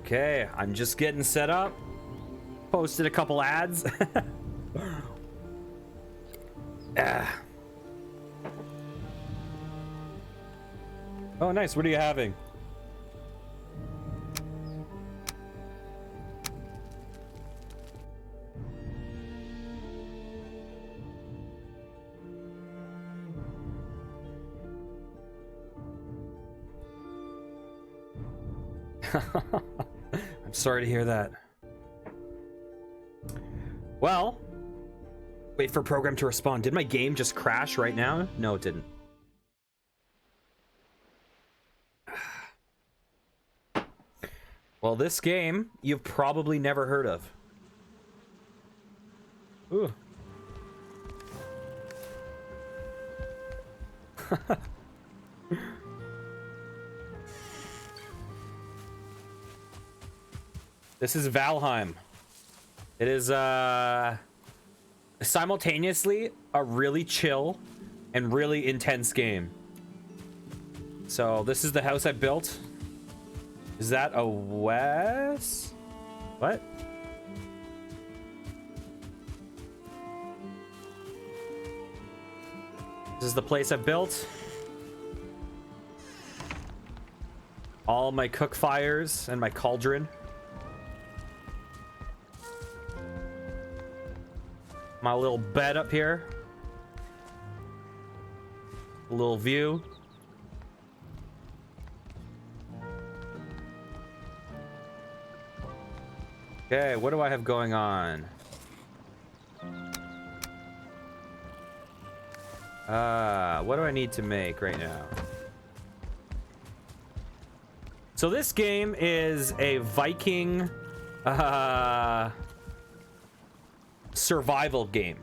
Okay, I'm just getting set up. Posted a couple ads. Ah. Oh, nice. What are you having? I'm sorry to hear that. Well, wait for program to respond. Did my game just crash right now? No, it didn't. Well, this game you've probably never heard of. Ooh. This is Valheim. It is simultaneously a really chill and really intense game. So this is the house I built. Is that a Wes? What? This is the place I built. All my cook fires and my cauldron. My little bed up here. A little view. Okay, what do I have going on? What do I need to make right now? So this game is a Viking survival game.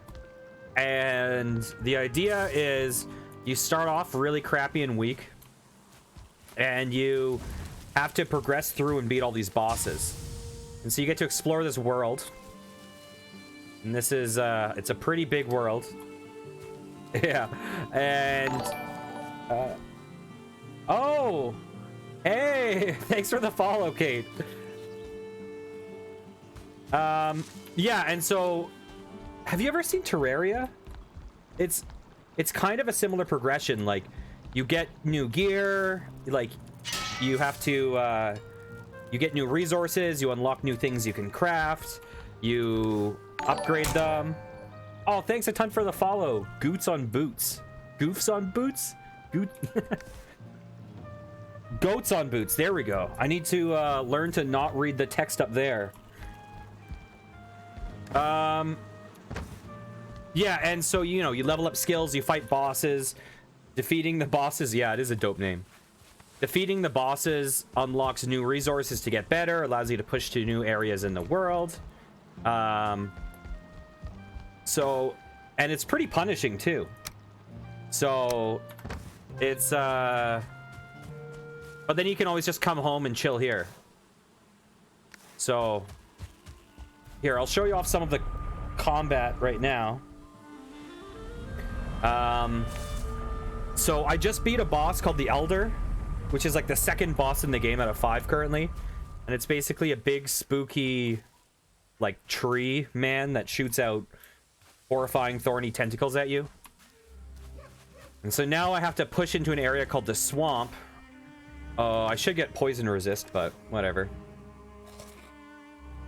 And the idea is you start off really crappy and weak. And you have to progress through and beat all these bosses. And so you get to explore this world. And this is, it's a pretty big world. Yeah. And, oh! Hey! Thanks for the follow, Kate. Yeah, and so... Have you ever seen Terraria? It's kind of a similar progression. Like, you get new gear, like, you have to, you get new resources, you unlock new things you can craft, you upgrade them. Oh, thanks a ton for the follow. Goots on boots. Goofs on boots? Goats on boots. There we go. I need to learn to not read the text up there. Yeah, and so, you know, you level up skills, you fight bosses. Defeating the bosses, yeah, it is a dope name. Defeating the bosses unlocks new resources to get better, allows you to push to new areas in the world. So, and it's pretty punishing too. So, it's, but then you can always just come home and chill here. So, here, I'll show you off some of the combat right now. So I just beat a boss called the Elder, which is like the second boss in the game out of 5 currently. And it's basically a big spooky like tree man that shoots out horrifying thorny tentacles at you. And so now I have to push into an area called the swamp. I should get poison resist, but whatever.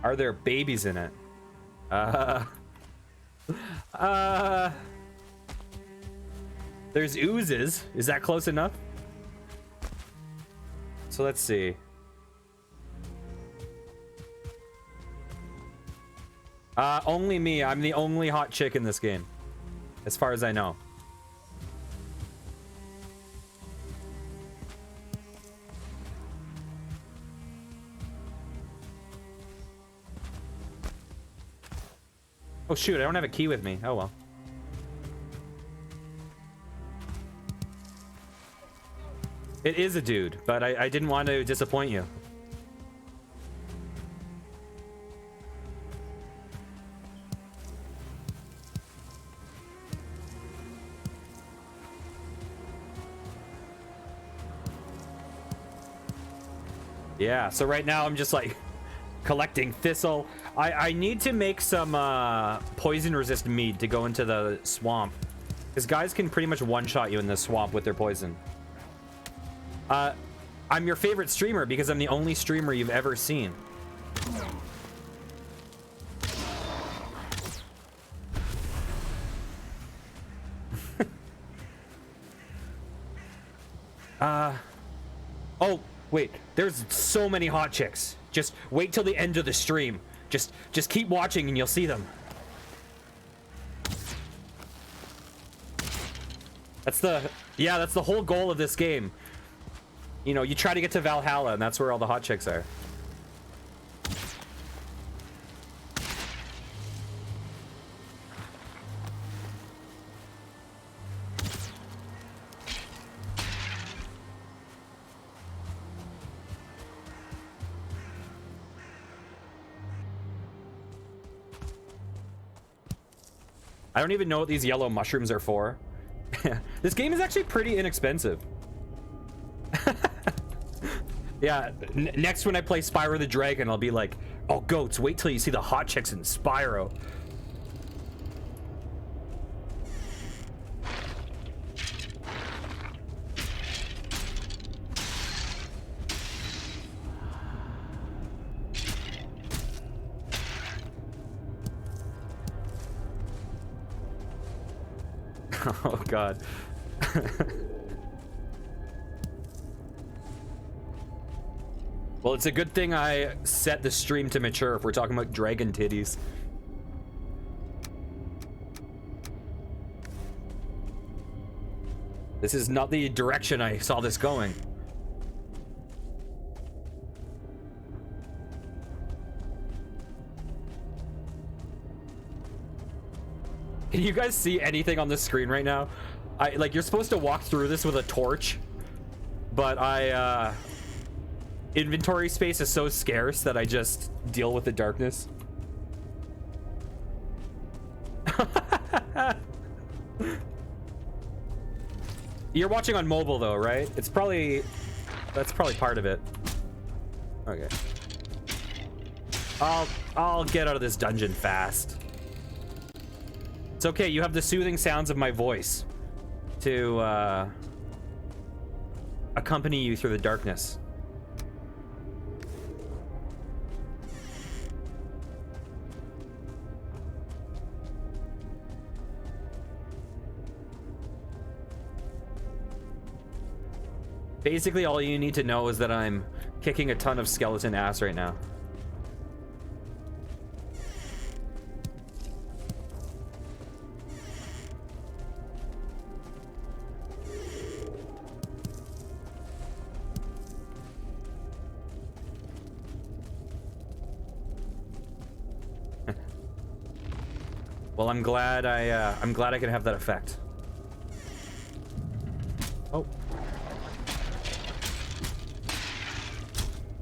Are there babies in it? There's oozes. Is that close enough? So let's see. Only me. I'm the only hot chick in this game, as far as I know. Oh shoot, I don't have a key with me. Oh well. It is a dude, but I didn't want to disappoint you. Yeah, so right now I'm just like collecting thistle. I need to make some poison resist mead to go into the swamp, because guys can pretty much one-shot you in the swamp with their poison. I'm your favorite streamer because I'm the only streamer you've ever seen. Oh, wait, there's so many hot chicks. Just wait till the end of the stream. Just keep watching and you'll see them. That's the whole goal of this game. You know, you try to get to Valhalla and that's where all the hot chicks are. I don't even know what these yellow mushrooms are for. This game is actually pretty inexpensive. Yeah, next when I play Spyro the Dragon, I'll be like, oh, goats, wait till you see the hot chicks in Spyro. Oh, God. Well, it's a good thing I set the stream to mature if we're talking about dragon titties. This is not the direction I saw this going. Can you guys see anything on the screen right now? Like, you're supposed to walk through this with a torch, but inventory space is so scarce that I just deal with the darkness. You're watching on mobile though, right? That's probably part of it. Okay. I'll get out of this dungeon fast. It's okay, you have the soothing sounds of my voice to accompany you through the darkness. Basically, all you need to know is that I'm kicking a ton of skeleton ass right now. Well, I'm glad I can have that effect. Oh.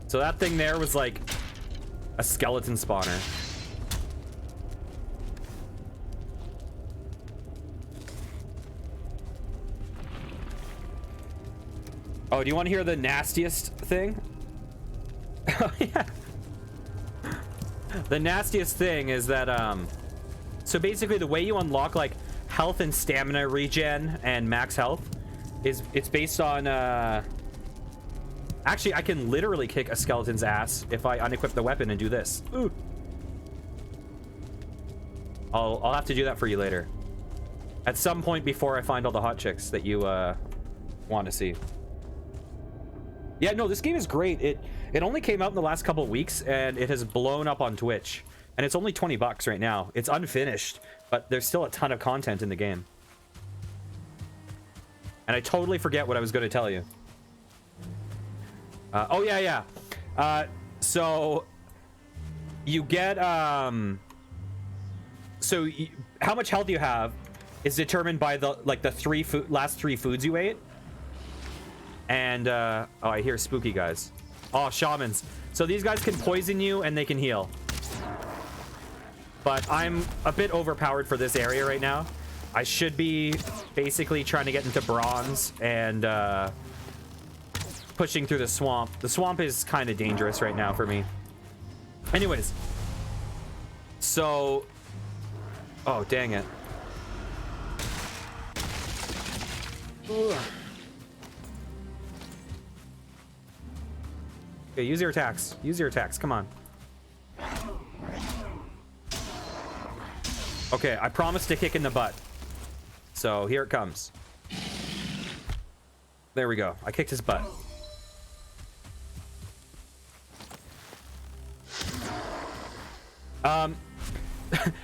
So that thing there was like a skeleton spawner. Oh, do you want to hear the nastiest thing? Oh, yeah. The nastiest thing is that, so basically the way you unlock like health and stamina regen and max health is it's based on, actually, I can literally kick a skeleton's ass if I unequip the weapon and do this. Ooh. I'll have to do that for you later. At some point before I find all the hot chicks that you want to see. Yeah, no, this game is great. It only came out in the last couple of weeks and it has blown up on Twitch. And it's only $20 right now. It's unfinished, but there's still a ton of content in the game. And I totally forget what I was going to tell you. Oh yeah. So you get how much health you have is determined by the last three foods you ate. And oh, I hear spooky guys. Oh, shamans. So these guys can poison you and they can heal. But I'm a bit overpowered for this area right now. I should be basically trying to get into bronze and pushing through the swamp. The swamp is kind of dangerous right now for me. Anyways. So... Oh, dang it. Ugh. Okay, use your attacks. Use your attacks. Come on. Okay, I promised to kick in the butt. So here it comes. There we go. I kicked his butt.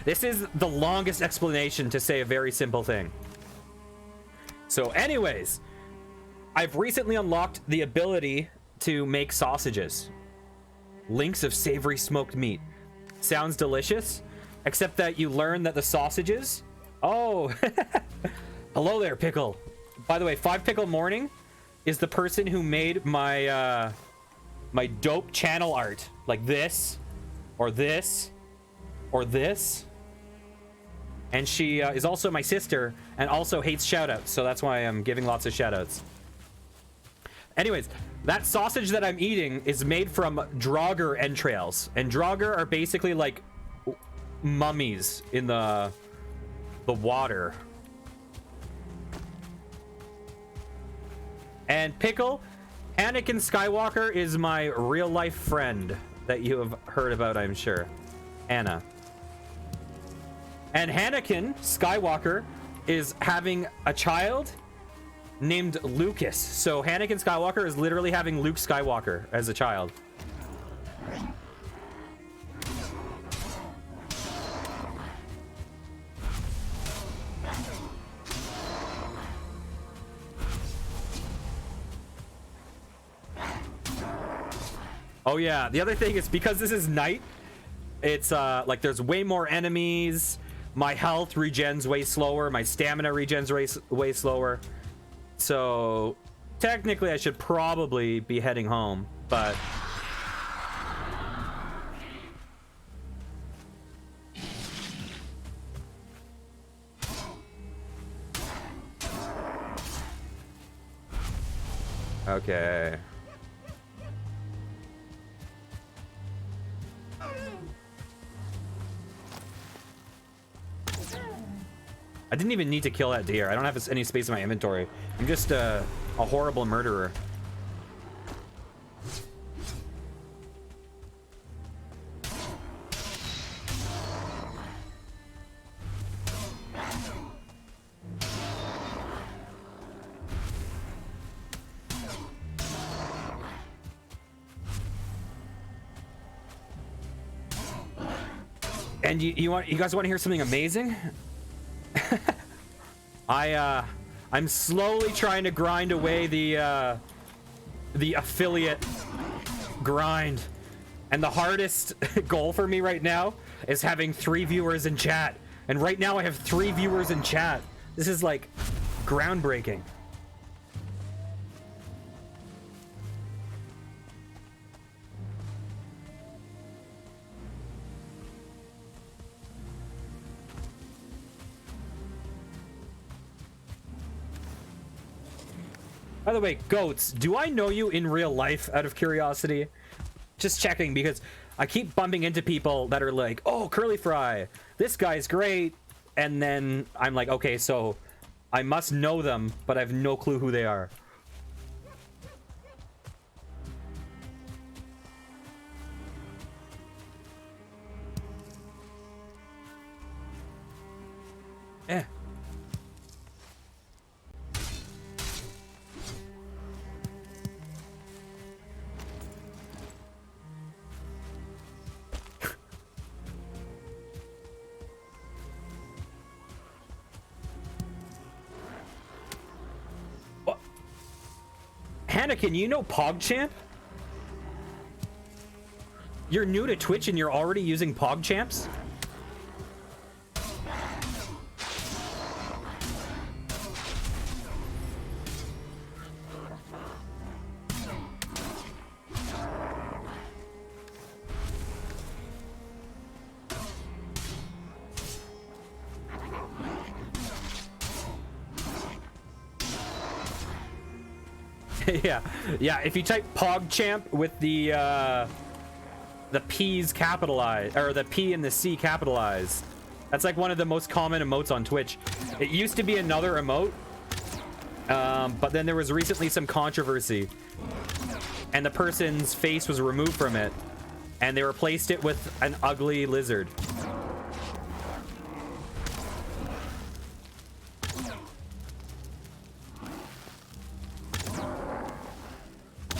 This is the longest explanation to say a very simple thing. So anyways, I've recently unlocked the ability to make sausages. Links of savory smoked meat. Sounds delicious, except that you learn that the sausages... Oh, hello there, Pickle. By the way, 5 Pickle Morning is the person who made my my dope channel art, like this, or this, or this. And she is also my sister and also hates shoutouts, so that's why I'm giving lots of shoutouts. Anyways, that sausage that I'm eating is made from Draugr entrails, and Draugr are basically like mummies in the water. And Pickle, Anakin Skywalker is my real life friend that you have heard about, I'm sure. Anna. And Anakin Skywalker is having a child named Lucas. So Anakin Skywalker is literally having Luke Skywalker as a child. Oh yeah, the other thing is because this is night, it's like there's way more enemies. My health regens way slower. My stamina regens way slower. So technically I should probably be heading home, but okay. I didn't even need to kill that deer. I don't have any space in my inventory. I'm just a horrible murderer. And you guys want to hear something amazing? I'm slowly trying to grind away the affiliate grind, and the hardest goal for me right now is having 3 viewers in chat. And right now I have 3 viewers in chat. This is like groundbreaking. By the way, Goats, do I know you in real life out of curiosity? Just checking, because I keep bumping into people that are like, oh, Curly Fry, this guy's great. And then I'm like, okay, so I must know them, but I have no clue who they are. Eh. Anakin, you know PogChamp? You're new to Twitch and you're already using PogChamps? Yeah, yeah. If you type PogChamp with the P's capitalized, or the P and the C capitalized, that's like one of the most common emotes on Twitch. It used to be another emote, but then there was recently some controversy, and the person's face was removed from it, and they replaced it with an ugly lizard.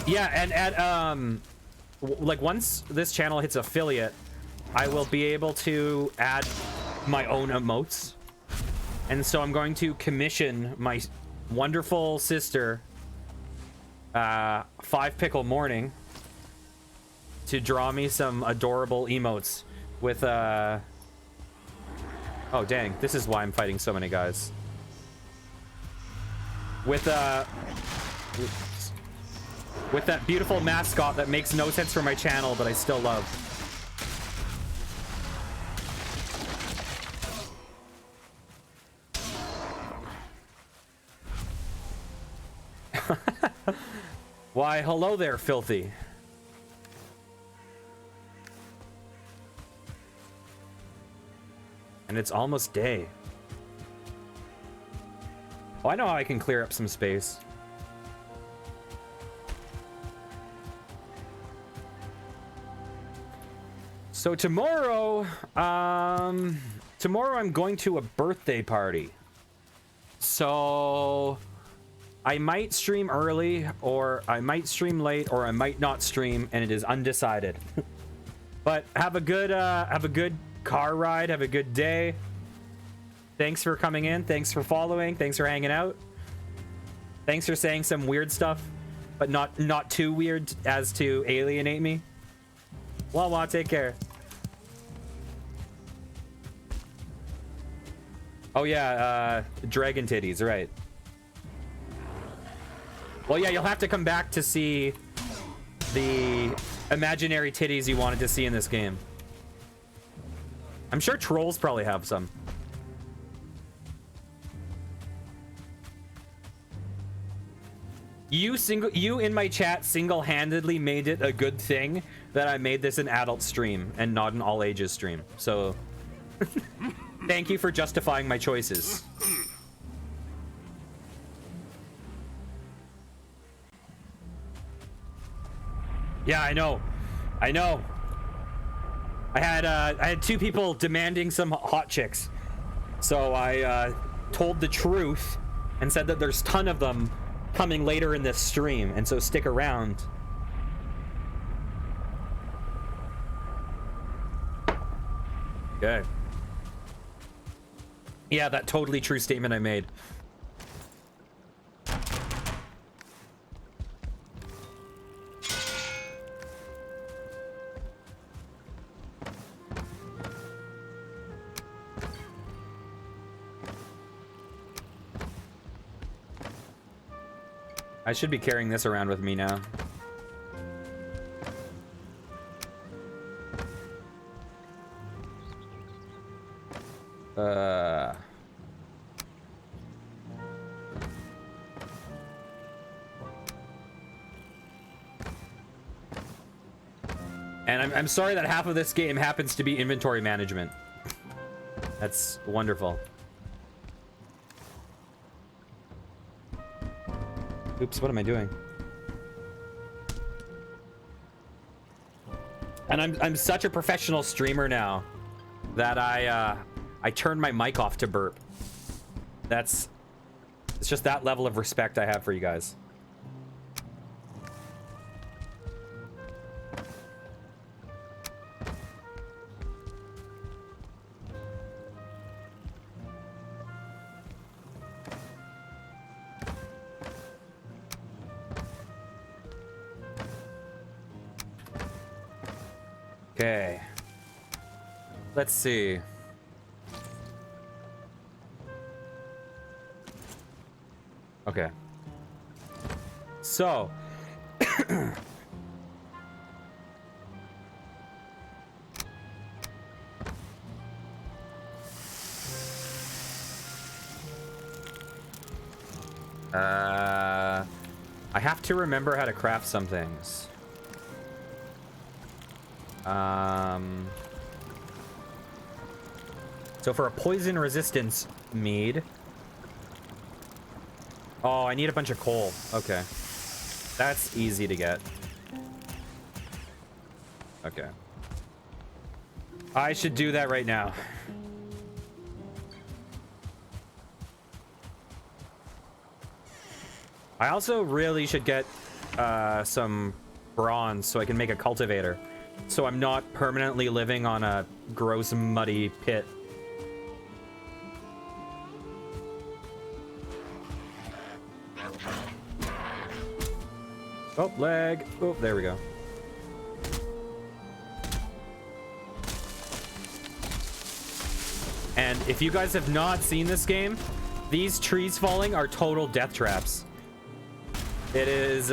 Yeah, and at like once this channel hits affiliate, I will be able to add my own emotes. And so I'm going to commission my wonderful sister, 5 Pickle Morning, to draw me some adorable emotes with oh dang, this is why I'm fighting so many guys. With that beautiful mascot that makes no sense for my channel, but I still love. Why, hello there, filthy. And it's almost day. Oh, I know how I can clear up some space. So tomorrow, tomorrow I'm going to a birthday party. So I might stream early, or I might stream late, or I might not stream, and it is undecided. But have a good car ride. Have a good day. Thanks for coming in. Thanks for following. Thanks for hanging out. Thanks for saying some weird stuff, but not too weird as to alienate me. Wawa, take care. Oh yeah, dragon titties, right. Well, yeah, you'll have to come back to see the imaginary titties you wanted to see in this game. I'm sure trolls probably have some. You in my chat single-handedly made it a good thing that I made this an adult stream and not an all ages stream. So thank you for justifying my choices. Yeah, I know. I know. I had 2 people demanding some hot chicks. So I told the truth and said that there's a ton of them coming later in this stream, and so stick around. Okay. Yeah, that totally true statement I made. I should be carrying this around with me now. And I'm sorry that half of this game happens to be inventory management. That's wonderful. Oops, what am I doing? And I'm such a professional streamer now that I turned my mic off to burp. It's just that level of respect I have for you guys. Okay. Let's see. Okay. So. I I have to remember how to craft some things. So for a poison resistance mead. Oh, I need a bunch of coal. Okay. That's easy to get. Okay. I should do that right now. I also really should get some bronze so I can make a cultivator. So I'm not permanently living on a gross, muddy pit. Oh, leg. Oh, there we go. And if you guys have not seen this game, these trees falling are total death traps. It is,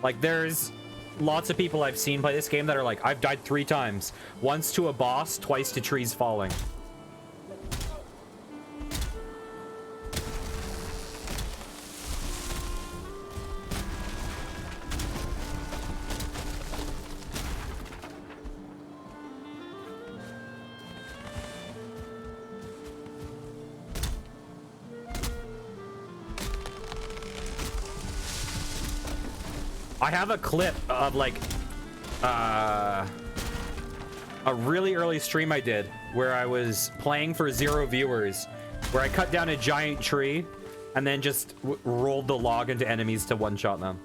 like, there's lots of people I've seen play this game that are like, I've died 3 times. Once to a boss, twice to trees falling. I have a clip of like a really early stream I did where I was playing for 0 viewers, where I cut down a giant tree and then just rolled the log into enemies to one-shot them.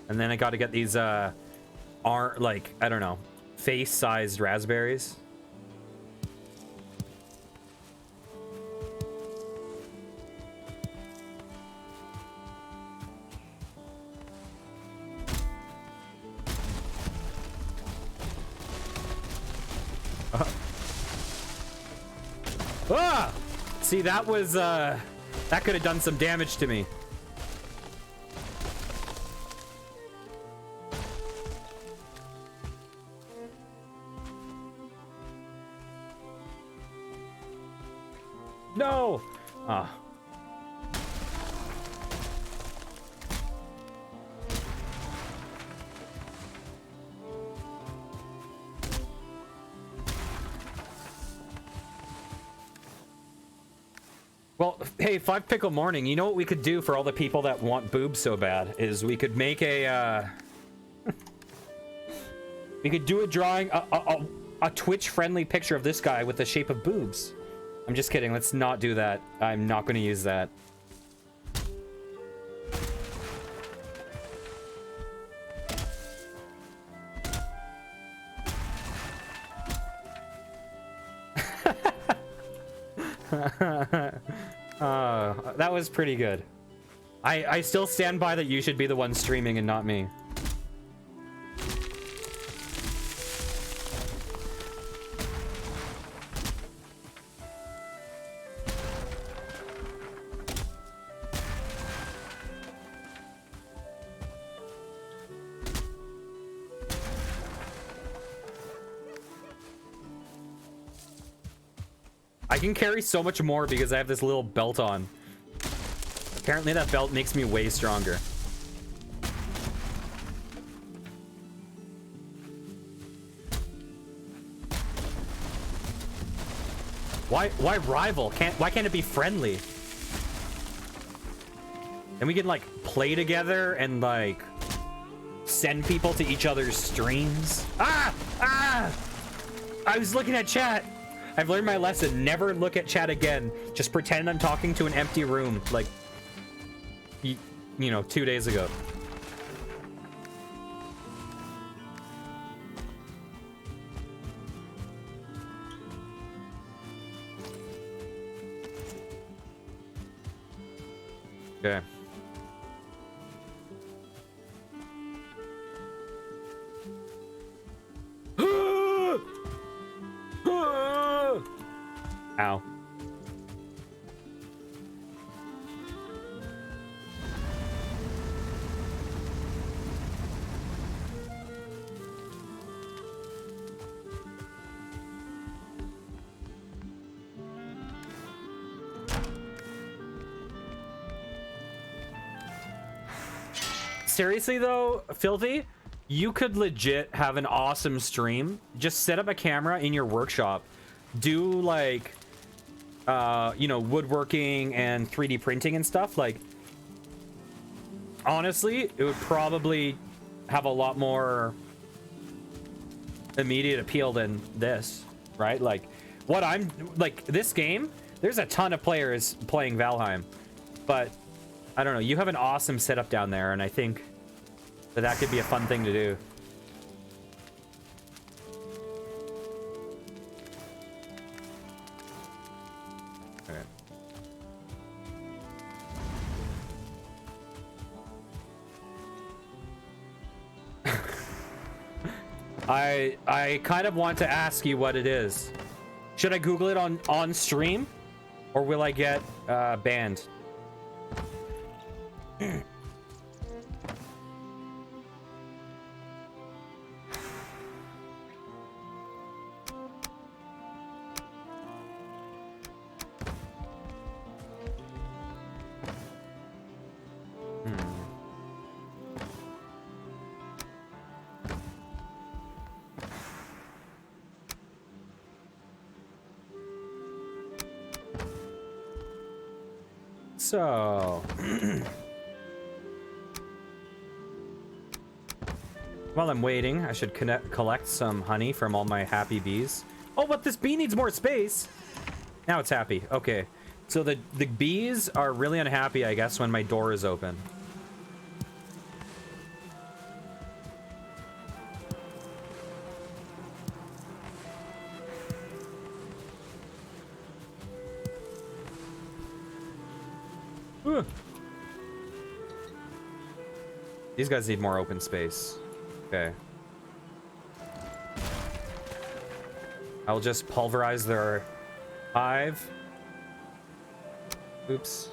And then I got to get these, like, I don't know, face-sized raspberries. Ah! See, that was, that could have done some damage to me. No! Ah. Well, hey, 5 Pickle Morning, you know what we could do for all the people that want boobs so bad is we could make a, we could do a drawing, a Twitch-friendly picture of this guy with the shape of boobs. I'm just kidding. Let's not do that. I'm not going to use that. That was pretty good. I still stand by that you should be the one streaming and not me. I can carry so much more because I have this little belt on. Apparently that belt makes me way stronger. Why rival? Why can't it be friendly? And we can like play together and like send people to each other's streams. Ah! I was looking at chat. I've learned my lesson. Never look at chat again. Just pretend I'm talking to an empty room, like, you know, 2 days ago. Okay. Ow. seriously though, Filthy, you could legit have an awesome stream. Just set up a camera in your workshop. Do like, you know, woodworking and 3D printing and stuff. Like, honestly, it would probably have a lot more immediate appeal than this, right? Like, what I'm like, this game, there's a ton of players playing Valheim, but I don't know, you have an awesome setup down there, and I think that that could be a fun thing to do. I kind of want to ask you what it is. Should I Google it on stream, or will I get banned? So, while I'm waiting, I should collect some honey from all my happy bees. Oh, but this bee needs more space. Now it's happy. Okay. So the bees are really unhappy, I guess, when my door is open. These guys need more open space. Okay. I'll just pulverize their hive. Oops.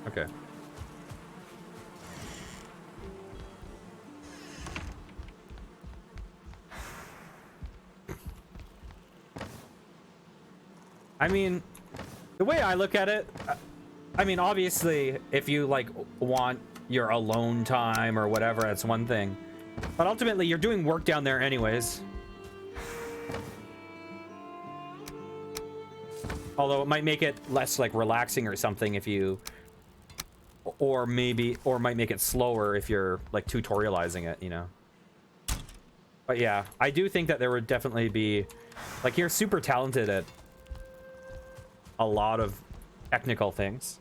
Okay. I mean, the way I look at it, I mean, obviously, if you, like, want your alone time or whatever, that's one thing. But ultimately, you're doing work down there anyways. Although it might make it less, like, relaxing or something if you... Or might make it slower if you're, like, tutorializing it, you know? But yeah, I do think that there would definitely be... Like, you're super talented at a lot of technical things.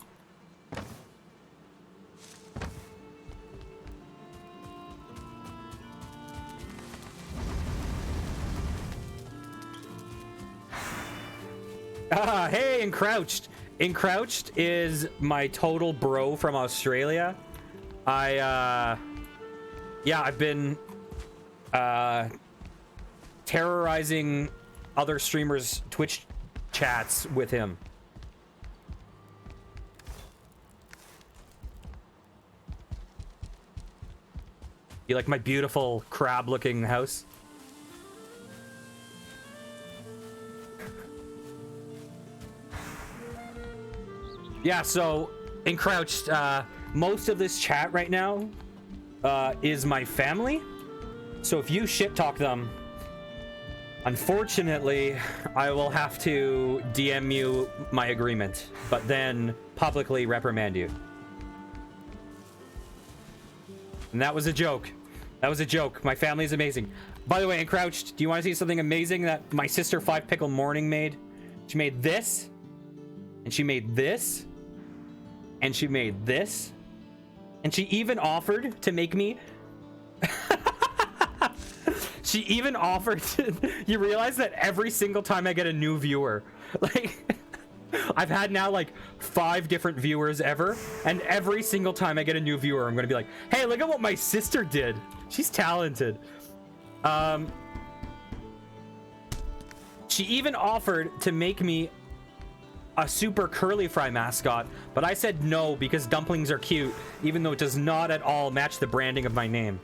Hey, Encrouched. Encrouched is my total bro from Australia. Yeah, I've been terrorizing other streamers' Twitch chats with him. You like my beautiful crab-looking house? Yeah, so, Encrouched, most of this chat right now is my family. So if you shit-talk them, unfortunately, I will have to DM you my agreement, but then publicly reprimand you. And that was a joke. That was a joke. My family is amazing. By the way, Encrouched, do you want to see something amazing that my sister 5 Pickle Morning made? She made this, and she made this, and she made this, and she even offered to make me... She even offered to... You realize that every single time I get a new viewer, like... I've had now like 5 different viewers ever, and every single time I get a new viewer, I'm gonna be like, hey, look at what my sister did. She's talented. She even offered to make me a super curly fry mascot, but I said no because dumplings are cute, even though it does not at all match the branding of my name.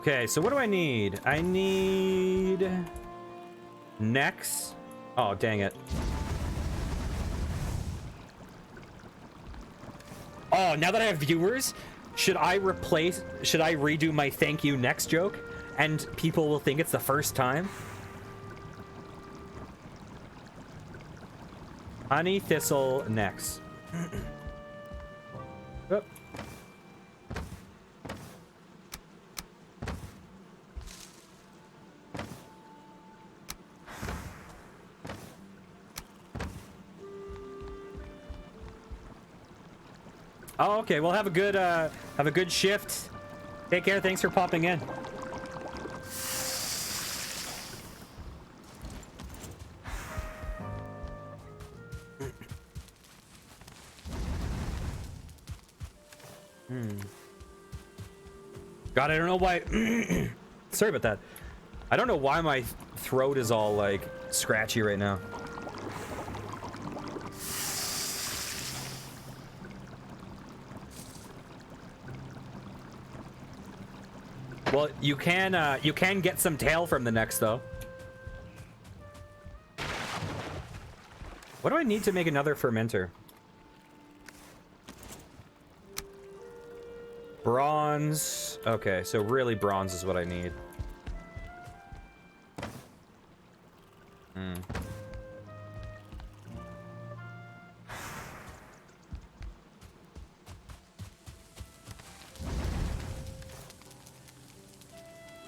Okay, so what do I need? I need necks. Oh, dang it. Oh, now that I have viewers, should I redo my thank you next joke? And people will think it's the first time? Honey thistle necks. Oop. Oh, okay. Well, have a good shift. Take care. Thanks for popping in. God, I don't know why. Sorry about that. I don't know why my throat is all like scratchy right now. Well, you can get some tail from the necks though. What do I need to make another fermenter? Bronze. Okay, so really bronze is what I need.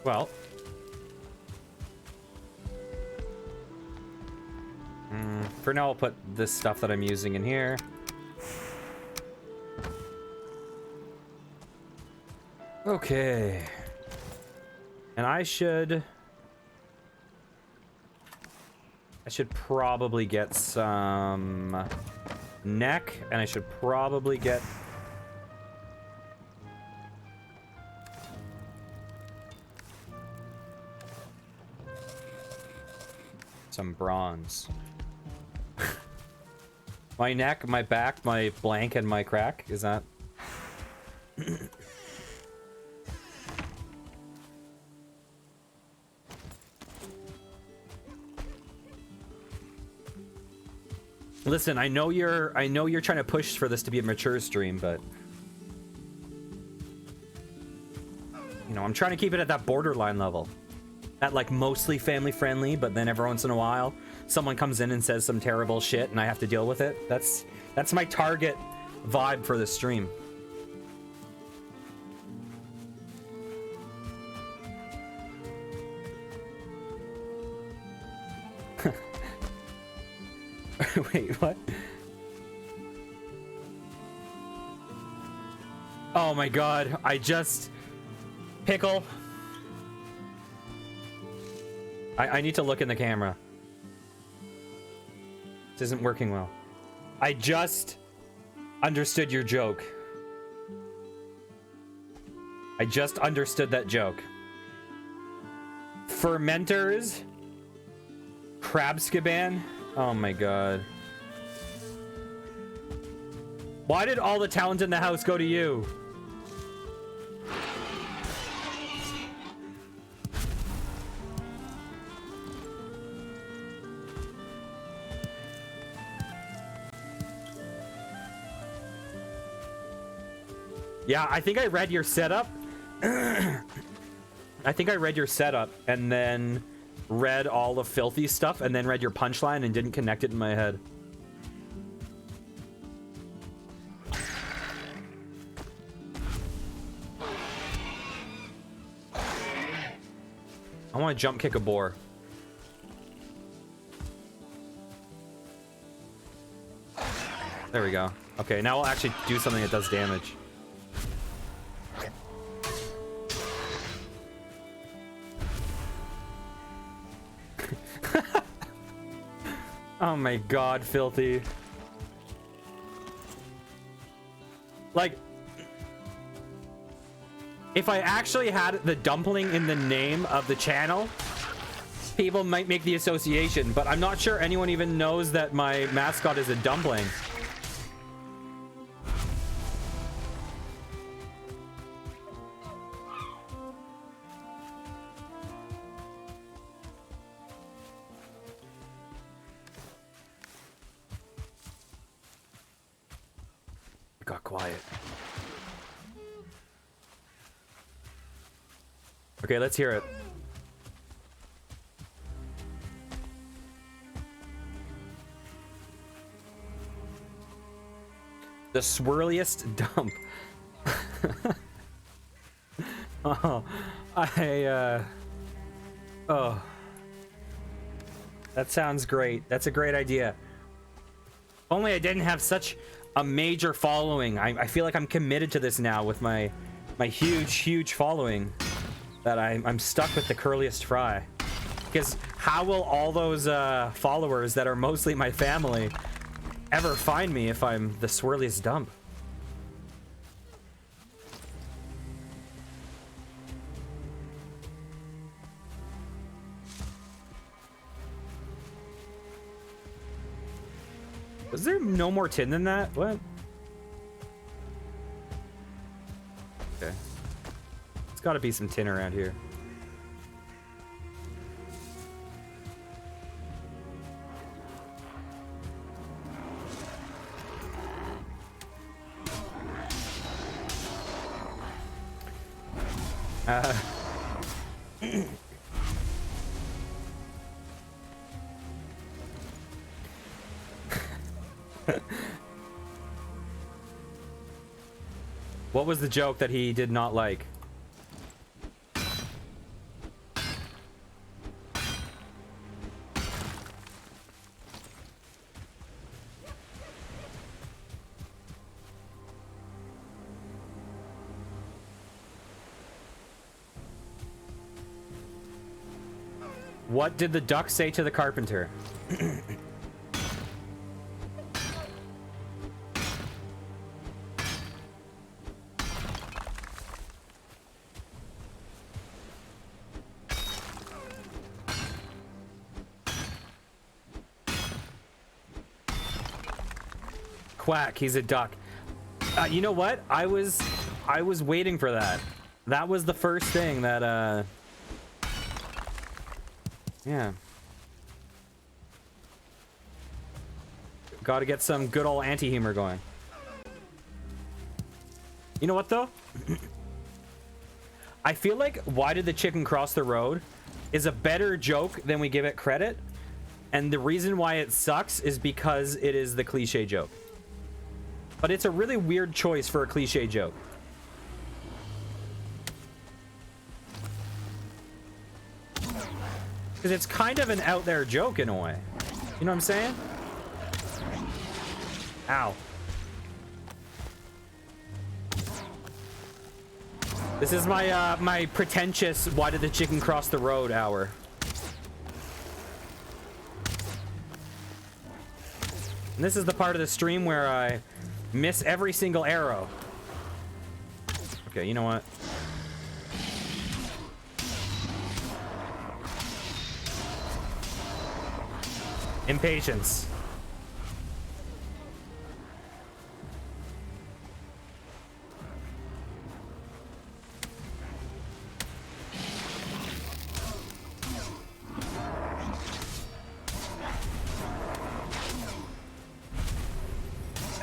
Well. For now, I'll put this stuff that I'm using in here. Okay. And I should probably get some neck, and I should probably get some bronze. My neck, my back, my blank, and my crack. Is that... Listen, I know you're trying to push for this to be a mature stream, but you know, I'm trying to keep it at that borderline level. At like mostly family friendly, but then every once in a while someone comes in and says some terrible shit and I have to deal with it. That's my target vibe for this stream. Wait, what? Oh my god, Pickle. I need to look in the camera. This isn't working well. I just understood your joke. I just understood that joke. Fermenters? Crabscaban? Oh my god. Why did all the talent in the house go to you? Yeah, I think I read your setup. I think I read your setup and then read all the filthy stuff and then read your punchline and didn't connect it in my head. I want to jump kick a boar. There we go. Okay, now I'll actually do something that does damage. Oh my god, filthy. Like, if I actually had the dumpling in the name of the channel, people might make the association, but I'm not sure anyone even knows that my mascot is a dumpling. quiet. Okay, let's hear it. The swirliest dump. Oh, oh. That sounds great. That's a great idea. Only I didn't have such a major following. I feel like I'm committed to this now with my huge following that I'm stuck with the curliest fry. Because how will all those followers that are mostly my family ever find me if I'm the swirliest dump? Is there no more tin than that? What? Okay. There's got to be some tin around here. What was the joke that he did not like? What did the duck say to the carpenter? Quack, he's a duck. You know what? I was waiting for that. That was the first thing that yeah. Got to get some good old anti-humor going. You know what though? I feel like why did the chicken cross the road is a better joke than we give it credit. And the reason why it sucks is because it is the cliche joke. But it's a really weird choice for a cliche joke. Because it's kind of an out there joke in a way. You know what I'm saying? Ow. This is my my pretentious why did the chicken cross the road hour. And this is the part of the stream where I miss every single arrow. Okay, you know what? Impatience.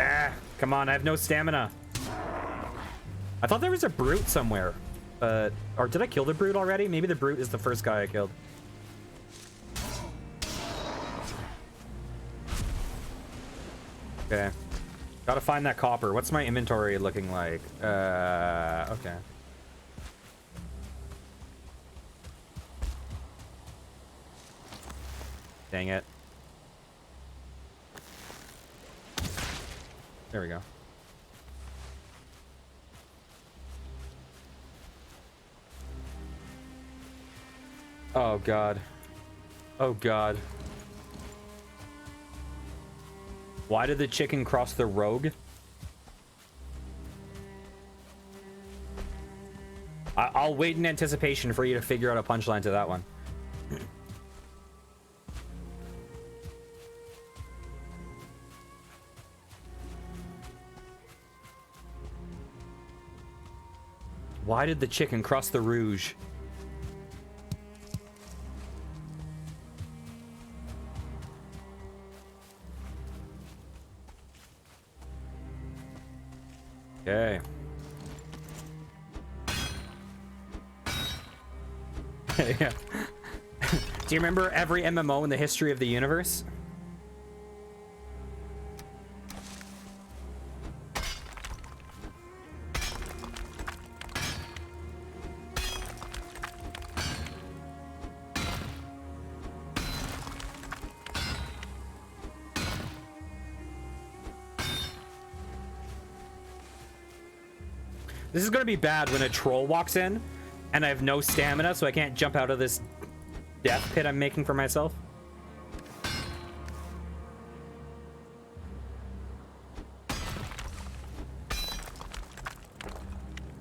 Ah, come on, I have no stamina. I thought there was a brute somewhere. Or did I kill the brute already? Maybe the brute is the first guy I killed. Okay. Gotta find that copper. What's my inventory looking like? Okay. Dang it. There we go. Oh, God. Oh, God. Why did the chicken cross the road? I'll wait in anticipation for you to figure out a punchline to that one. Why did the chicken cross the rouge? Okay. Yeah. Do you remember every MMO in the history of the universe? This is gonna be bad when a troll walks in and I have no stamina, so I can't jump out of this death pit I'm making for myself.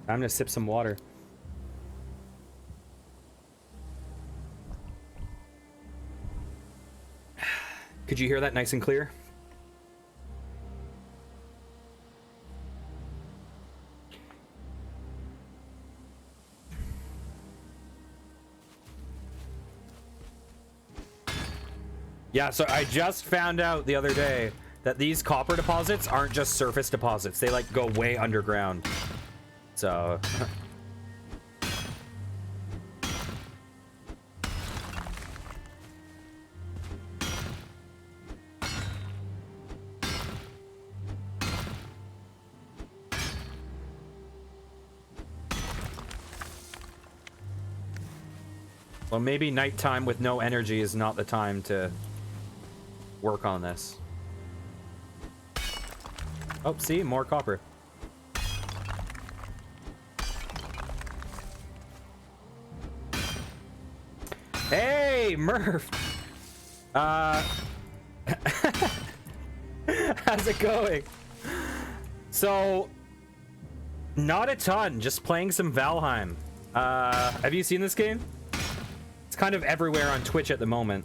Time to sip some water. Could you hear that nice and clear? Yeah, so I just found out the other day that these copper deposits aren't just surface deposits. They like go way underground. So well, maybe nighttime with no energy is not the time to work on this. Oh, see, more copper. Hey, Murph. How's it going? So, not a ton, just playing some Valheim. Have you seen this game? It's kind of everywhere on Twitch at the moment.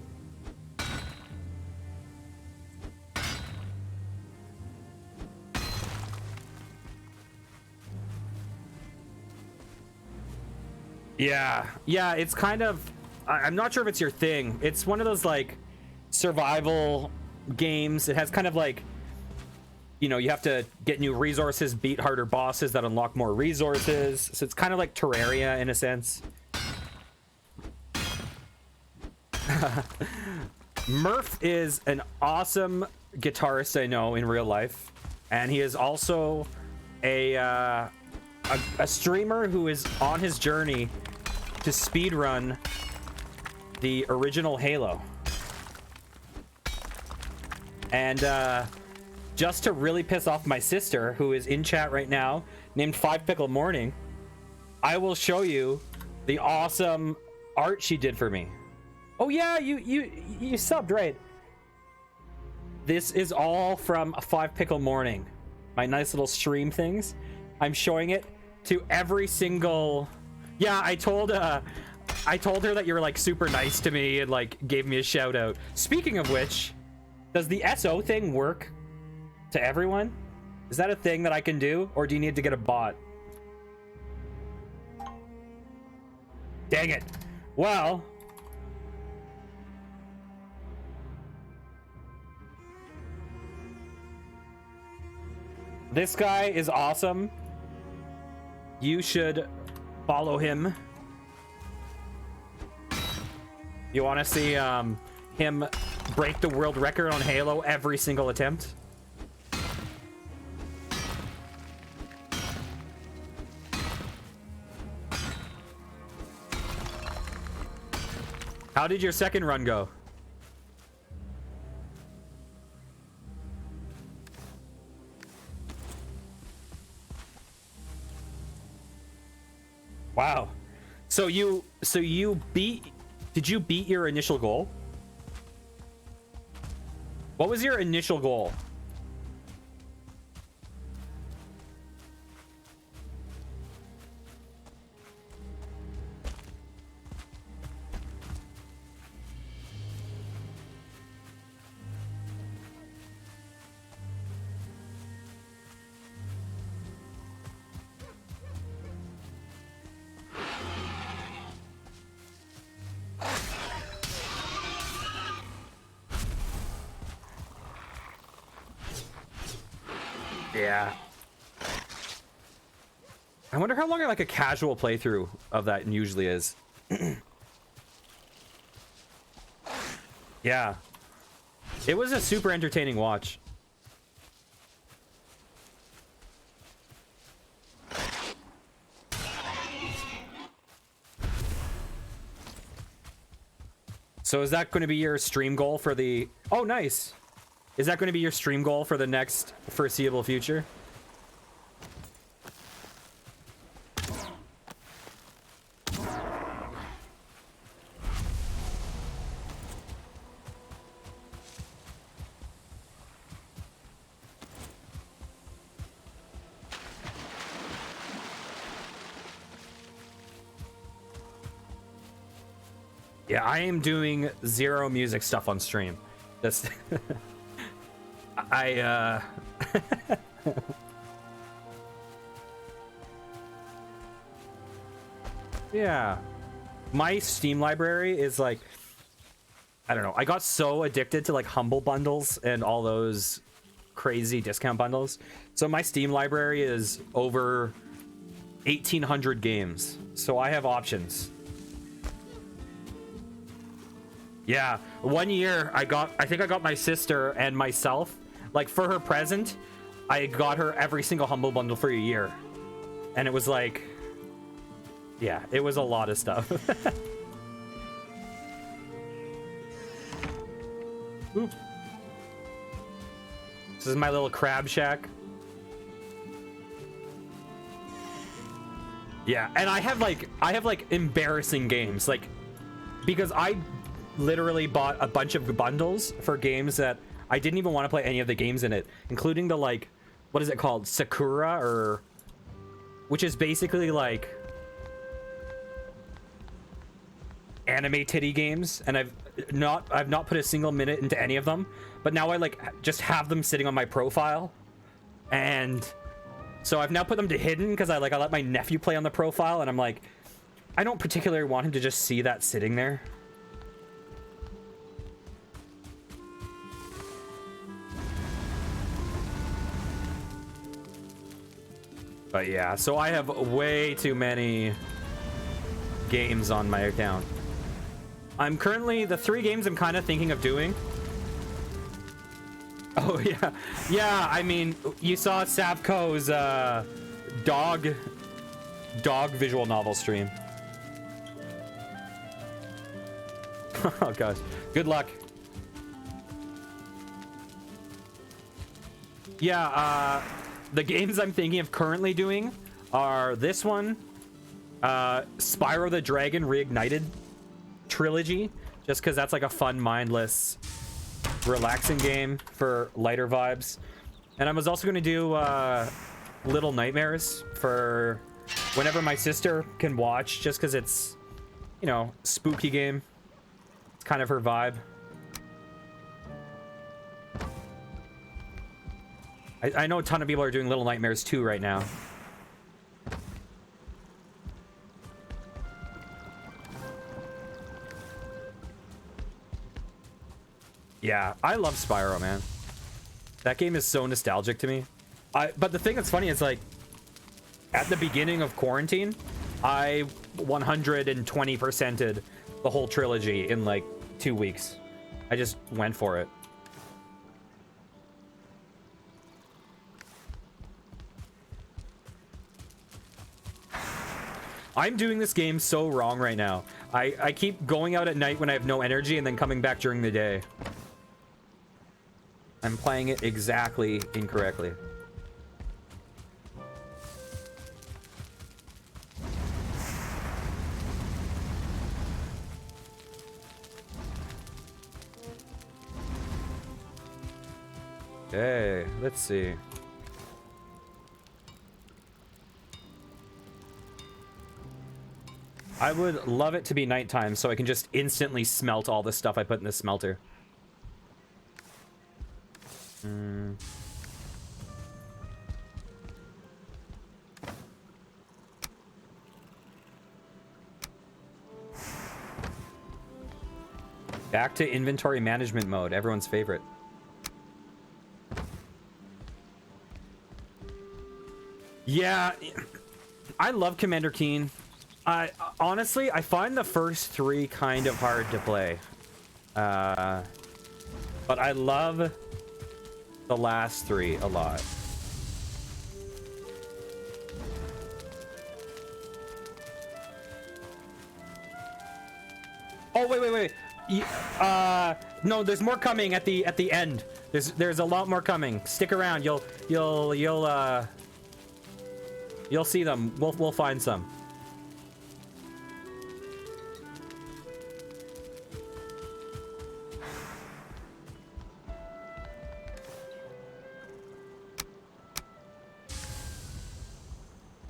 Yeah, it's kind of, I'm not sure if it's your thing. It's one of those like survival games. It has kind of like, you know, you have to get new resources, beat harder bosses that unlock more resources. So it's kind of like Terraria in a sense. Murph is an awesome guitarist I know in real life, and he is also a streamer who is on his journey to speedrun the original Halo. And just to really piss off my sister, who is in chat right now, named 5 Pickle Morning, I will show you the awesome art she did for me. Oh yeah, you subbed, right? This is all from 5 Pickle Morning, my nice little stream things. I'm showing it to every single. Yeah, I told her that you were like super nice to me and like gave me a shout out. Speaking of which, does the SO thing work to everyone? Is that a thing that I can do, or do you need to get a bot? Dang it. Well, this guy is awesome. You should follow him. You want to see him break the world record on Halo every single attempt? How did your second run go? Wow. So you beat, did you beat your initial goal? What was your initial goal? Yeah. I wonder how long like a casual playthrough of that usually is. Yeah. It was a super entertaining watch. So is that going to be your stream goal for the... Oh, nice. Is that going to be your stream goal for the next foreseeable future? Yeah, I am doing zero music stuff on stream. That's... Yeah. My Steam library is like... I don't know. I got so addicted to like Humble Bundles and all those crazy discount bundles. So my Steam library is over 1,800 games. So I have options. Yeah, 1 year I think I got my sister and myself, like for her present, I got her every single Humble Bundle for a year. And it was like, yeah, it was a lot of stuff. Oop. This is my little crab shack. Yeah, and I have like embarrassing games, like, because I literally bought a bunch of bundles for games that I didn't even want to play any of the games in it, including the, like, what is it called, Sakura, or which is basically like anime titty games, and I've not put a single minute into any of them, but now I like just have them sitting on my profile, and so I've now put them to hidden because I let my nephew play on the profile, and I'm like, I don't particularly want him to just see that sitting there. But yeah, so I have way too many games on my account. I'm currently, the 3 games I'm kind of thinking of doing. Oh yeah, yeah. I mean, you saw Savco's dog visual novel stream. Oh gosh, good luck. Yeah, the games I'm thinking of currently doing are this one, Spyro the Dragon Reignited trilogy, just because that's like a fun, mindless, relaxing game for lighter vibes. And I was also going to do Little Nightmares for whenever my sister can watch, just because it's, you know, spooky game. It's kind of her vibe. I know a ton of people are doing Little Nightmares 2 right now. Yeah, I love Spyro, man. That game is so nostalgic to me. But the thing that's funny is, like, at the beginning of quarantine, I 120%ed the whole trilogy in, like, 2 weeks. I just went for it. I'm doing this game so wrong right now. I keep going out at night when I have no energy and then coming back during the day. I'm playing it exactly incorrectly. Okay, let's see. I would love it to be nighttime so I can just instantly smelt all the stuff I put in the smelter. Back to inventory management mode, everyone's favorite. Yeah, I love Commander Keen. I honestly, I find the first 3 kind of hard to play. But I love the last 3 a lot. Oh, wait. No, there's more coming at the end. There's a lot more coming. Stick around. You'll see them. We'll find some.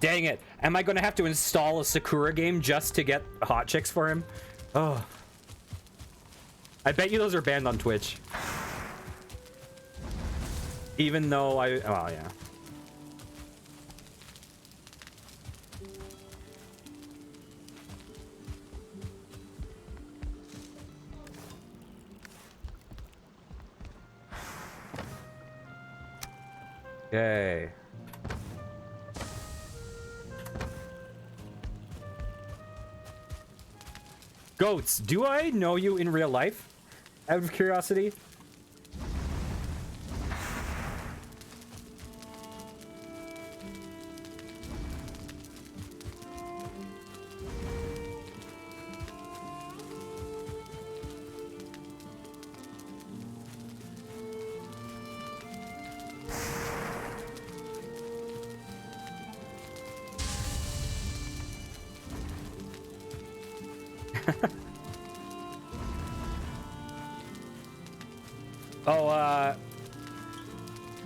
Dang it. Am I going to have to install a Sakura game just to get hot chicks for him? Oh. I bet you those are banned on Twitch. Even though oh, yeah. Okay. Goats, do I know you in real life? Out of curiosity?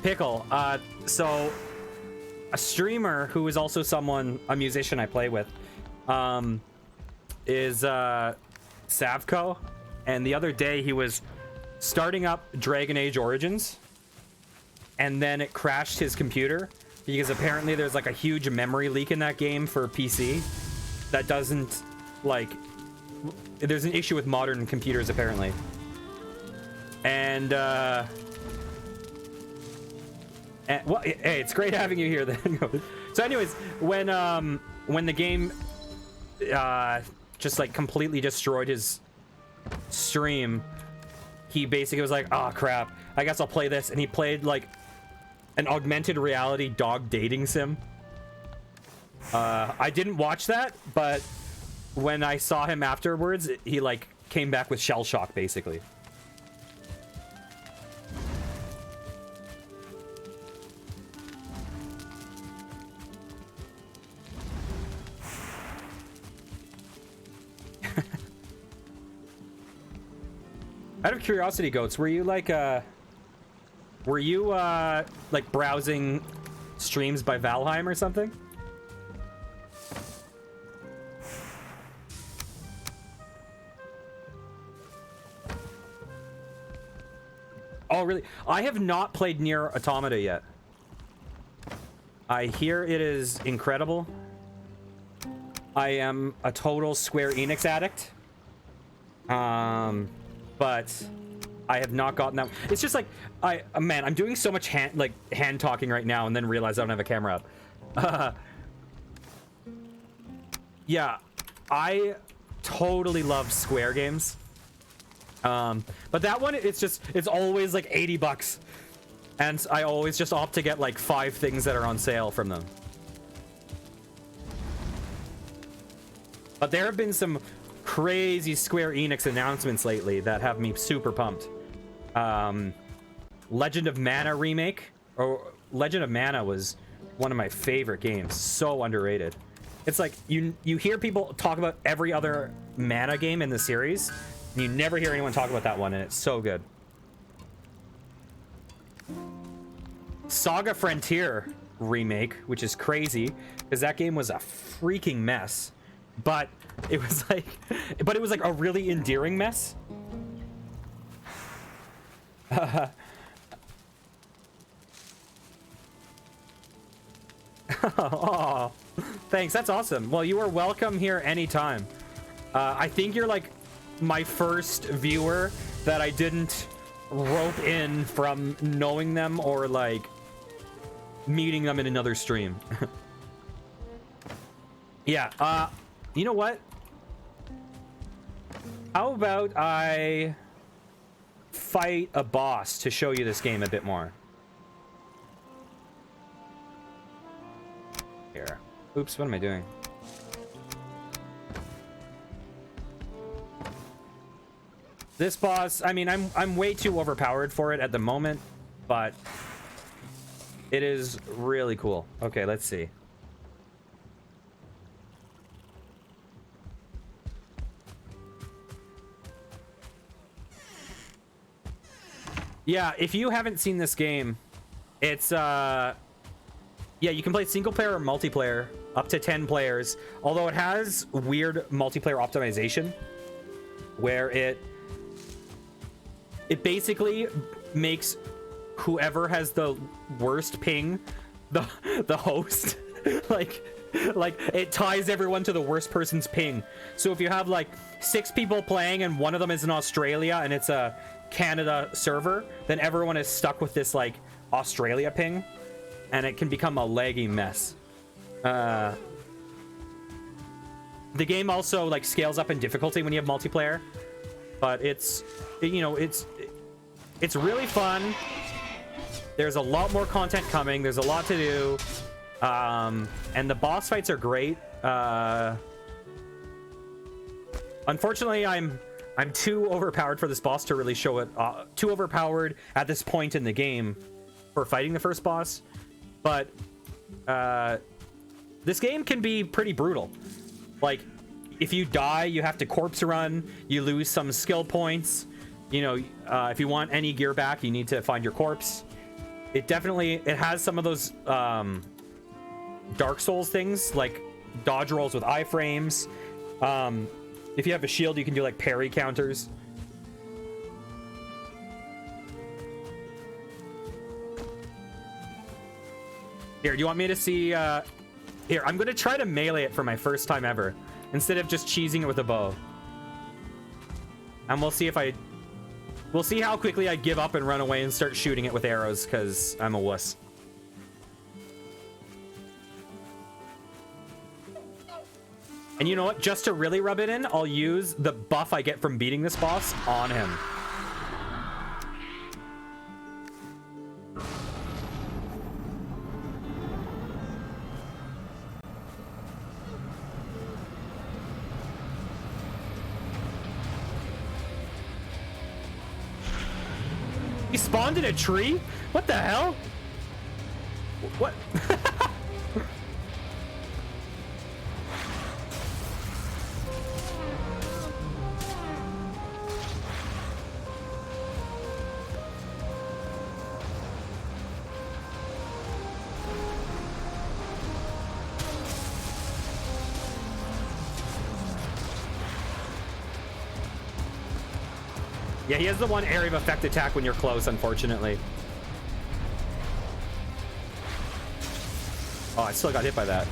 Pickle, so a streamer who is also a musician I play with, is Savco, and the other day he was starting up Dragon Age Origins, and then it crashed his computer because apparently there's like a huge memory leak in that game for PC that doesn't, like, there's an issue with modern computers apparently. And well, hey, it's great having you here then. So anyways, when the game just like completely destroyed his stream, he basically was like, oh crap, I guess I'll play this, and he played like an augmented reality dog dating sim. I didn't watch that, but when I saw him afterwards, he like came back with shell shock basically. Out of curiosity, Goats, were you like browsing streams by Valheim or something? Oh, really? I have not played Nier Automata yet. I hear it is incredible. I am a total Square Enix addict. But I have not gotten that. It's just like, man, I'm doing so much hand talking right now and then realize I don't have a camera up. Yeah, I totally love Square games. But that one, it's always like $80. And I always just opt to get like 5 things that are on sale from them. But there have been some crazy Square Enix announcements lately that have me super pumped. Legend of Mana remake, or Legend of Mana was one of my favorite games. So underrated. It's like you hear people talk about every other Mana game in the series, and you never hear anyone talk about that one, and it's so good. Saga Frontier remake, which is crazy because that game was a freaking mess, but it was like a really endearing mess. Oh, thanks. That's awesome. Well, you are welcome here anytime. I think you're like my first viewer that I didn't rope in from knowing them or like meeting them in another stream. Yeah, you know what? How about I fight a boss to show you this game a bit more? Here. Oops, what am I doing? This boss, I mean, I'm way too overpowered for it at the moment, but it is really cool. Okay, let's see. Yeah, if you haven't seen this game, it's yeah, you can play single player or multiplayer, up to 10 players. Although it has weird multiplayer optimization where it basically makes whoever has the worst ping the host. like it ties everyone to the worst person's ping. So if you have like 6 people playing and one of them is in Australia and it's a Canada server, then everyone is stuck with this like Australia ping, and it can become a laggy mess. The game also like scales up in difficulty when you have multiplayer, but it's, you know, it's really fun. There's a lot more content coming. There's a lot to do, and the boss fights are great. Unfortunately, I'm too overpowered for this boss to really show it. Too overpowered at this point in the game for fighting the first boss. But this game can be pretty brutal. Like, if you die, you have to corpse run. You lose some skill points. You know, if you want any gear back, you need to find your corpse. It has some of those Dark Souls things, like dodge rolls with iframes. If you have a shield, you can do like parry counters. Here, do you want me to see? Here, I'm gonna try to melee it for my first time ever, instead of just cheesing it with a bow. And we'll see how quickly I give up and run away and start shooting it with arrows, because I'm a wuss. And you know what? Just to really rub it in, I'll use the buff I get from beating this boss on him. He spawned in a tree? What the hell? What? Yeah, he has the one area of effect attack when you're close, unfortunately. Oh, I still got hit by that.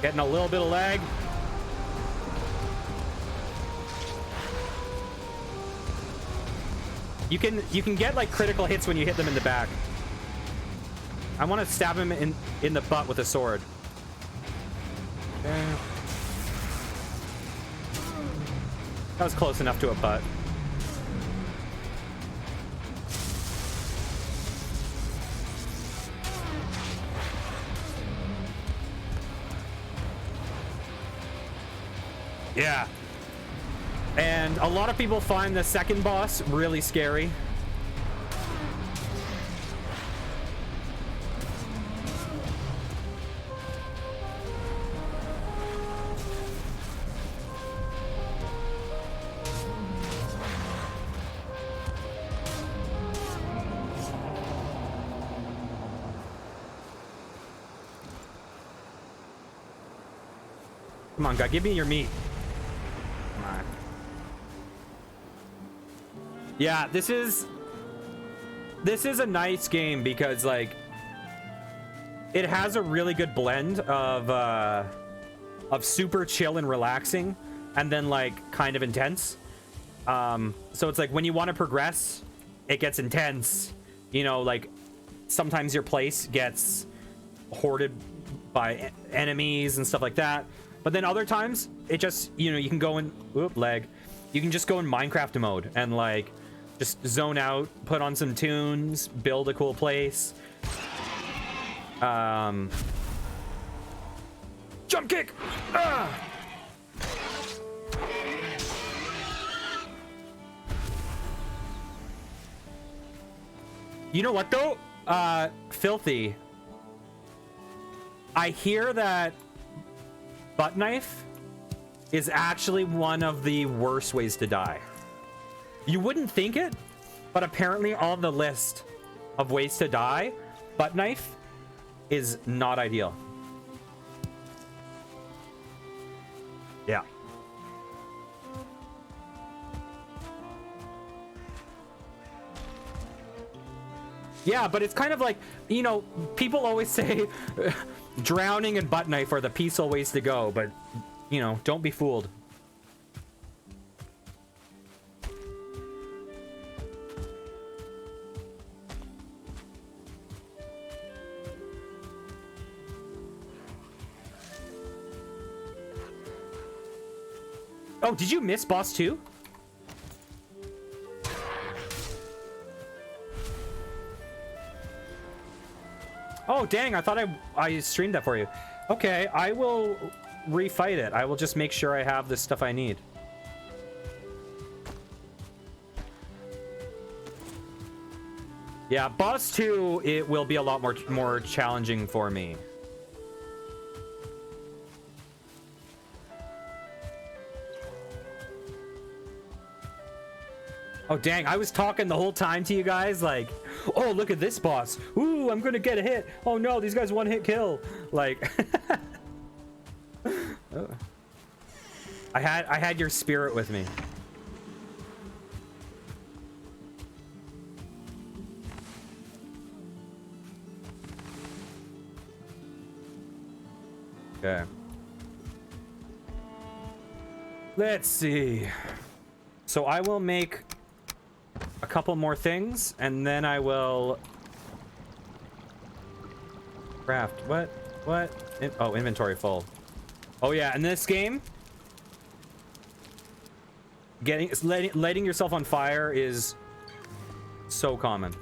Getting a little bit of lag. You can get like critical hits when you hit them in the back. I want to stab him in the butt with a sword. That was close enough to a butt. Yeah. And a lot of people find the second boss really scary. Come on, God, give me your meat. Come on. Yeah, this is a nice game because like it has a really good blend of super chill and relaxing and then like kind of intense. So it's like when you want to progress, it gets intense. You know, like sometimes your place gets hoarded by enemies and stuff like that. But then other times it just, you know, you can go in, lag. You can just go in Minecraft mode and like just zone out, put on some tunes, build a cool place. Jump kick. You know what though? Filthy. I hear that butt knife is actually one of the worst ways to die. You wouldn't think it, but apparently on the list of ways to die, butt knife is not ideal. Yeah. Yeah, but it's kind of like, you know, people always say drowning and butt knife are the peaceful ways to go, but, you know, don't be fooled. Oh, did you miss boss 2? Oh, dang, I thought I streamed that for you. Okay, I will refight it. I will just make sure I have the stuff I need. Yeah, boss 2, it will be a lot more challenging for me. Oh, dang, I was talking the whole time to you guys, like, oh, look at this boss. Ooh, I'm gonna get a hit. Oh, no, these guys one-hit kill. Like, oh. I had your spirit with me. Okay. Let's see. So I will make a couple more things, and then I will craft. What? Oh, inventory full. Oh yeah, in this game, lighting yourself on fire is so common.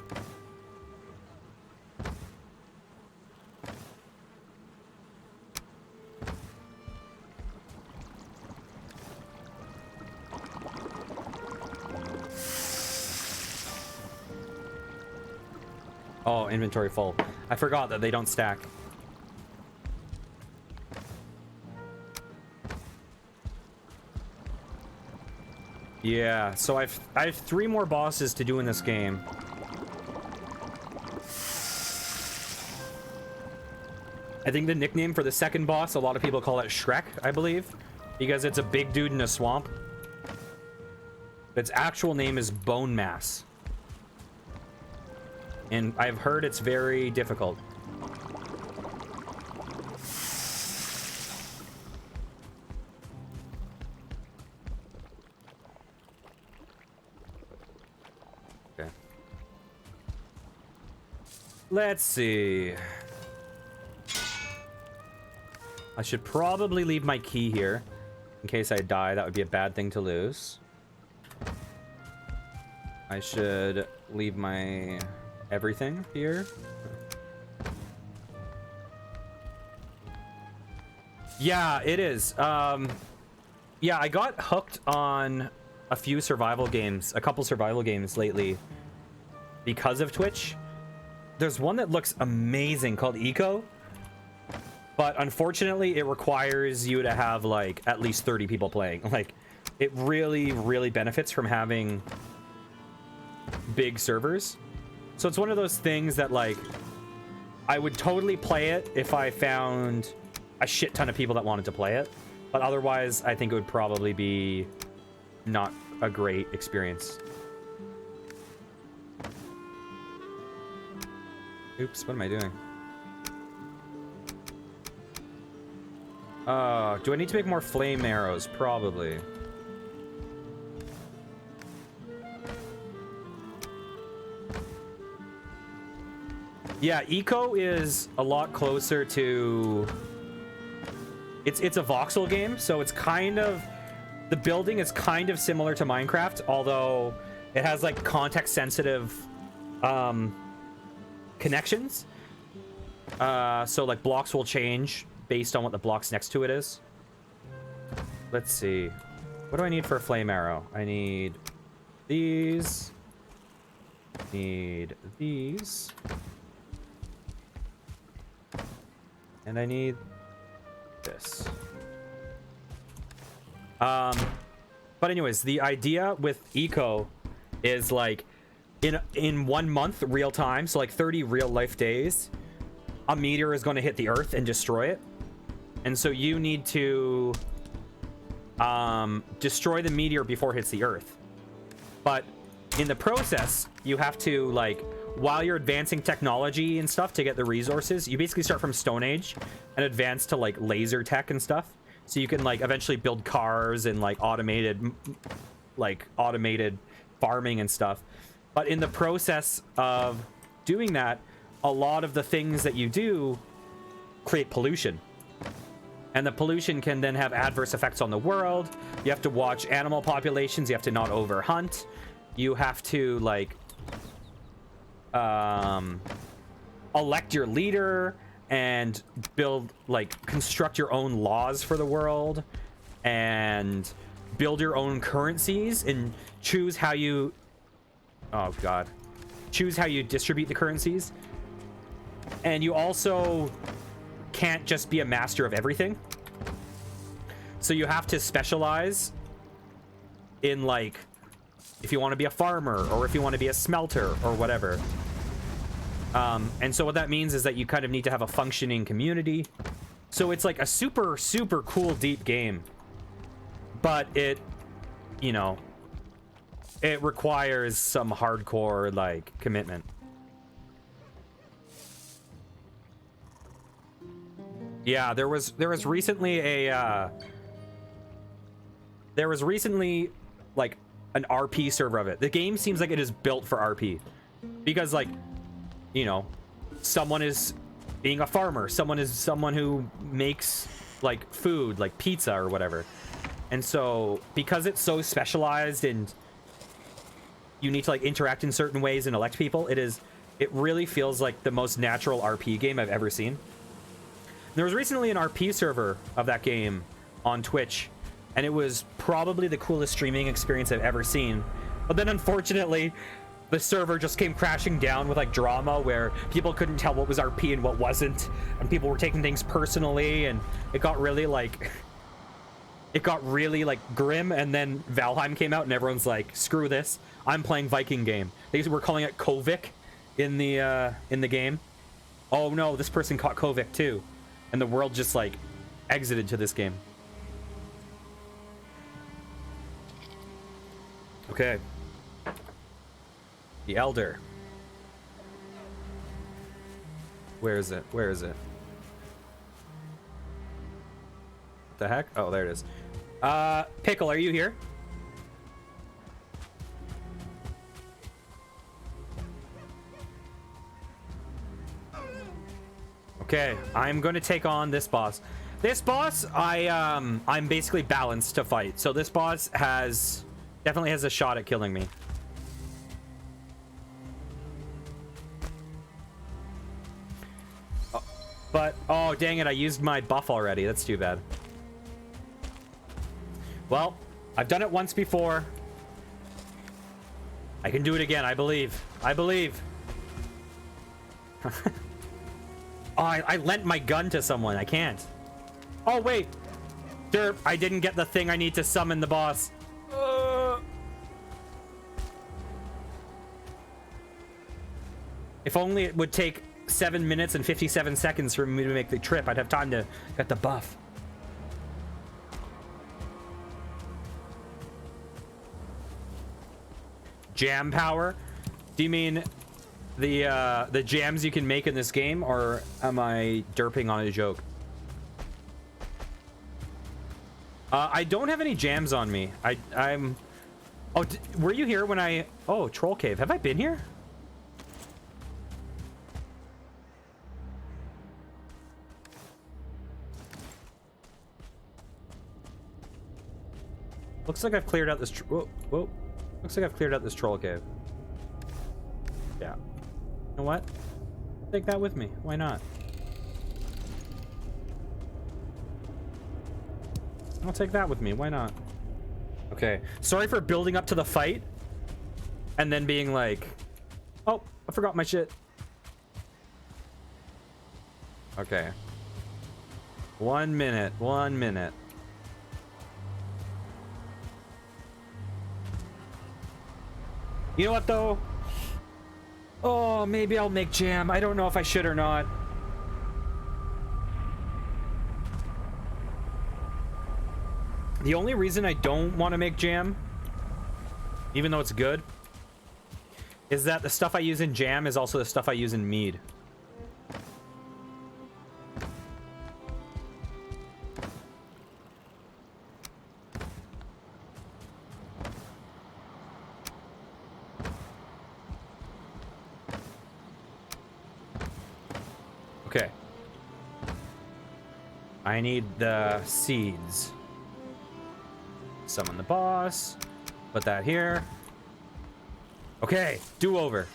Oh, inventory full. I forgot that they don't stack. Yeah, so I have 3 more bosses to do in this game. I think the nickname for the second boss, a lot of people call it Shrek, I believe, because it's a big dude in a swamp. Its actual name is Bone Mass. And I've heard it's very difficult. Okay. Let's see. I should probably leave my key here in case I die. That would be a bad thing to lose. I should leave my everything here. Yeah, it is. Yeah, I got hooked on a few survival games, a couple survival games lately because of Twitch. There's one that looks amazing called Eco, but unfortunately it requires you to have like at least 30 people playing. Like, it really, really benefits from having big servers. So it's one of those things that, like, I would totally play it if I found a shit ton of people that wanted to play it. But otherwise, I think it would probably be not a great experience. Oops, what am I doing? Do I need to make more flame arrows? Probably. Yeah, eco is a lot closer to... It's a voxel game, so it's kind of... The building is kind of similar to Minecraft, although it has like context-sensitive connections. So like blocks will change based on what the blocks next to it is. Let's see. What do I need for a flame arrow? I need these. Need these. And I need this. But anyways, the idea with eco is like in 1 month real time, so like 30 real life days, a meteor is going to hit the earth and destroy it. And so you need to destroy the meteor before it hits the earth. But in the process, you have to, like, while you're advancing technology and stuff to get the resources, you basically start from Stone Age and advance to like laser tech and stuff. So you can like eventually build cars and like automated farming and stuff. But in the process of doing that, a lot of the things that you do create pollution. And the pollution can then have adverse effects on the world. You have to watch animal populations. You have to not overhunt. You have to like elect your leader and build, like, construct your own laws for the world and build your own currencies and choose how you choose how you distribute the currencies. And you also can't just be a master of everything, so you have to specialize in, like, if you want to be a farmer or if you want to be a smelter or whatever. And so what that means is that you kind of need to have a functioning community. So it's like a super, super cool, deep game. But it, you know, it requires some hardcore, like, commitment. Yeah, there was recently a, like, an RP server of it. The game seems like it is built for RP. Because, like, you know, someone is being a farmer, someone who makes like food, like pizza or whatever. And so because it's so specialized and you need to like interact in certain ways and elect people, it really feels like the most natural RP game I've ever seen. There was recently an RP server of that game on Twitch, and it was probably the coolest streaming experience I've ever seen. But then unfortunately, the server just came crashing down with like drama where people couldn't tell what was RP and what wasn't, and people were taking things personally, and it got really like grim. And then Valheim came out and everyone's like, screw this, I'm playing Viking game. They were calling it Kovic in the game. Oh no, this person caught Kovic too, and the world just like exited to this game. Okay. The Elder. Where is it? Where is it? What the heck? Oh, there it is. Pickle, are you here? Okay, I'm going to take on this boss. This boss, I'm basically balanced to fight. So this boss definitely has a shot at killing me. But, oh, dang it, I used my buff already. That's too bad. Well, I've done it once before. I can do it again, I believe. I believe. Oh, I lent my gun to someone. I can't. Oh, wait. Derp, I didn't get the thing I need to summon the boss. If only it would take 7 minutes and 57 seconds for me to make the trip. I'd have time to get the buff. Jam power? Do you mean the jams you can make in this game, or am I derping on a joke? I don't have any jams on me. I'm... Oh, were you here when I... Oh, Troll Cave. Have I been here? Looks like I've cleared out this... Whoa, whoa. Looks like I've cleared out this Troll Cave. Yeah. You know what? Take that with me. Why not? I'll take that with me. Why not? Okay. Sorry for building up to the fight and then being like, oh, I forgot my shit. Okay. 1 minute. 1 minute. You know what, though? Oh, maybe I'll make jam. I don't know if I should or not. The only reason I don't want to make jam, even though it's good, is that the stuff I use in jam is also the stuff I use in mead. Okay. I need the seeds. Summon the boss. Put that here. Okay, do over.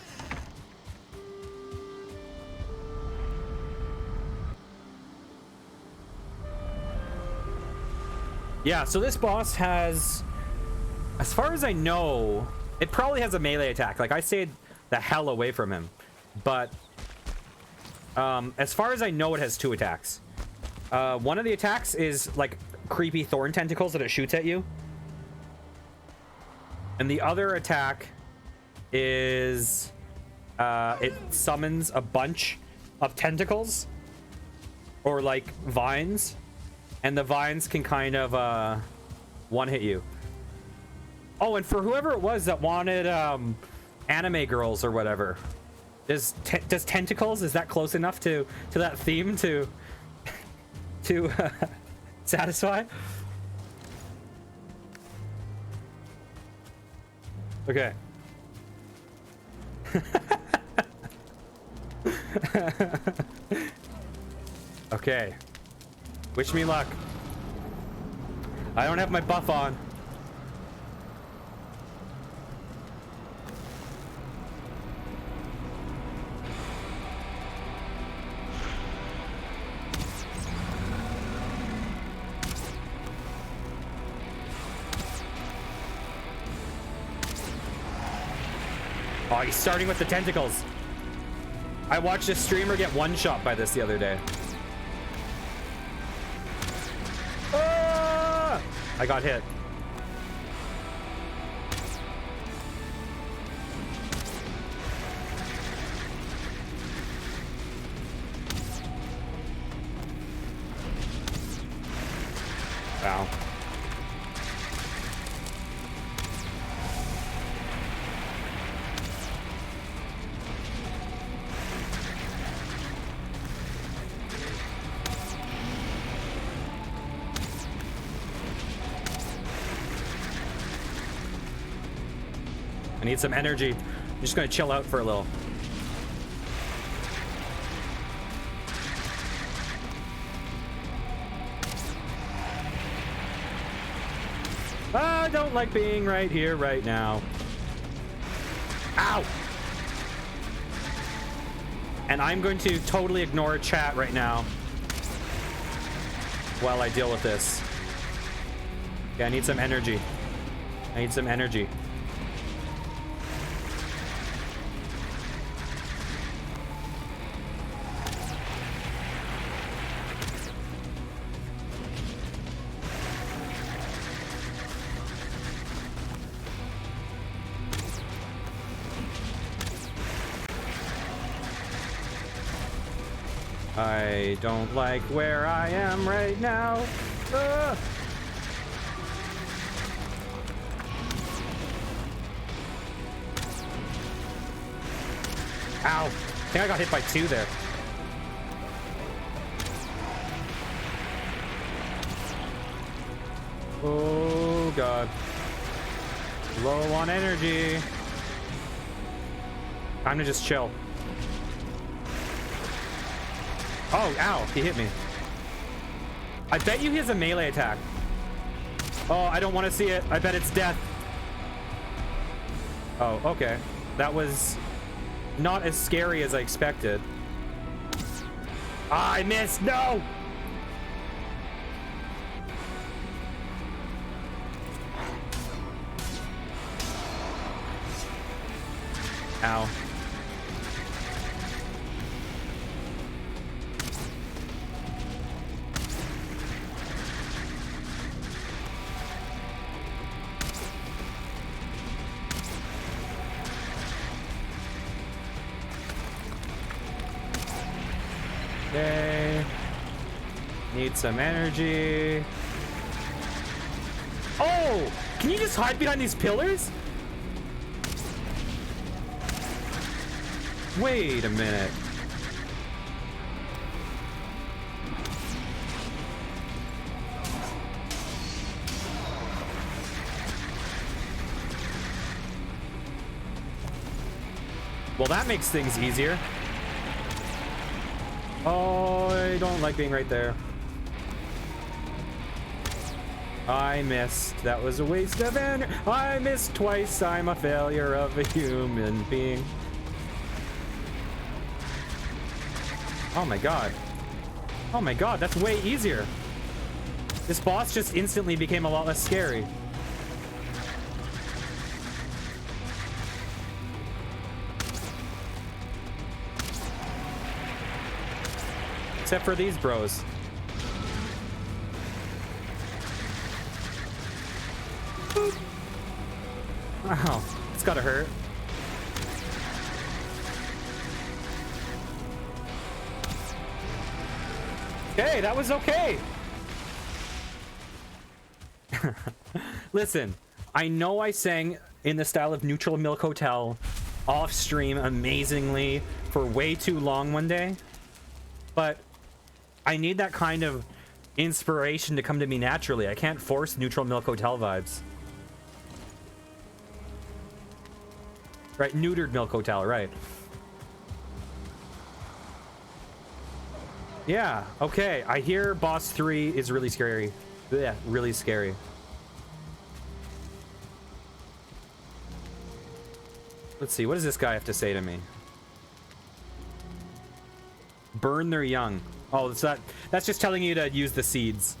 Yeah, so this boss has, as far as I know, it probably has a melee attack. Like, I stayed the hell away from him. But as far as I know, it has 2 attacks. One of the attacks is like creepy thorn tentacles that it shoots at you. And the other attack is it summons a bunch of tentacles or like vines, and the vines can kind of one-hit you. Oh, and for whoever it was that wanted anime girls or whatever, does tentacles, is that close enough to that theme to satisfy? Okay. Okay. Wish me luck. I don't have my buff on. Oh, he's starting with the tentacles. I watched a streamer get one-shot by this the other day. Ah! I got hit. Wow. I need some energy. I'm just gonna chill out for a little. I don't like being right here, right now. Ow! And I'm going to totally ignore chat right now while I deal with this. Yeah, I need some energy. I need some energy. I don't like where I am right now. Ow! I think I got hit by 2 there. Oh god. Low on energy. Time to just chill. Oh, ow, he hit me. I bet you he has a melee attack. Oh, I don't want to see it. I bet it's death. Oh, okay. That was not as scary as I expected. Ah, I missed. No! Ow. Okay. Need some energy. Oh! Can you just hide behind these pillars? Wait a minute. Well, that makes things easier. Oh, I don't like being right there. I missed. That was a waste of energy. I missed twice. I'm a failure of a human being. Oh my god. Oh my god, that's way easier. This boss just instantly became a lot less scary. Except for these bros. Wow, it's gotta hurt. Okay, that was okay. Listen, I know I sang in the style of Neutral Milk Hotel off stream amazingly for way too long one day, but I need that kind of inspiration to come to me naturally. I can't force Neutral Milk Hotel vibes. Right, neutered Milk Hotel, right. Yeah, okay. I hear boss 3 is really scary. Yeah, really scary. Let's see, what does this guy have to say to me? Burn their young. Oh, that's just telling you to use the seeds.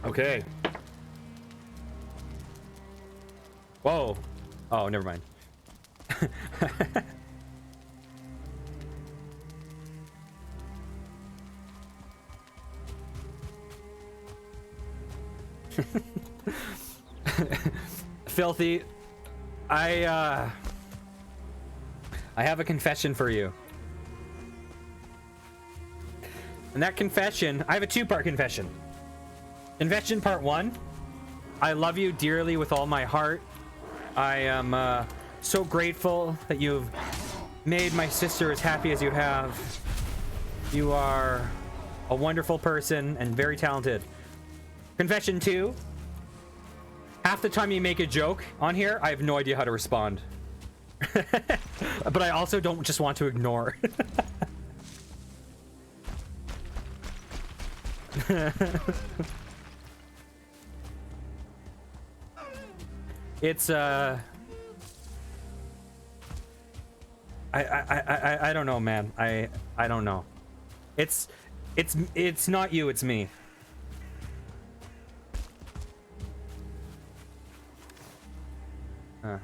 Okay. Whoa. Oh, never mind. Filthy, I have a confession for you. And that confession, I have a two-part confession. Confession part 1, I love you dearly with all my heart. I am so grateful that you've made my sister as happy as you have. You are a wonderful person and very talented. Confession 2, half the time you make a joke on here, I have no idea how to respond. But I also don't just want to ignore. It's I don't know, man. I don't know. It's not you, it's me.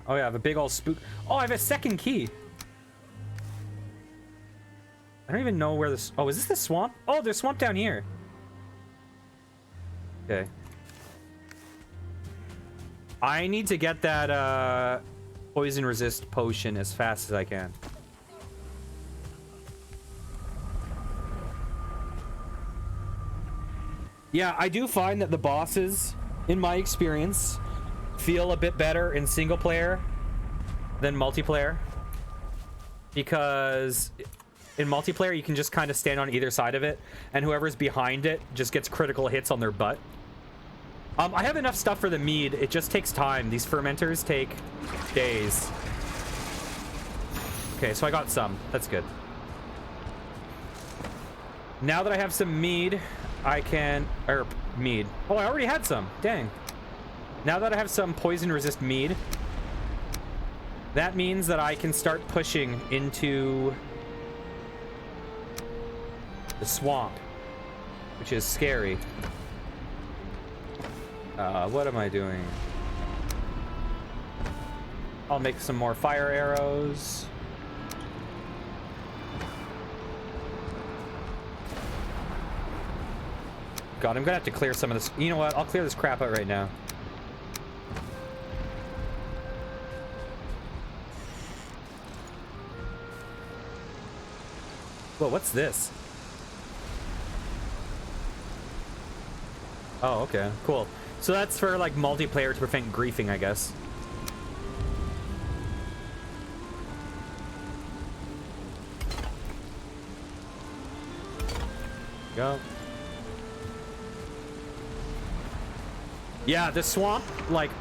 Oh yeah, I have a big old spook. Oh, I have a second key. I don't even know where this. Oh, is this the swamp? Oh, there's swamp down here. Okay. I need to get that poison resist potion as fast as I can. Yeah, I do find that the bosses, in my experience, feel a bit better in single player than multiplayer, because in multiplayer, you can just kind of stand on either side of it, and whoever's behind it just gets critical hits on their butt. I have enough stuff for the mead. It just takes time. These fermenters take days. Okay, so I got some. That's good. Now that I have some mead, I can... Or, mead. Oh, I already had some. Dang. Now that I have some poison-resist mead, that means that I can start pushing into the swamp, which is scary. What am I doing? I'll make some more fire arrows. God, I'm gonna have to clear some of this. You know what? I'll clear this crap out right now. Whoa, what's this? Oh, okay, cool. So that's for like multiplayer to prevent griefing, I guess. Go. Yeah, the swamp, like,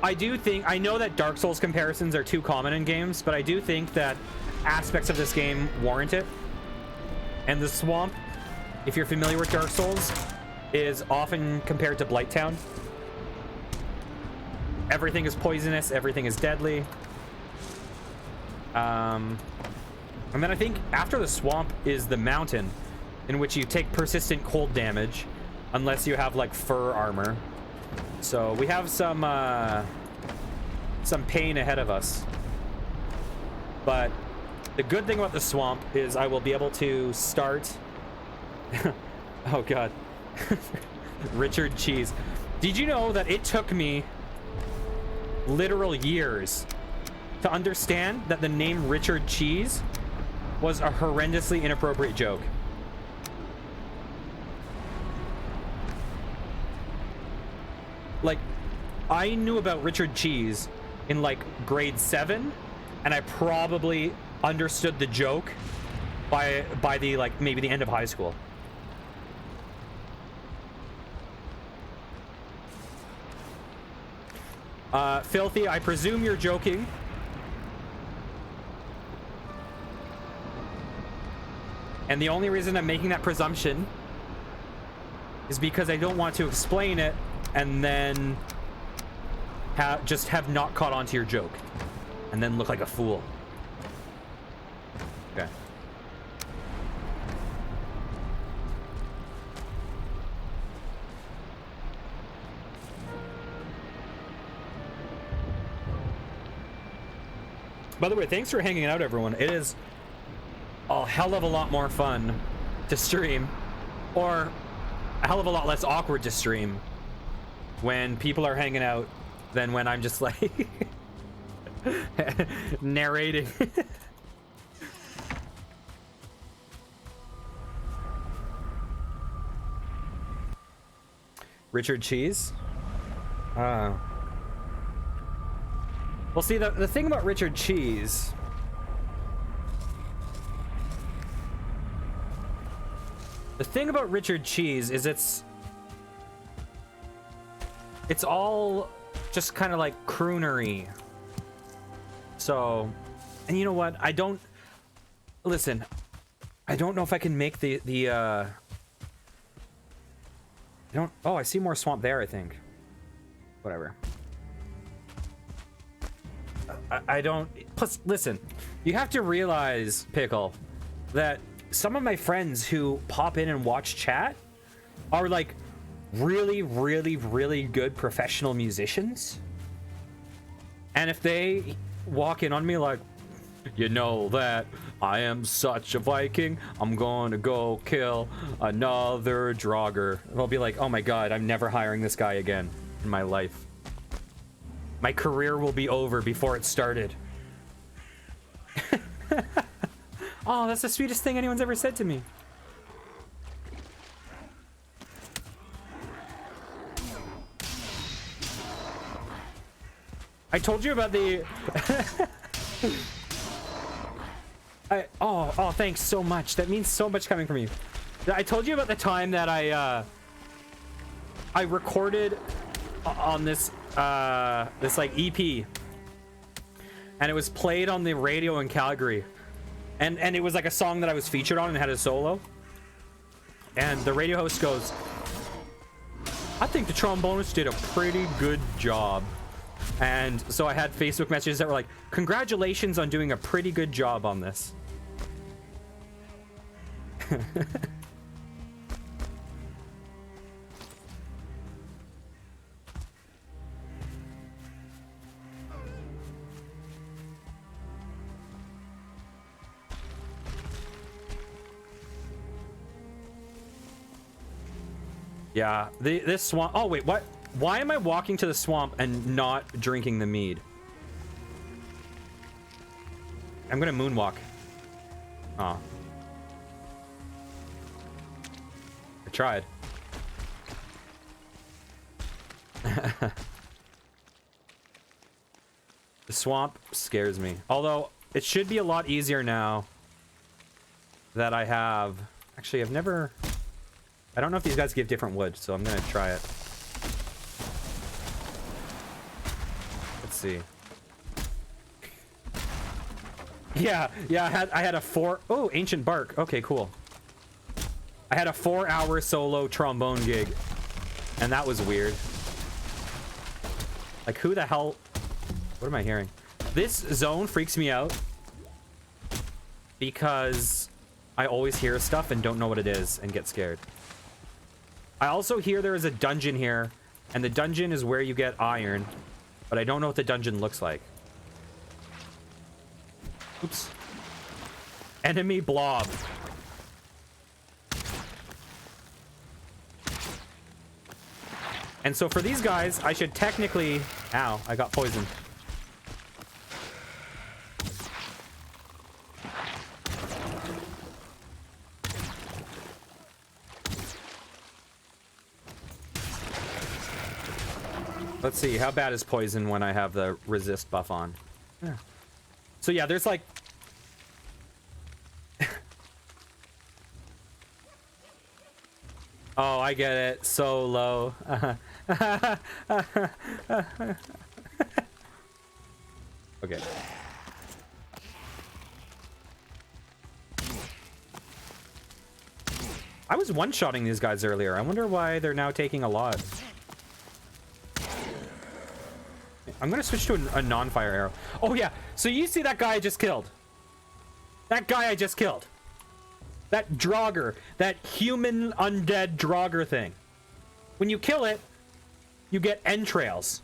I do think, I know that Dark Souls comparisons are too common in games, but I do think that aspects of this game warrant it. And the swamp, if you're familiar with Dark Souls, is often compared to Blighttown. Everything is poisonous, everything is deadly. And then I think after the swamp is the mountain, in which you take persistent cold damage, unless you have like fur armor. So we have some pain ahead of us. But the good thing about the swamp is I will be able to start... Oh god. Richard Cheese. Did you know that it took me literal years to understand that the name Richard Cheese was a horrendously inappropriate joke? Like, I knew about Richard Cheese in like grade 7, and I probably understood the joke by the like maybe the end of high school. Filthy, I presume you're joking. And the only reason I'm making that presumption is because I don't want to explain it and then just have not caught on to your joke and then look like a fool. Okay. By the way, thanks for hanging out, everyone. It is a hell of a lot more fun to stream, or a hell of a lot less awkward to stream when people are hanging out than when I'm just like narrating. Richard Cheese? Well, see, the thing about Richard Cheese... The thing about Richard Cheese is it's all just kind of like croonery. So, and you know what? I don't know if I can make I don't... Oh, I see more swamp there, I think. Whatever. I don't... Plus, listen, you have to realize, Pickle, that some of my friends who pop in and watch chat are like really, really, really good professional musicians. And if they walk in on me like, you know that I am such a Viking, I'm going to go kill another Draugr, I'll be like, oh my god, I'm never hiring this guy again in my life. My career will be over before it started. Oh, that's the sweetest thing anyone's ever said to me. I told you about the... Oh, thanks so much. That means so much coming from you. I told you about the time that I recorded on this this like EP, and it was played on the radio in Calgary, and it was like a song that I was featured on and had a solo, and the radio host goes, I think the trombonist did a pretty good job. And so I had Facebook messages that were like, congratulations on doing a pretty good job on this. Yeah, this swamp. Oh, wait, what? Why am I walking to the swamp and not drinking the mead? I'm gonna moonwalk. Oh. I tried. The swamp scares me. Although, it should be a lot easier now that I have... Actually, I've never... I don't know if these guys give different wood, so I'm gonna try it. Let's see. Yeah, I had a 4... Oh, ancient bark. Okay, cool. I had a 4-hour solo trombone gig, and that was weird. Like, who the hell... What am I hearing? This zone freaks me out because I always hear stuff and don't know what it is and get scared. I also hear there is a dungeon here, and the dungeon is where you get iron, but I don't know what the dungeon looks like. Oops. Enemy blob. And so for these guys, I should technically... Ow, I got poisoned. Let's see, how bad is poison when I have the resist buff on? Yeah. So yeah, there's like... Oh, I get it. So low. Okay. I was one-shotting these guys earlier. I wonder why they're now taking a lot. I'm gonna switch to a non-fire arrow. Oh yeah, so you see that guy I just killed? That guy I just killed. That Draugr, that human undead Draugr thing. When you kill it, you get entrails.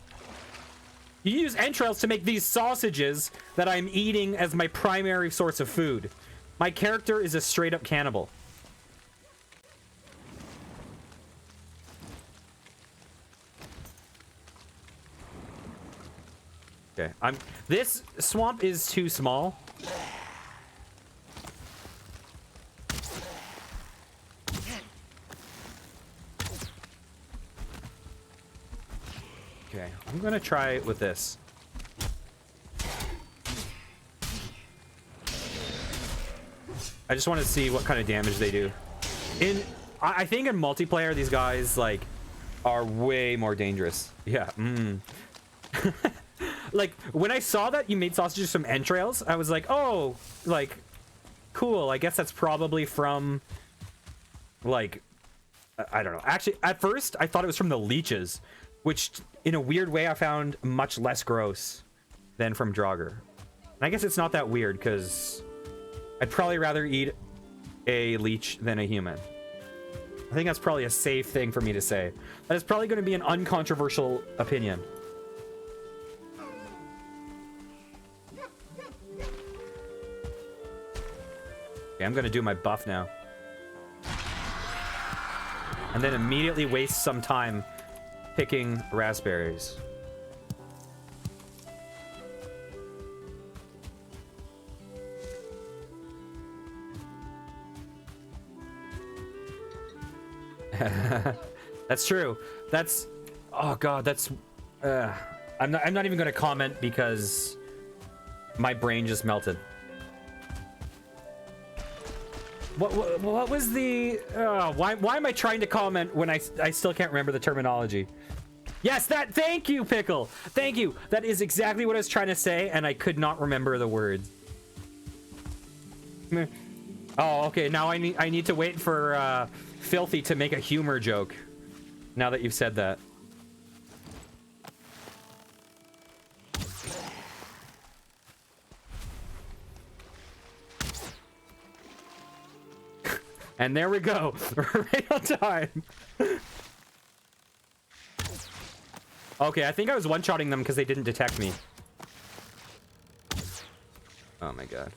You use entrails to make these sausages that I'm eating as my primary source of food. My character is a straight-up cannibal. Okay, this swamp is too small. Okay, I'm gonna try it with this. I just want to see what kind of damage they do. I think in multiplayer, these guys like are way more dangerous. Yeah. Like, when I saw that you made sausages from entrails, I was like, oh, like, cool. I guess that's probably from, like, I don't know. Actually, at first, I thought it was from the leeches, which, in a weird way, I found much less gross than from Draugr. And I guess it's not that weird, because I'd probably rather eat a leech than a human. I think that's probably a safe thing for me to say. That is probably going to be an uncontroversial opinion. Okay, I'm gonna do my buff now. And then immediately waste some time picking raspberries. That's true. That's... Oh god, that's... I'm not even gonna comment because my brain just melted. What was the why am I trying to comment when I still can't remember the terminology? Yes, that, thank you, Pickle. Thank you. That is exactly what I was trying to say, and I could not remember the words. Oh, okay. Now I need to wait for Filthy to make a humor joke. Now that you've said that. And there we go. Right on time. Okay, I think I was one-shotting them because they didn't detect me. Oh my god.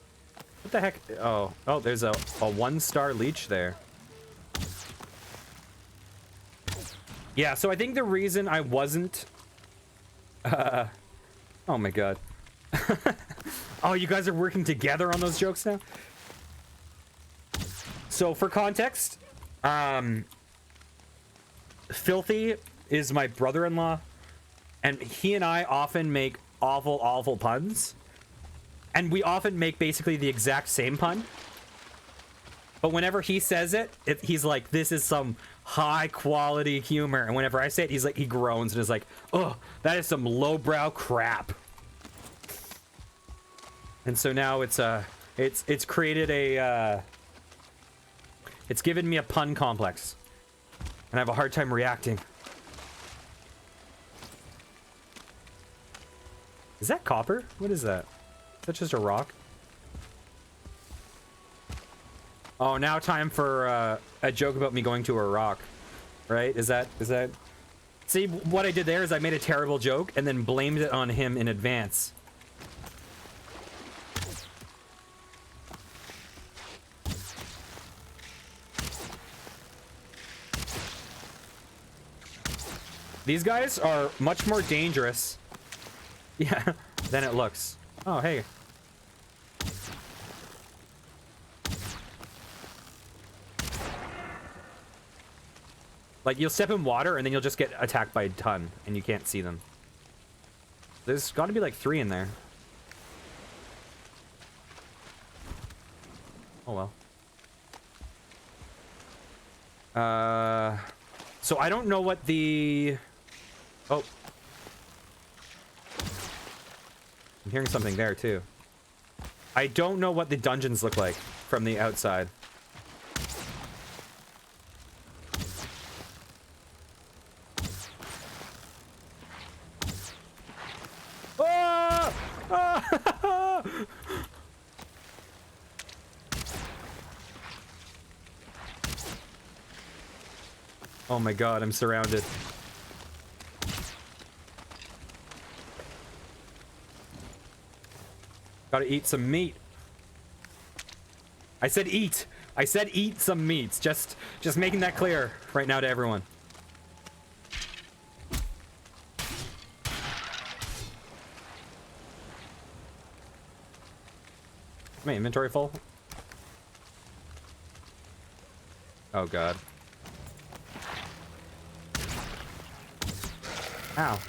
What the heck? Oh, there's a one-star leech there. Yeah, so I think the reason I wasn't... oh my god. Oh, you guys are working together on those jokes now? So for context, Filthy is my brother-in-law, and he and I often make awful puns. And we often make basically the exact same pun. But whenever he says it, he's like, this is some high quality humor. And whenever I say it, he's like, he groans and is like, oh, that is some lowbrow crap. And so now it's created a, it's given me a pun complex. And I have a hard time reacting. Is that copper? What is that? Is that just a rock? Oh, now time for a joke about me going to Iraq, right? Is that... See, what I did there is I made a terrible joke and then blamed it on him in advance. These guys are much more dangerous, yeah, than it looks. Oh, hey. Like, you'll step in water, and then you'll just get attacked by a ton, and you can't see them. There's got to be, like, 3 in there. Oh, well. So I don't know what the... Oh. I'm hearing something there, too. I don't know what the dungeons look like from the outside. Ah! Ah! Oh my god, I'm surrounded. Gotta eat some meat. I said eat. I said eat some meats. Just making that clear right now to everyone. My inventory full? Oh god. Ow.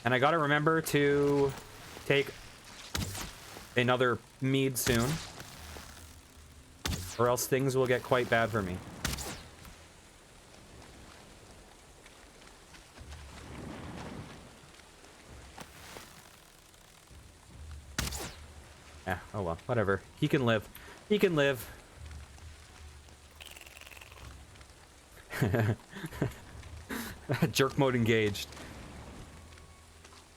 And I gotta remember to take another mead soon, or else things will get quite bad for me. Yeah, oh well, whatever. He can live. He can live. Jerk mode engaged.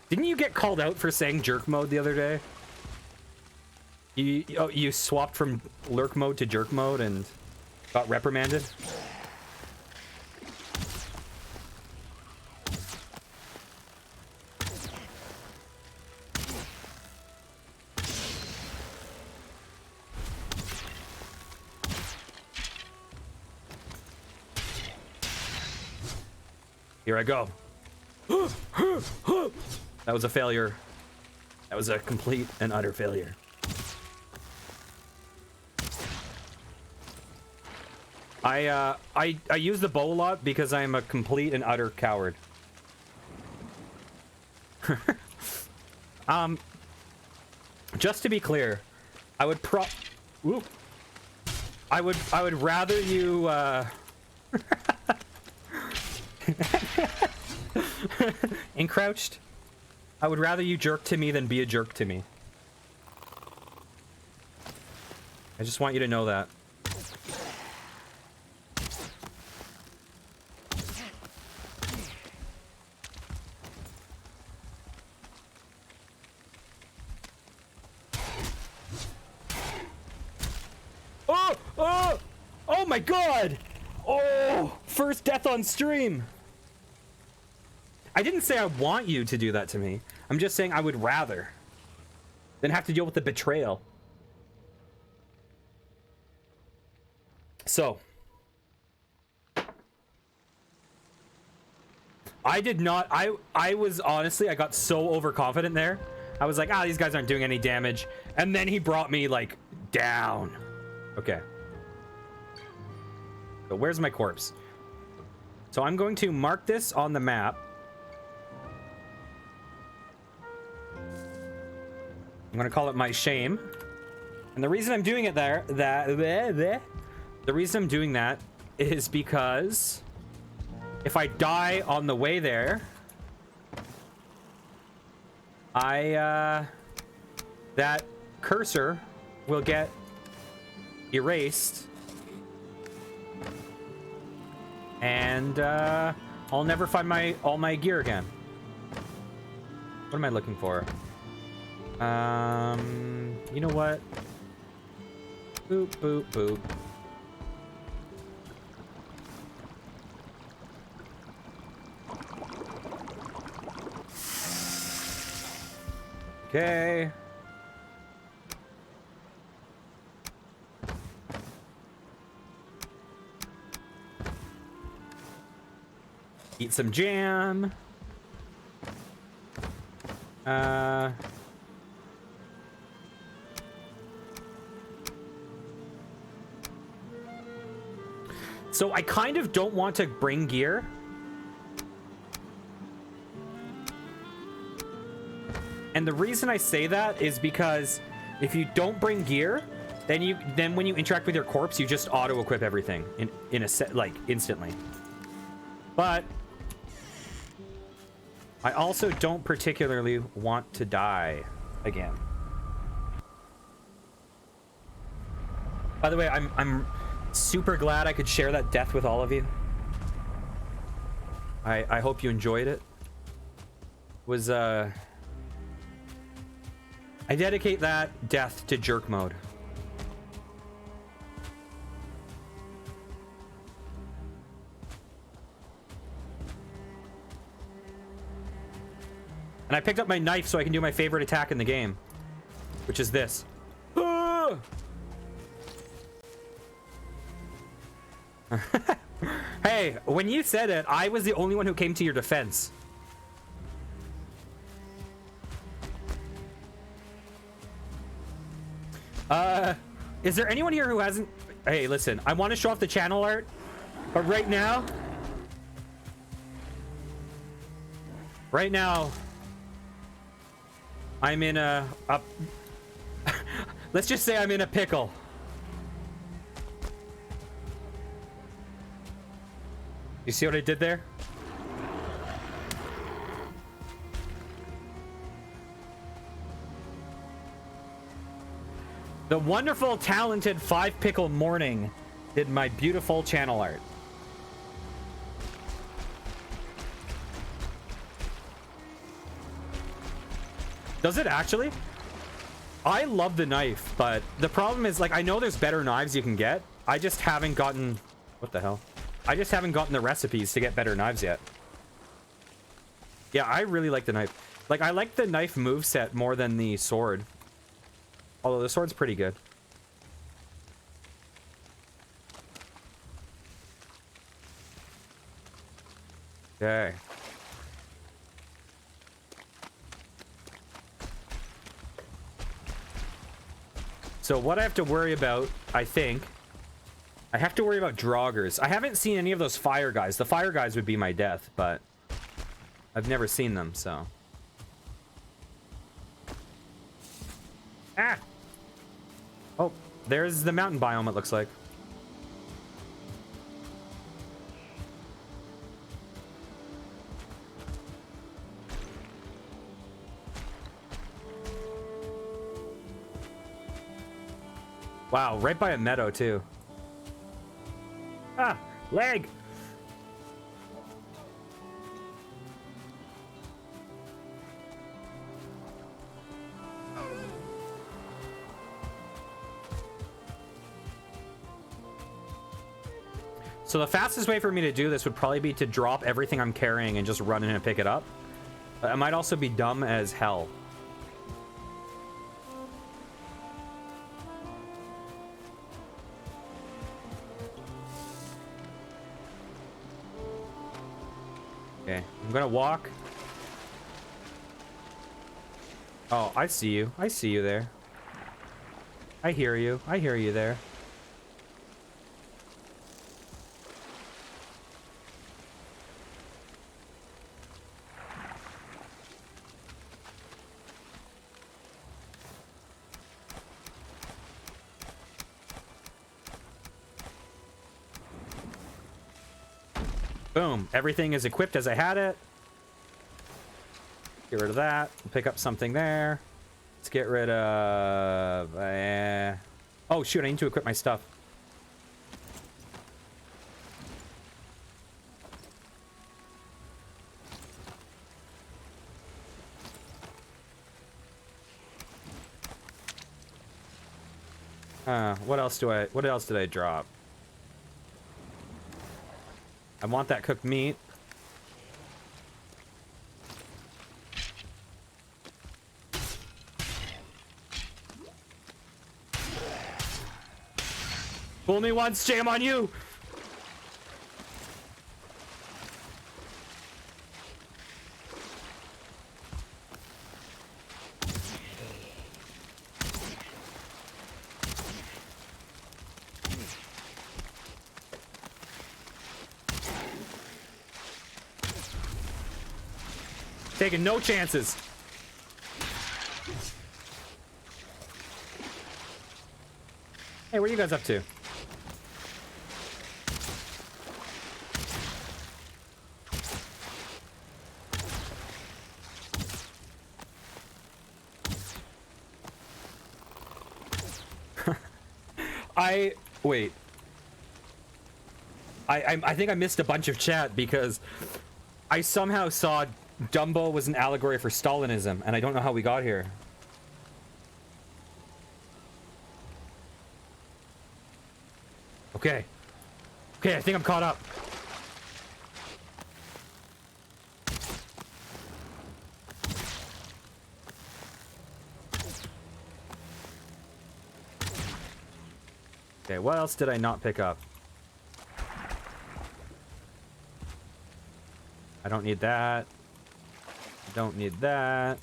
Didn't you get called out for saying jerk mode the other day? You swapped from lurk mode to jerk mode and got reprimanded? Here I go. That was a failure. That was a complete and utter failure. I use the bow a lot because I am a complete and utter coward. Just to be clear, I would I would rather you encrouched. I would rather you jerk to me than be a jerk to me. I just want you to know that. Oh! Oh! Oh my god! Oh! First death on stream! I didn't say I want you to do that to me. I'm just saying I would rather than have to deal with the betrayal. So. I did not... I was honestly... I got so overconfident there. I was like, ah, these guys aren't doing any damage. And then he brought me, like, down. Okay. So where's my corpse? So I'm going to mark this on the map. I'm gonna call it my shame. And the reason I'm doing it the reason I'm doing that is because if I die on the way there, that cursor will get erased. And I'll never find all my gear again. What am I looking for? You know what? Boop, boop, boop. Okay. Eat some jam. So I kind of don't want to bring gear. And the reason I say that is because if you don't bring gear, then when you interact with your corpse, you just auto-equip everything in a set, like, instantly. But I also don't particularly want to die again. By the way, I'm super glad I could share that death with all of you. I hope you enjoyed it. I dedicate that death to jerk mode. And I picked up my knife so I can do my favorite attack in the game, which is this. Ah! Hey, when you said it, I was the only one who came to your defense. Is there anyone here who hasn't... Hey, listen, I want to show off the channel art, but right now... I'm in a let's just say I'm in a pickle. You see what I did there? The wonderful, talented 5 Pickle Morning did my beautiful channel art. Does it actually? I love the knife, but the problem is, like, I know there's better knives you can get. I just haven't gotten... What the hell? I just haven't gotten the recipes to get better knives yet. Yeah, I really like the knife. Like, I like the knife moveset more than the sword. Although the sword's pretty good. Okay. So what I have to worry about, I think... I have to worry about Draugrs. I haven't seen any of those fire guys. The fire guys would be my death, but... I've never seen them, so... Ah! Oh, there's the mountain biome, it looks like. Wow, right by a meadow, too. Ah! Leg! So the fastest way for me to do this would probably be to drop everything I'm carrying and just run in and pick it up. I might also be dumb as hell. Okay, I'm gonna walk. Oh, I see you. I see you there. I hear you. I hear you there. Boom. Everything is equipped as I had it. Get rid of that. Pick up something there. Let's get rid of... Oh, shoot. I need to equip my stuff. What else did I drop? I want that cooked meat. Fool me once, shame on you! Taking no chances. Hey, what are you guys up to? Wait. I think I missed a bunch of chat because I somehow saw Dumbo was an allegory for Stalinism, and I don't know how we got here. Okay. Okay, I think I'm caught up. Okay, what else did I not pick up? I don't need that. I don't need that.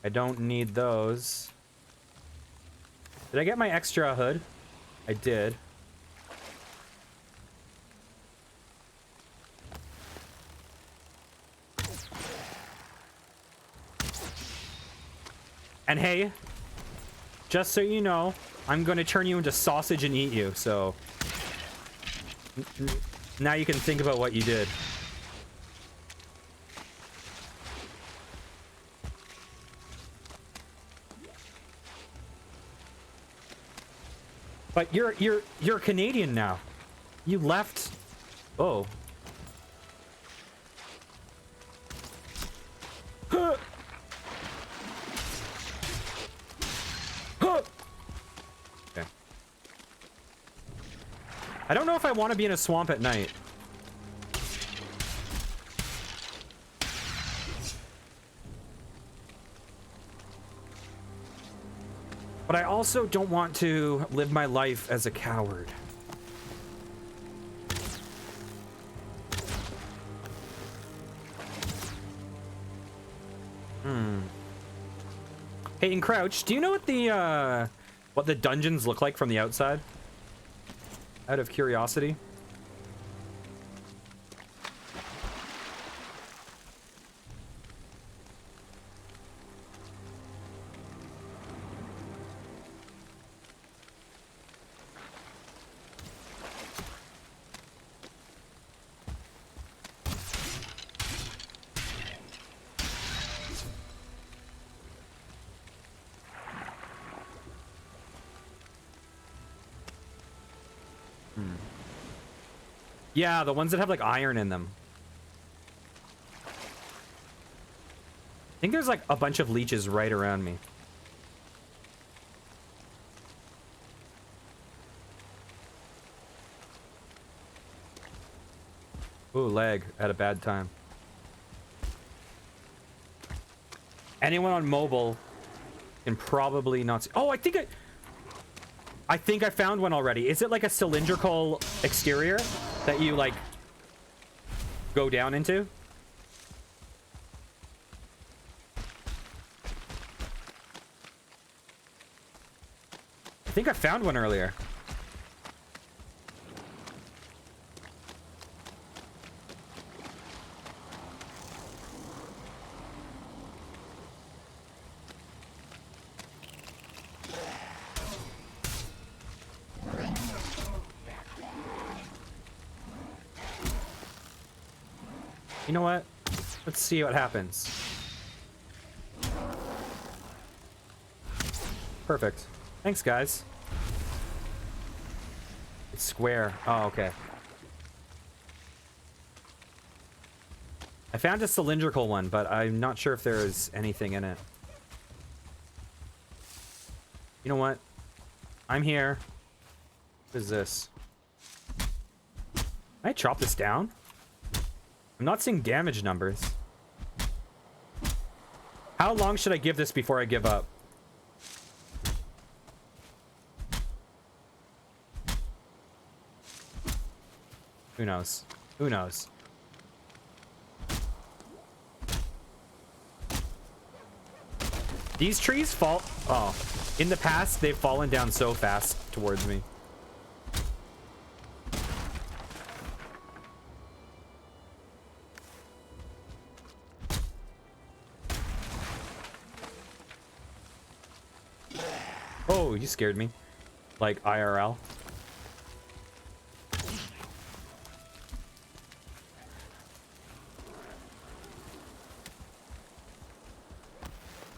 I don't need those. Did I get my extra hood? I did. And hey, just so you know, I'm going to turn you into sausage and eat you, so... Now you can think about what you did. But you're Canadian now. You left. Oh. Okay. I don't know if I want to be in a swamp at night. But I also don't want to live my life as a coward. Hey, in Crouch, do you know what the dungeons look like from the outside? Out of curiosity. Yeah, the ones that have like iron in them. I think there's like a bunch of leeches right around me. Ooh, lag at a bad time. Anyone on mobile can probably not see. Oh, I think I found one already. Is it like a cylindrical exterior that you like go down into? I think I found one earlier. You know what? Let's see what happens. Perfect. Thanks, guys. It's square. Oh, okay. I found a cylindrical one, but I'm not sure if there is anything in it. You know what? I'm here. What is this? Can I chop this down? I'm not seeing damage numbers. How long should I give this before I give up? Who knows? Who knows? These trees fall... Oh. In the past, they've fallen down so fast towards me. Oh, you scared me. Like IRL.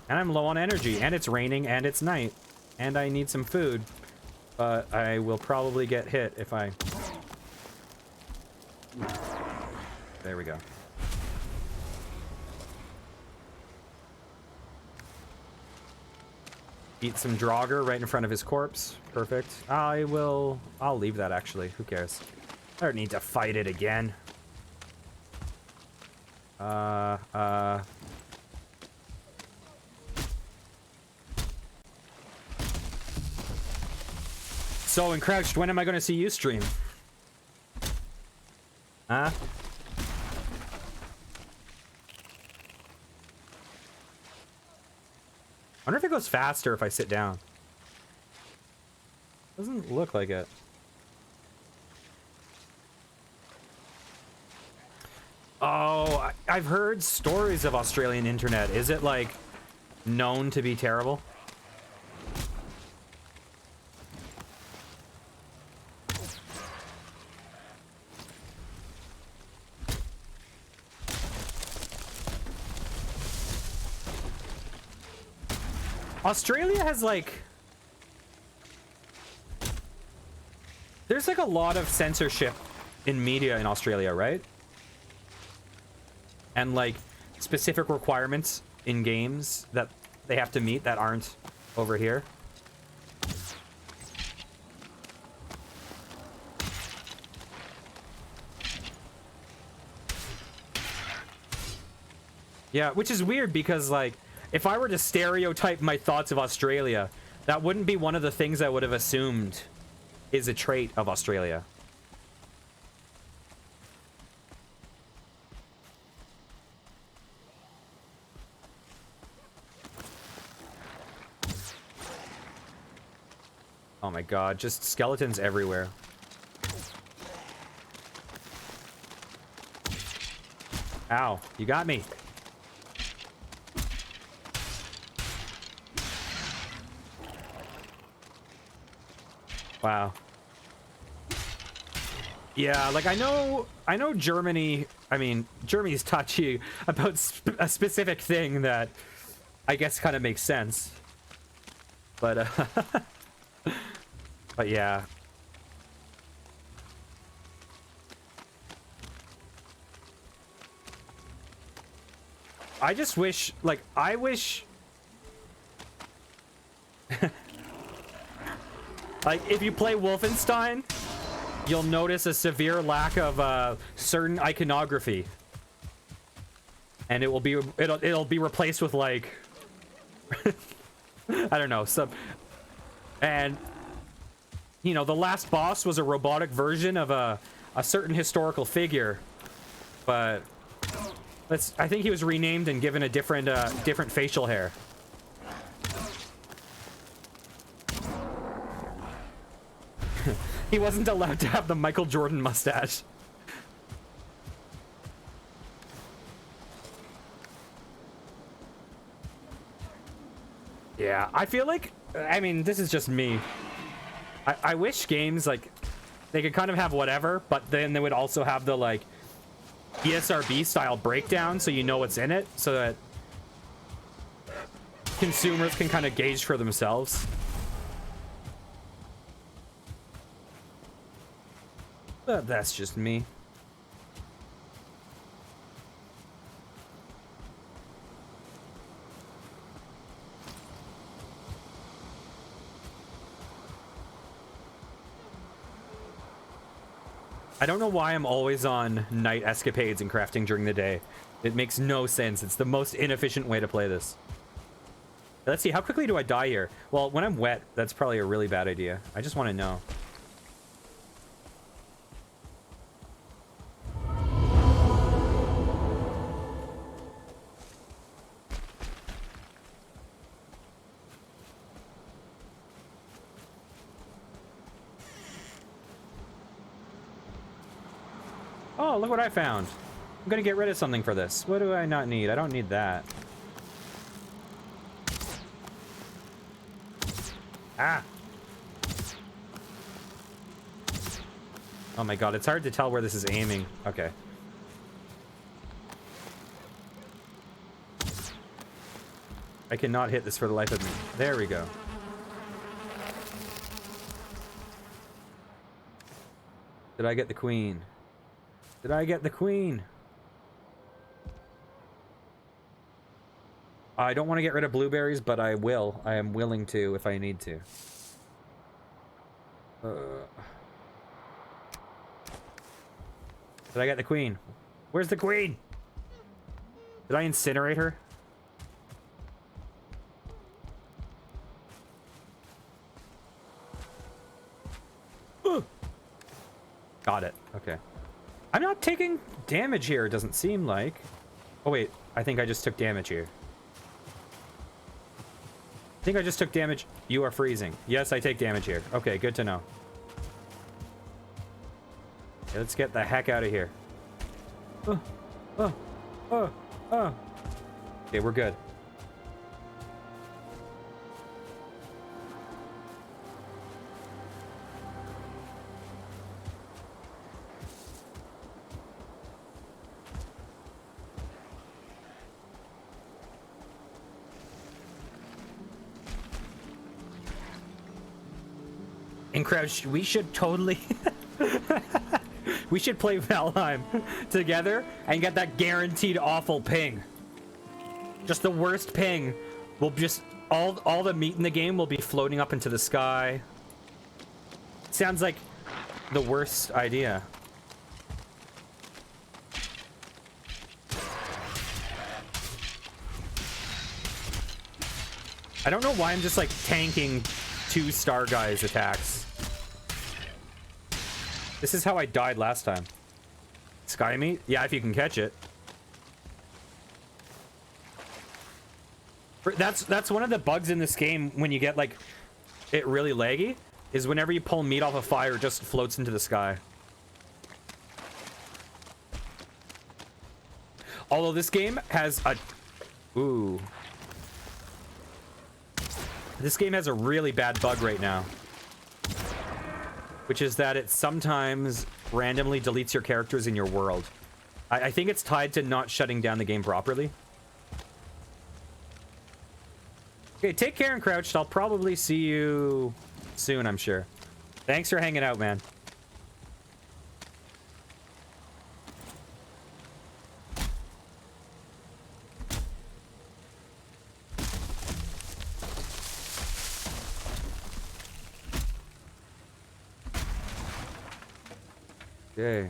And I'm low on energy, and it's raining, and it's night, and I need some food. But I will probably get hit if I... There we go. Eat some Draugr right in front of his corpse. Perfect. I'll leave that, actually. Who cares? I don't need to fight it again. So, Encrouched, when am I going to see you stream? Huh? I wonder if it goes faster if I sit down. Doesn't look like it. Oh, I've heard stories of Australian internet. Is it, like, known to be terrible? Australia has, like... There's, like, a lot of censorship in media in Australia, right? And, like, specific requirements in games that they have to meet that aren't over here. Yeah, which is weird because, like, if I were to stereotype my thoughts of Australia, that wouldn't be one of the things I would have assumed is a trait of Australia. Oh my god, just skeletons everywhere. Ow, you got me. Wow. Yeah, like I know Germany, I mean, Germany's touchy about a specific thing that I guess kind of makes sense. But but yeah. I just wish, like, I wish... like, if you play Wolfenstein, you'll notice a severe lack of certain iconography. And it will be, it'll be replaced with, like... I don't know, some... And, you know, the last boss was a robotic version of a certain historical figure. But... I think he was renamed and given a different, different facial hair. He wasn't allowed to have the Michael Jordan mustache. Yeah, I feel like, I mean, this is just me. I wish games, like, they could kind of have whatever, but then they would also have the, like, ESRB style breakdown so you know what's in it, so that consumers can kind of gauge for themselves. But that's just me. I don't know why I'm always on night escapades and crafting during the day. It makes no sense. It's the most inefficient way to play this. Let's see, how quickly do I die here? Well, when I'm wet, that's probably a really bad idea. I just want to know. Oh, look what I found. I'm gonna get rid of something for this. What do I not need? I don't need that. Ah! Oh my god, it's hard to tell where this is aiming. Okay. I cannot hit this for the life of me. There we go. Did I get the queen? Did I get the queen? I don't want to get rid of blueberries, but I will. I am willing to if I need to. Did I get the queen? Where's the queen? Did I incinerate her? Got it. Okay. I'm not taking damage here, it doesn't seem like. Oh, wait. I think I just took damage here. I think I just took damage. You are freezing. Yes, I take damage here. Okay, good to know. Okay, let's get the heck out of here. Okay, we're good. And Crouch, we should totally... we should play Valheim together and get that guaranteed awful ping. Just the worst ping. We'll just... All the meat in the game will be floating up into the sky. Sounds like the worst idea. I don't know why I'm just like tanking 2 star guys attacks. This is how I died last time. Sky meat? Yeah, if you can catch it. That's one of the bugs in this game when you get like it really laggy, is whenever you pull meat off a fire, it just floats into the sky. Although this game has a... Ooh. This game has a really bad bug right now. Which is that it sometimes randomly deletes your characters in your world. I think it's tied to not shutting down the game properly. Okay, take care and Crouched. I'll probably see you soon, I'm sure. Thanks for hanging out, man. Okay.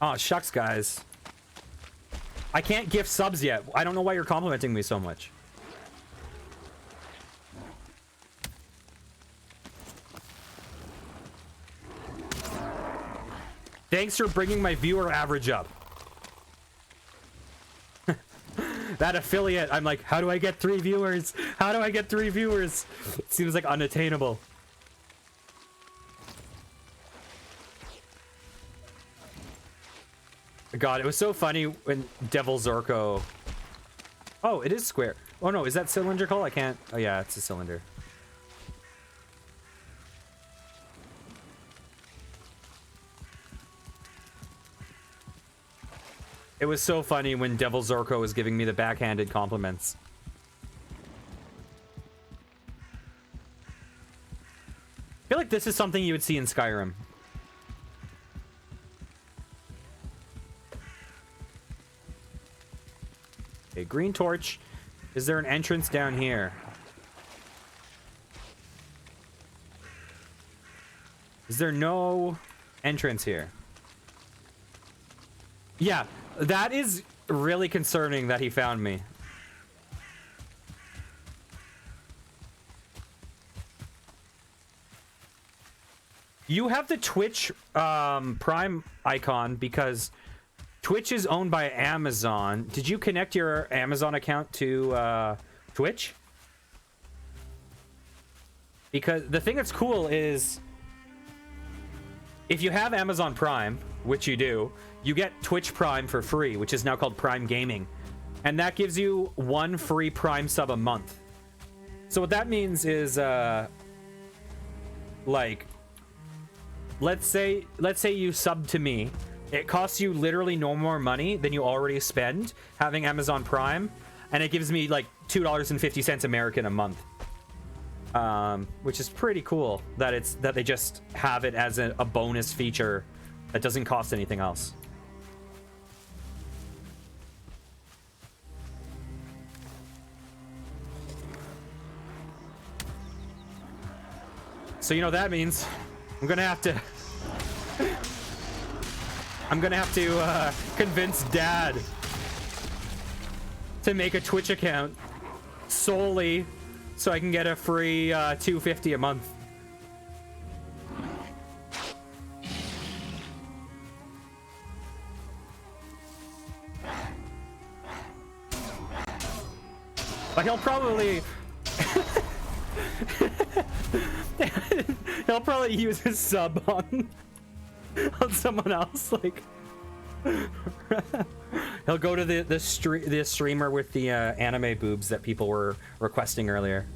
Oh, shucks, guys. I can't gift subs yet. I don't know why you're complimenting me so much. Thanks for bringing my viewer average up. That affiliate, I'm like, how do I get 3 viewers? How do I get 3 viewers? It seems like unattainable. God, it was so funny when Devil Zorko... Oh, it is square. Oh no, is that cylindrical? I can't... Oh yeah, it's a cylinder. It was so funny when Devil Zorko was giving me the backhanded compliments. I feel like this is something you would see in Skyrim. Okay, green torch. Is there an entrance down here? Is there no entrance here? Yeah, that is really concerning that he found me. You have the Twitch Prime icon because Twitch is owned by Amazon. Did you connect your Amazon account to Twitch? Because the thing that's cool is if you have Amazon Prime, which you do, you get Twitch Prime for free, which is now called Prime Gaming. And that gives you 1 free Prime sub a month. So what that means is like let's say you sub to me. It costs you literally no more money than you already spend having Amazon Prime, and it gives me like $2.50 American a month, which is pretty cool that they just have it as a bonus feature that doesn't cost anything else. So you know what that means. I'm gonna have to convince Dad to make a Twitch account solely so I can get a free $2.50 a month. But he'll probably he'll probably use his sub on someone else, like he'll go to the streamer with the anime boobs that people were requesting earlier.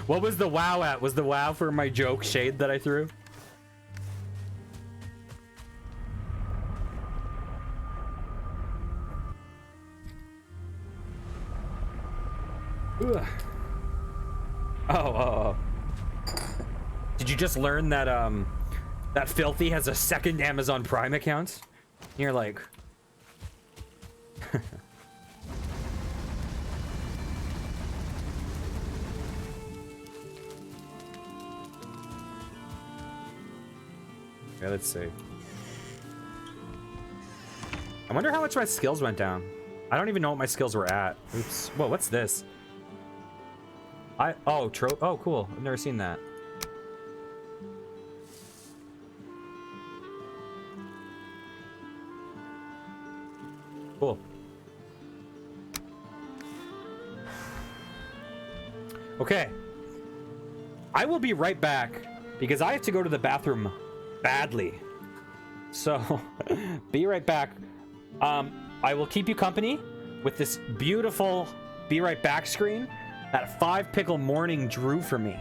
What was the wow at? Was the wow for my joke shade that I threw? Ugh. Oh. Did you just learn that that Filthy has a second Amazon Prime account? You're like okay, let's see. I wonder how much my skills went down. I don't even know what my skills were at. Oops. Whoa, what's this? Oh, cool. I've never seen that. Cool. Okay. I will be right back because I have to go to the bathroom badly. So, be right back. I will keep you company with this beautiful be right back screen that 5 Pickle Morning drew for me.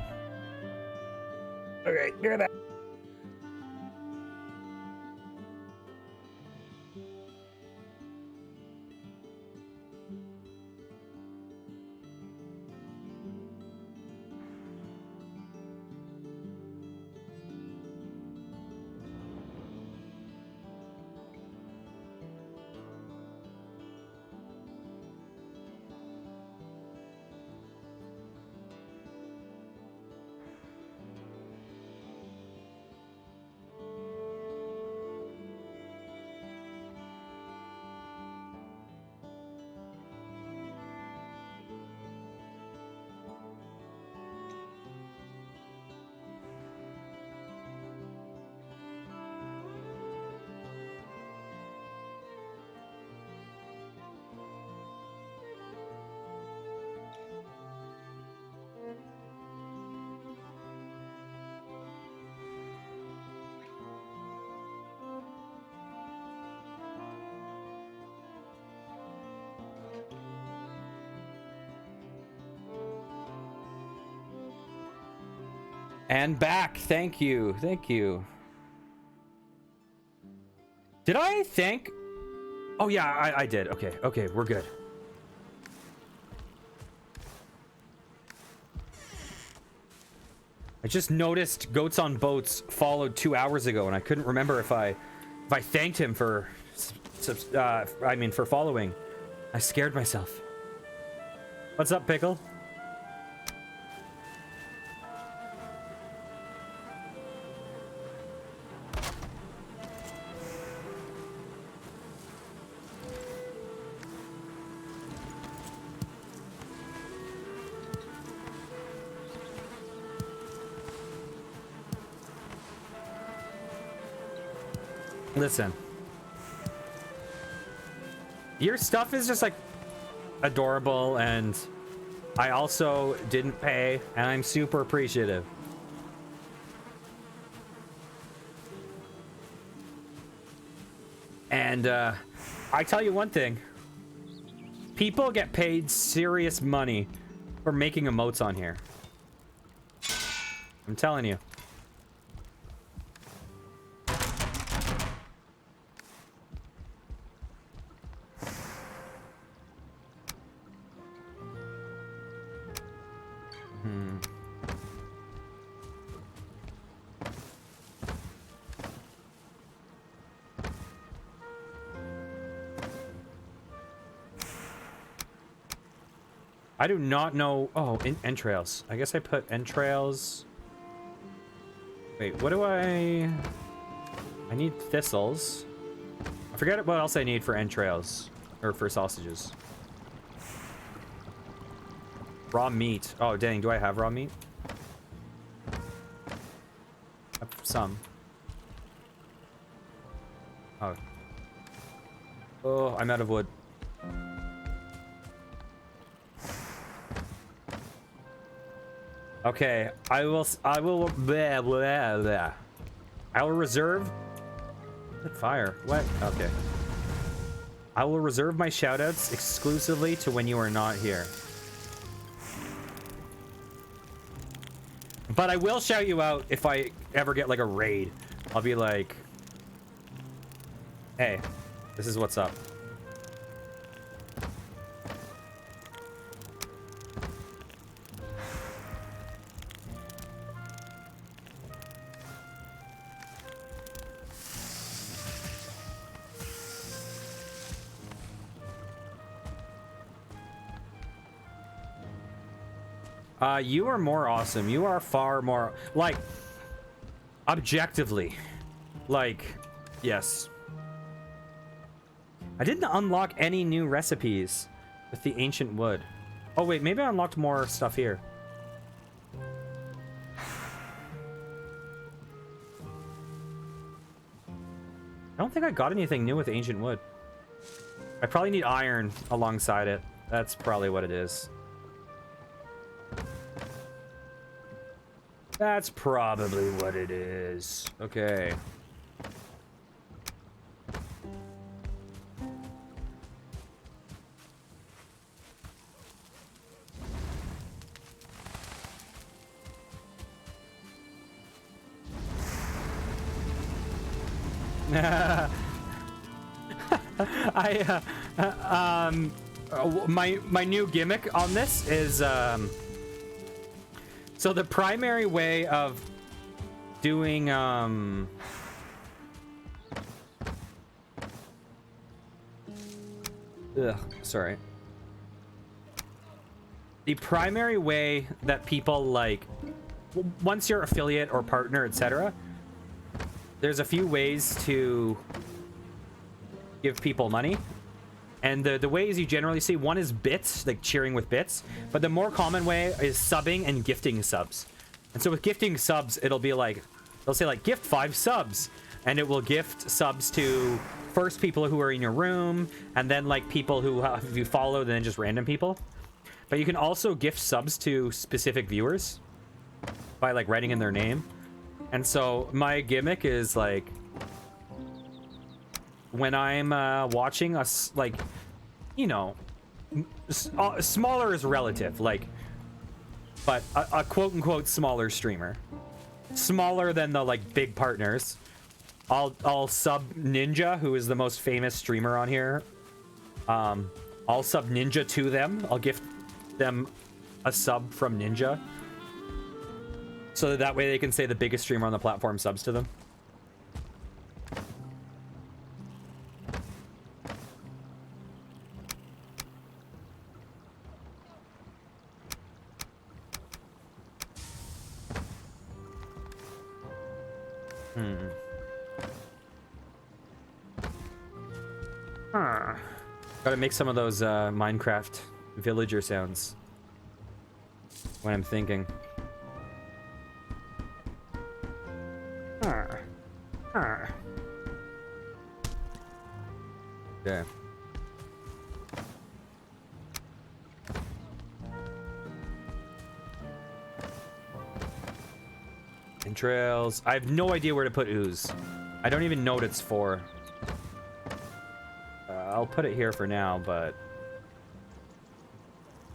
Okay, you're that. And back. Thank you. Thank you. Did I thank? Oh, yeah, I did. Okay. Okay, we're good. I just noticed Goats on Boats followed 2 hours ago, and I couldn't remember if I thanked him for, for following. I scared myself. What's up, Pickle? Listen. Your stuff is just like adorable, and I also didn't pay, and I'm super appreciative. And I tell you one thing. People get paid serious money for making emotes on here. I'm telling you. I do not know. Oh, entrails. I guess I put entrails. Wait, what do I need thistles. I forget what else I need for entrails. Or for sausages. Raw meat. Oh, dang. Do I have raw meat? Some. Oh. Oh, I'm out of wood. Okay, I will blah, blah, blah. I will reserve fire. What? Okay. I will reserve my shoutouts exclusively to when you are not here. But I will shout you out if I ever get like a raid. I'll be like, hey, this is what's up. You are more awesome. You are far more, like, objectively. Like, yes. I didn't unlock any new recipes with the ancient wood. Oh, wait, maybe I unlocked more stuff here. I don't think I got anything new with ancient wood. I probably need iron alongside it. That's probably what it is. That's probably what it is. Okay. My new gimmick on this is so the primary way of doing sorry. The primary way that people like once you're affiliate or partner, etc., there's a few ways to give people money. And the ways you generally see, one is bits, like cheering with bits, but the more common way is subbing and gifting subs. And so with gifting subs, it'll be like, they'll say like, gift 5 subs, and it will gift subs to first people who are in your room, and then like people who have you followed, and then just random people. But you can also gift subs to specific viewers by like writing in their name. And so my gimmick is like, when I'm watching us, like, you know, smaller is relative, like, but a quote-unquote smaller streamer, smaller than the like big partners, I'll sub Ninja, who is the most famous streamer on here. I'll sub Ninja to them. I'll gift them a sub from Ninja, so that way they can say the biggest streamer on the platform subs to them. Gotta make some of those Minecraft villager sounds when I'm thinking. Okay. Entrails. I have no idea where to put ooze. I don't even know what it's for. I'll put it here for now, but...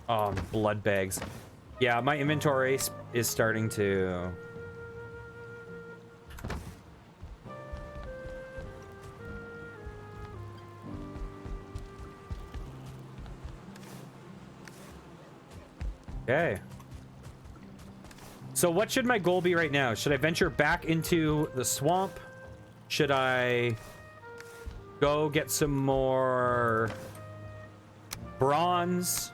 Oh, blood bags. Yeah, my inventory is starting to... Okay. So what should my goal be right now? Should I venture back into the swamp? Should I go get some more bronze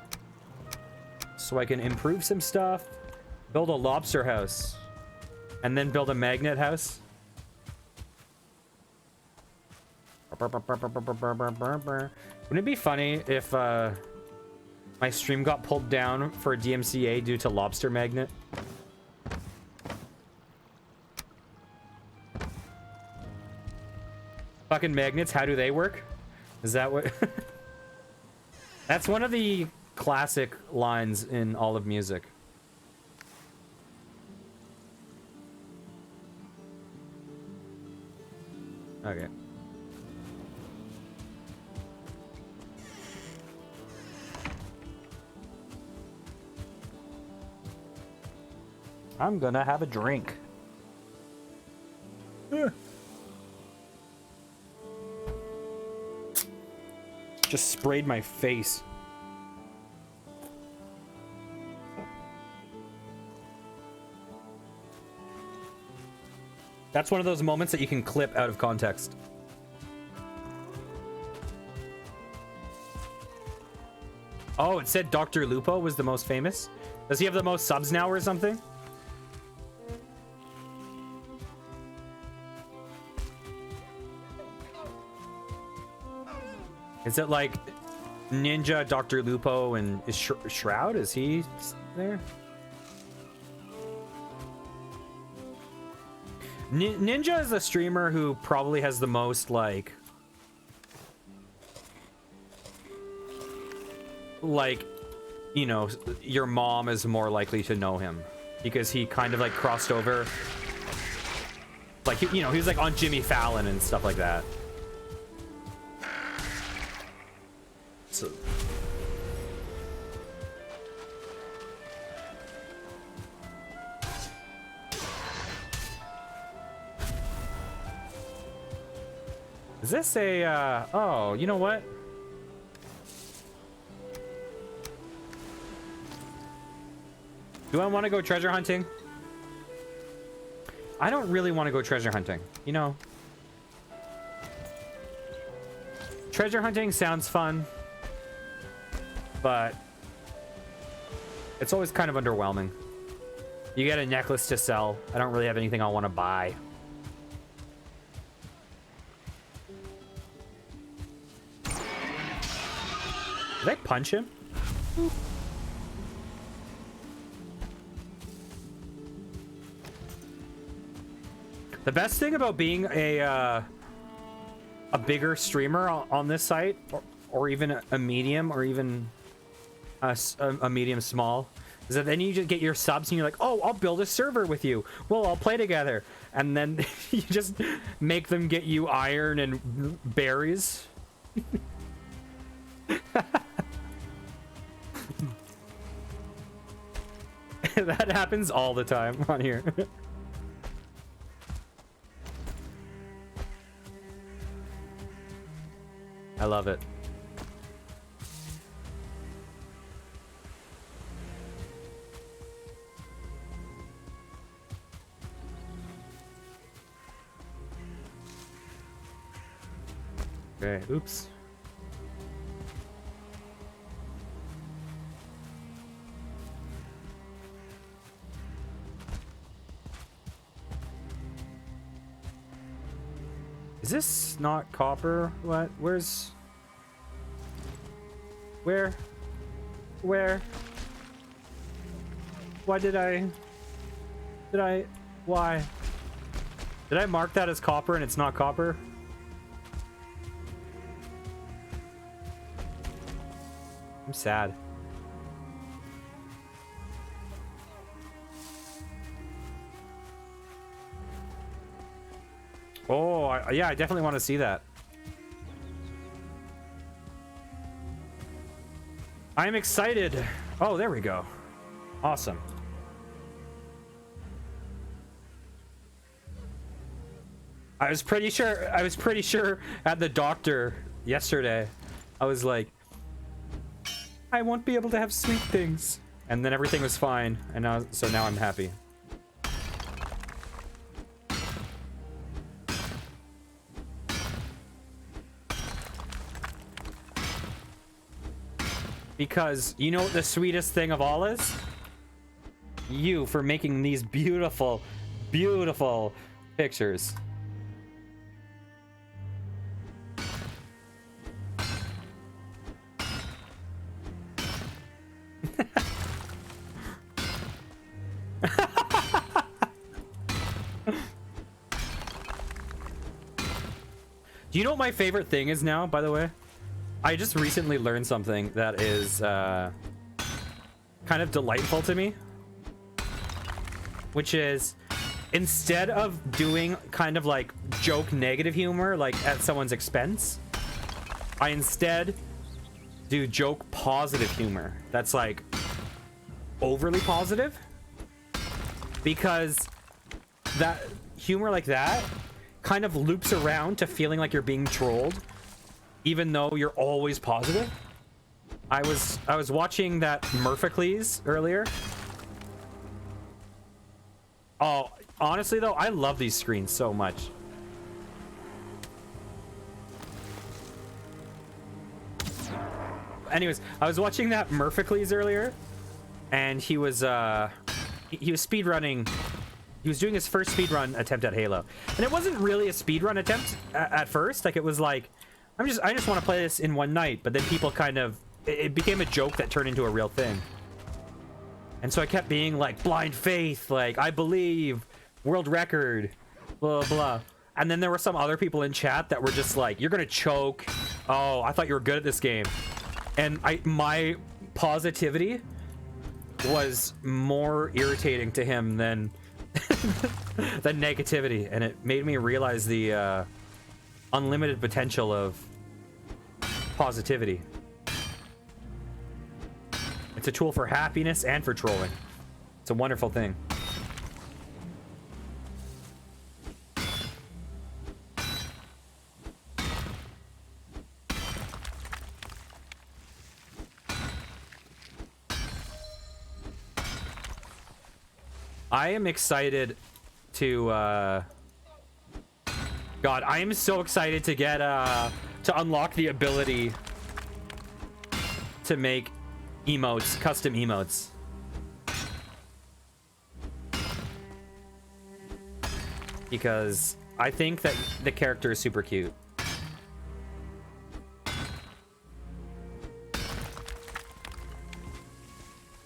so I can improve some stuff? Build a lobster house and then build a magnet house? Wouldn't it be funny if my stream got pulled down for DMCA due to lobster magnet? Fucking magnets, how do they work? Is that what... That's one of the classic lines in all of music. Okay. I'm gonna have a drink. Just sprayed my face. That's one of those moments that you can clip out of context. Oh, it said Dr. Lupo was the most famous? Does he have the most subs now or something? Is it like Ninja, Dr. Lupo, and is Shroud? Is he there? Ninja is a streamer who probably has the most, like, you know, your mom is more likely to know him because he kind of like crossed over, like, you know, he was like on Jimmy Fallon and stuff like that. So Is this a, oh, you know what? Do I want to go treasure hunting? I don't really want to go treasure hunting, you know? Treasure hunting sounds fun, but it's always kind of underwhelming. You get a necklace to sell. I don't really have anything I want to buy. Did I punch him? The best thing about being a bigger streamer on this site, or even a medium, or even a medium small, is that then you just get your subs and you're like, oh, I'll build a server with you. Well, I'll play together. And then you just make them get you iron and berries. That happens all the time on here. I love it. Okay, oops. Is this not copper? What? Where's... Where? Why did I... Why? Did I mark that as copper and it's not copper? I'm sad. Oh, yeah, I definitely want to see that. I'm excited. Oh, there we go. Awesome. I was pretty sure at the doctor yesterday, I was like, I won't be able to have sweet things. And then everything was fine. And so now I'm happy. Because you know what the sweetest thing of all is? You for making these beautiful, beautiful pictures. Do you know what my favorite thing is now, by the way? I just recently learned something that is kind of delightful to me, which is instead of doing kind of like joke negative humor like at someone's expense, I instead do joke positive humor that's like overly positive, because that humor like that kind of loops around to feeling like you're being trolled even though you're always positive. I was watching that Murphicles earlier. Oh, honestly though, I love these screens so much. Anyways, I was watching that Murphicles earlier, and he was speedrunning. He was doing his first speedrun attempt at Halo, and it wasn't really a speedrun attempt at first. Like, it was like, I just want to play this in one night, but then people kind of, it became a joke that turned into a real thing. And so I kept being like, blind faith, like, I believe, world record, blah, blah. And then there were some other people in chat that were just like, you're gonna choke. Oh, I thought you were good at this game. And my positivity was more irritating to him than the negativity, and it made me realize the unlimited potential of positivity. It's a tool for happiness and for trolling. It's a wonderful thing. I am excited to God, I am so excited to get to unlock the ability to make emotes, custom emotes. Because I think that the character is super cute.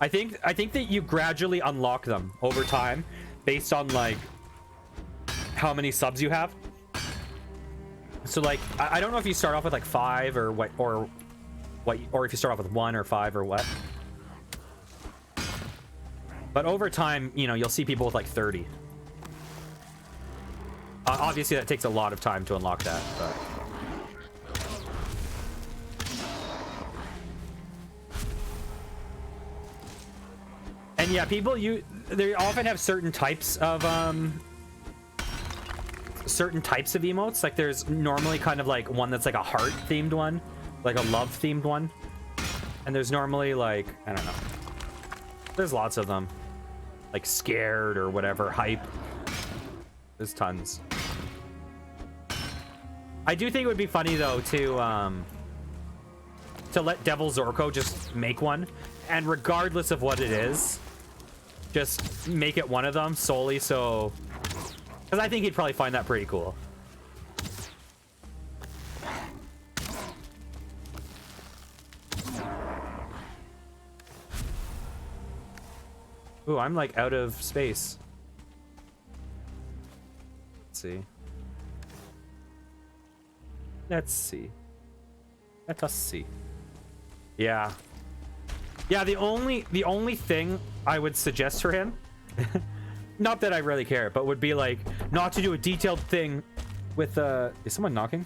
I think that you gradually unlock them over time based on like how many subs you have. So like I don't know if you start off with like 5 or what or if you start off with 1 or 5 or what. But over time, you know, you'll see people with like 30. Obviously that takes a lot of time to unlock that, but and yeah, people they often have certain types of emotes. Like there's normally kind of like one that's like a heart themed one, like a love themed one, and there's normally like, I don't know, there's lots of them, like scared or whatever, hype. There's tons. I do think it would be funny though to let Devil Zorko just make one, and regardless of what it is, just make it one of them solely so, because I think he'd probably find that pretty cool. Ooh, I'm like out of space. Let's see. Let's see. Let us see. Yeah. Yeah, the only thing I would suggest for him, not that I really care, but would be like not to do a detailed thing with is someone knocking?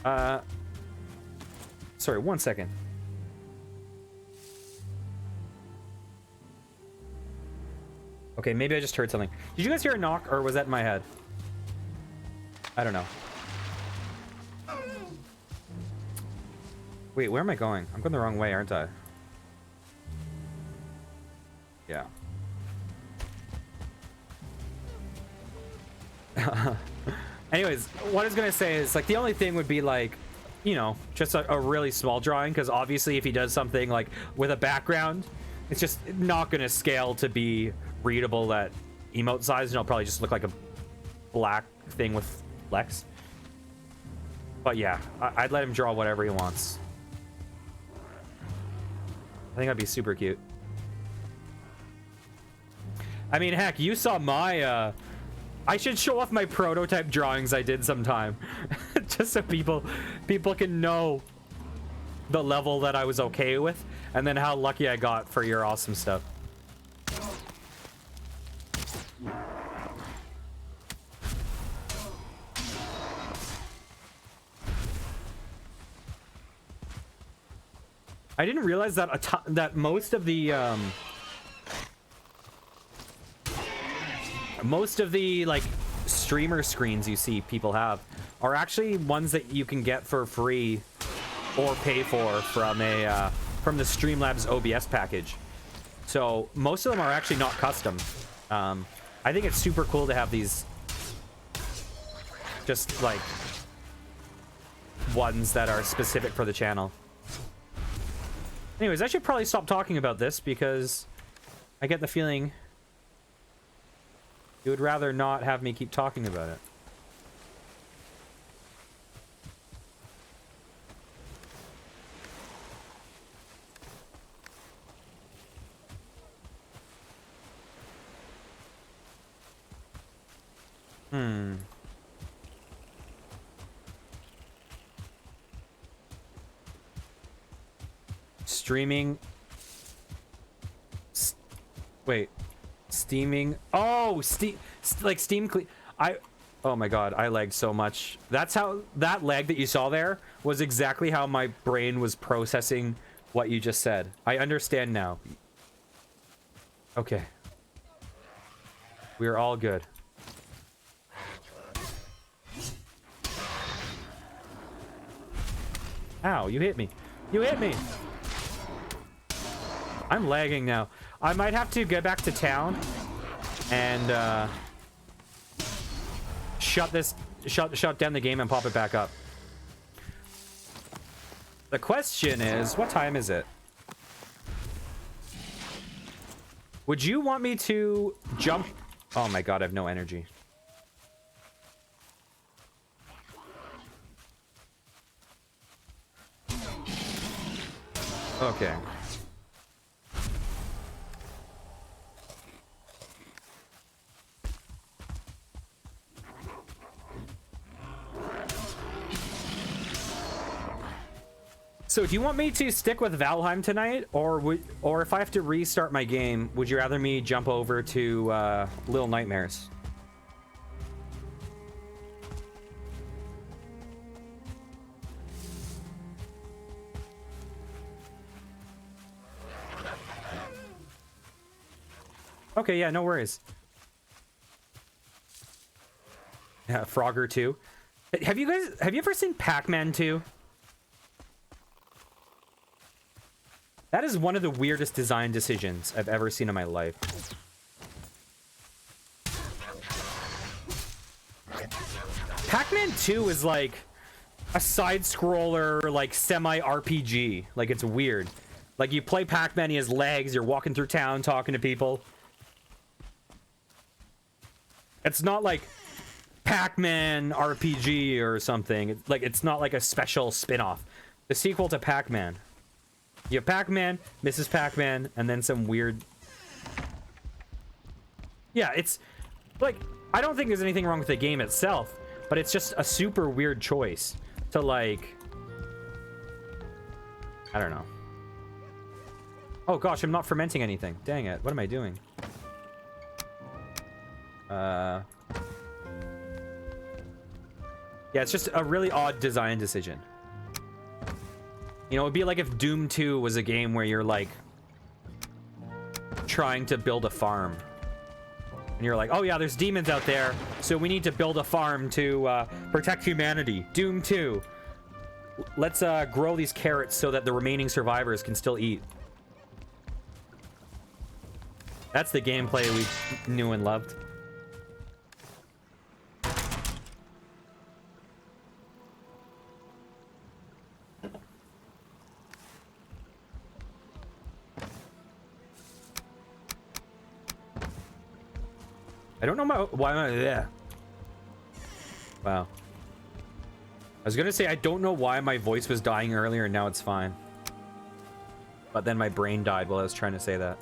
Sorry, 1 second. Okay, maybe I just heard something. Did you guys hear a knock, or was that in my head? I don't know. Wait, where am I going? I'm going the wrong way, aren't I? Yeah. Anyways, what I was going to say is, like, the only thing would be, like, you know, just a really small drawing, because obviously if he does something, like, with a background, it's just not going to scale to be readable at emote size, and it'll probably just look like a black thing with Lex. But yeah, I'd let him draw whatever he wants. I think that'd be super cute. I mean, heck, you saw my I should show off my prototype drawings I did sometime. Just so people can know the level that I was okay with, and then how lucky I got for your awesome stuff. I didn't realize that that most of the like streamer screens you see people have are actually ones that you can get for free or pay for from a from the Streamlabs OBS package. So most of them are actually not custom. I think it's super cool to have these just like ones that are specific for the channel. Anyways, I should probably stop talking about this because I get the feeling you would rather not have me keep talking about it. Streaming. Wait. Steaming. Oh, like Steam clean. Oh my god, I lagged so much. That's how that lag that you saw there was exactly how my brain was processing what you just said. I understand now. Okay. We're all good. Ow, you hit me. You hit me. I'm lagging now. I might have to get back to town and shut down the game and pop it back up. The question is, what time is it? Would you want me to jump? Oh my god, I have no energy. Okay. So do you want me to stick with Valheim tonight, or if I have to restart my game, would you rather me jump over to Little Nightmares? Okay, yeah, no worries. Yeah, Frogger 2. Have you ever seen Pac-Man 2? That is one of the weirdest design decisions I've ever seen in my life. Pac-Man 2 is like a side-scroller, like semi-RPG. Like, it's weird. Like, you play Pac-Man, he has legs, you're walking through town talking to people. It's not like Pac-Man RPG or something. It's not like a special spin-off. The sequel to Pac-Man. You have Pac-Man, Mrs. Pac-Man, and then some weird... Yeah, it's... like, I don't think there's anything wrong with the game itself, but it's just a super weird choice to, like... I don't know. Oh gosh, I'm not fermenting anything. Dang it, what am I doing? Yeah, it's just a really odd design decision. You know, it'd be like if Doom 2 was a game where you're, like, trying to build a farm. And you're like, oh yeah, there's demons out there, so we need to build a farm to protect humanity. Doom 2. Let's grow these carrots so that the remaining survivors can still eat. That's the gameplay we knew and loved. I don't know why am I there. Wow. I was gonna say I don't know why my voice was dying earlier and now it's fine. But then my brain died while I was trying to say that.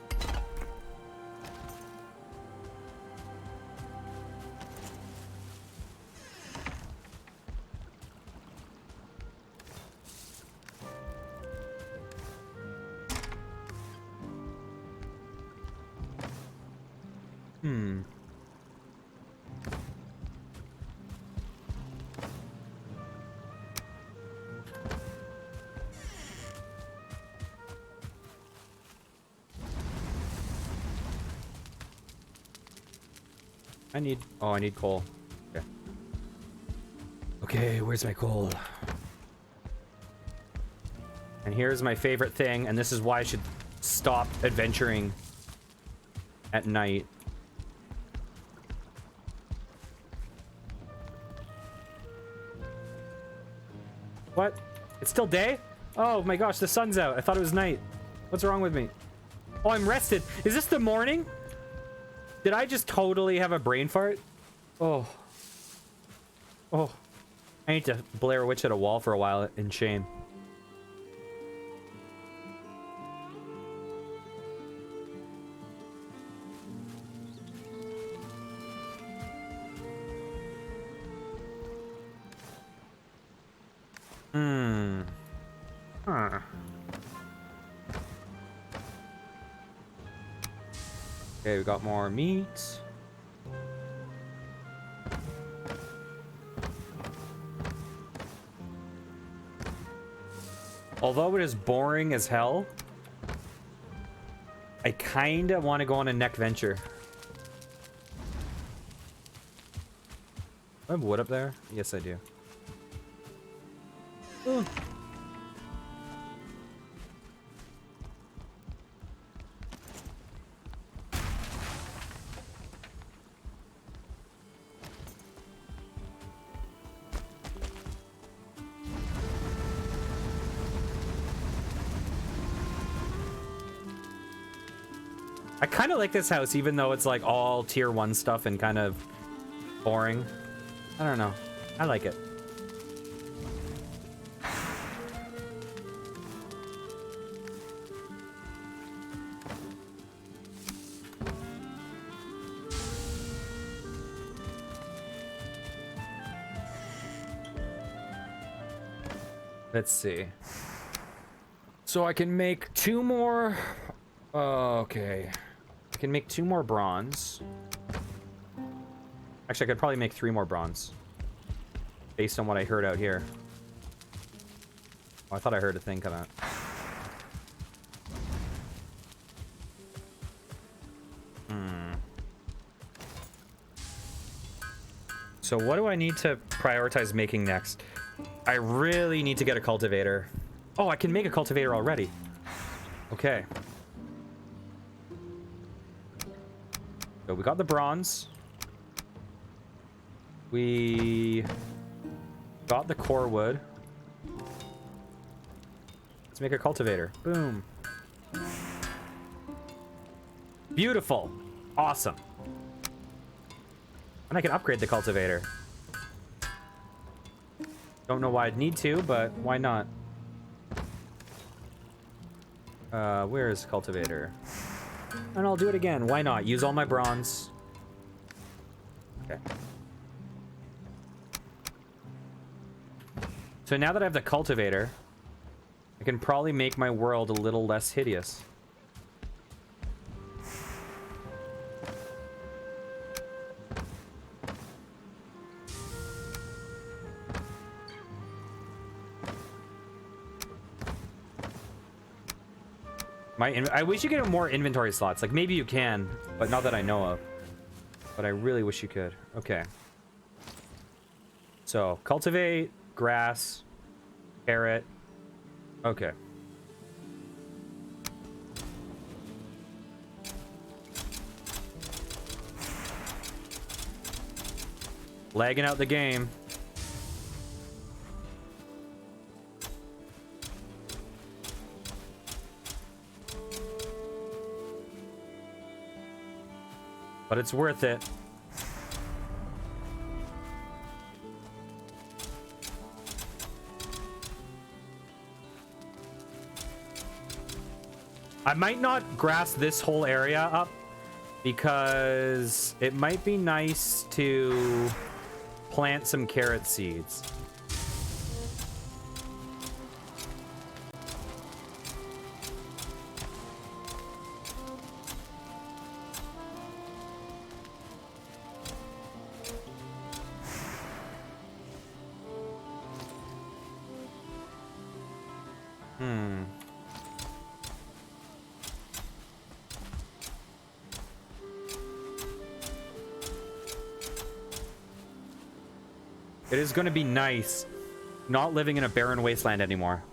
I need coal. Okay. Okay, where's my coal? And here's my favorite thing, and this is why I should stop adventuring at night. What? It's still day? Oh my gosh, the sun's out. I thought it was night. What's wrong with me? Oh, I'm rested. Is this the morning? Did I just totally have a brain fart? Oh. Oh. I need to Blair Witch at a wall for a while in shame. Huh. Okay, we got more meat. Although it is boring as hell, I kinda want to go on a neck venture. Do I have wood up there? Yes, I do. Ooh. I kind of like this house, even though it's like all tier 1 stuff and kind of boring. I don't know. I like it. Let's see. So I can make 2 more. Okay. I can make 2 more bronze. Actually, I could probably make 3 more bronze. Based on what I heard out here. Oh, I thought I heard a thing come out. So what do I need to prioritize making next? I really need to get a cultivator. Oh, I can make a cultivator already. Okay. So we got the bronze. We got the core wood. Let's make a cultivator. Boom. Beautiful. Awesome. And I can upgrade the cultivator. Don't know why I'd need to, but why not? Where is cultivator? And I'll do it again. Why not? Use all my bronze. Okay. So now that I have the cultivator, I can probably make my world a little less hideous. I wish you could have more inventory slots. Like, maybe you can, but not that I know of. But I really wish you could. Okay. So, cultivate, grass, carrot. Okay. Lagging out the game. But it's worth it. I might not grass this whole area up because it might be nice to plant some carrot seeds. It is going to be nice not living in a barren wasteland anymore.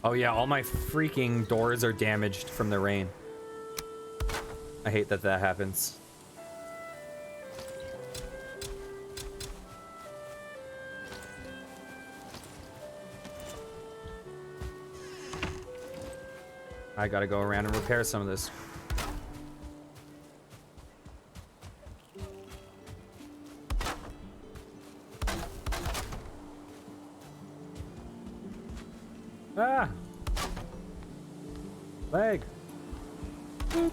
Oh yeah, all my freaking doors are damaged from the rain. I hate that that happens. I gotta go around and repair some of this. Ah! Leg! Boop.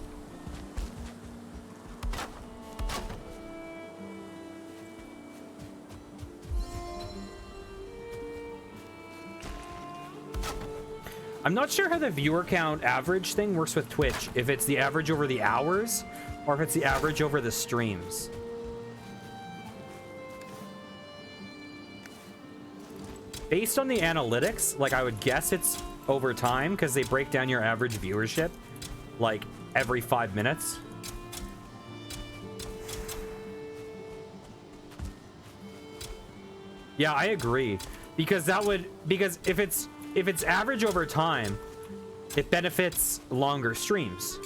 I'm not sure how the viewer count average thing works with Twitch. If it's the average over the hours, or if it's the average over the streams. Based on the analytics, like I would guess it's over time because they break down your average viewership like every 5 minutes. Yeah, I agree. Because if it's average over time, it benefits longer streams.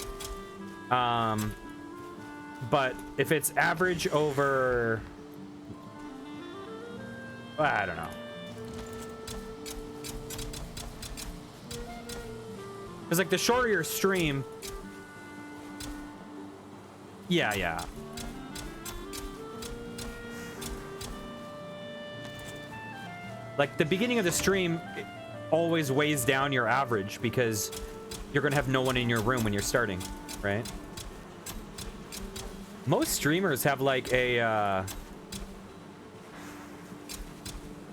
But if it's average over, I don't know. It's like the shorter your stream. Yeah. Like the beginning of the stream always weighs down your average because you're gonna have no one in your room when you're starting, right? Most streamers have like a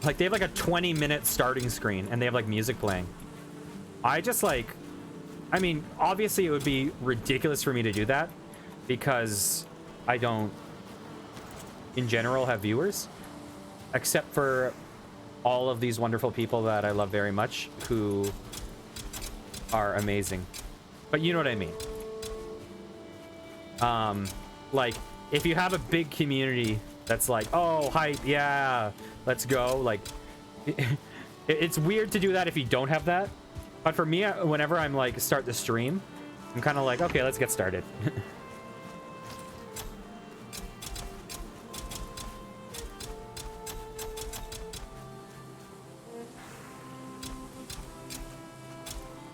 like they have like a 20-minute starting screen and they have like music playing. I just like, I mean, obviously it would be ridiculous for me to do that because I don't in general have viewers, except for all of these wonderful people that I love very much who are amazing. But you know what I mean. Like if you have a big community that's like, oh, hype, yeah, let's go. Like it's weird to do that if you don't have that. But for me, whenever I'm like start the stream, I'm kind of like, okay, let's get started.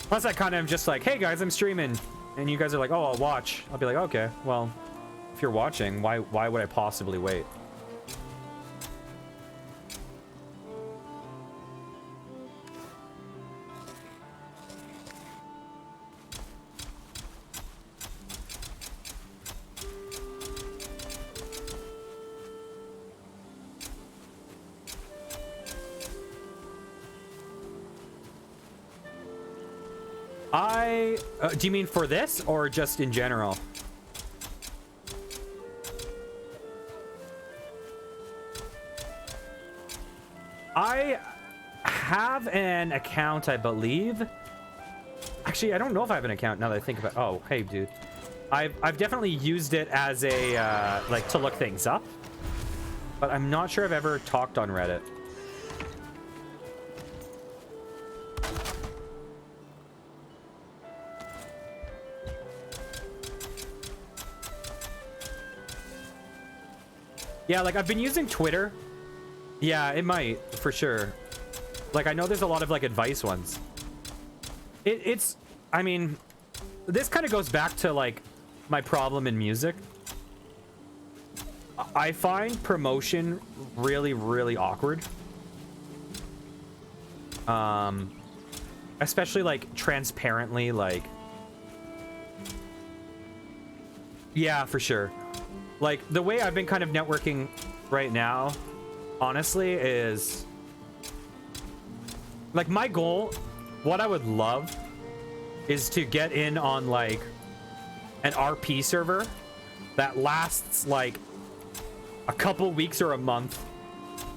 Plus, I kind of am just like, hey guys, I'm streaming, and you guys are like, oh, I'll watch. I'll be like, okay, well, if you're watching, why would I possibly wait? Do you mean for this or just in general? I have an account, I believe. Actually, I don't know if I have an account now that I think about it. Oh, hey, dude. I've definitely used it as a, like, to look things up. But I'm not sure I've ever talked on Reddit. Yeah, like I've been using Twitter. Yeah, it might for sure. Like I know there's a lot of like advice ones. It's I mean, this kind of goes back to like my problem in music. I find promotion really, really awkward. Especially like transparently, like, yeah, for sure. Like the way I've been kind of networking right now, honestly, is like my goal, what I would love is to get in on like an RP server that lasts like a couple weeks or a month,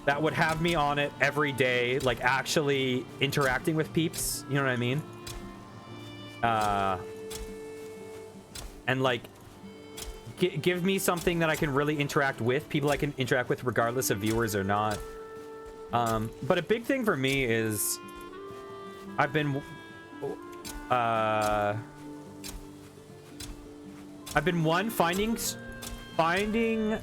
that would have me on it every day, like actually interacting with peeps, you know what I mean? And like give me something that I can really interact with, people I can interact with regardless of viewers or not. But a big thing for me is I've been finding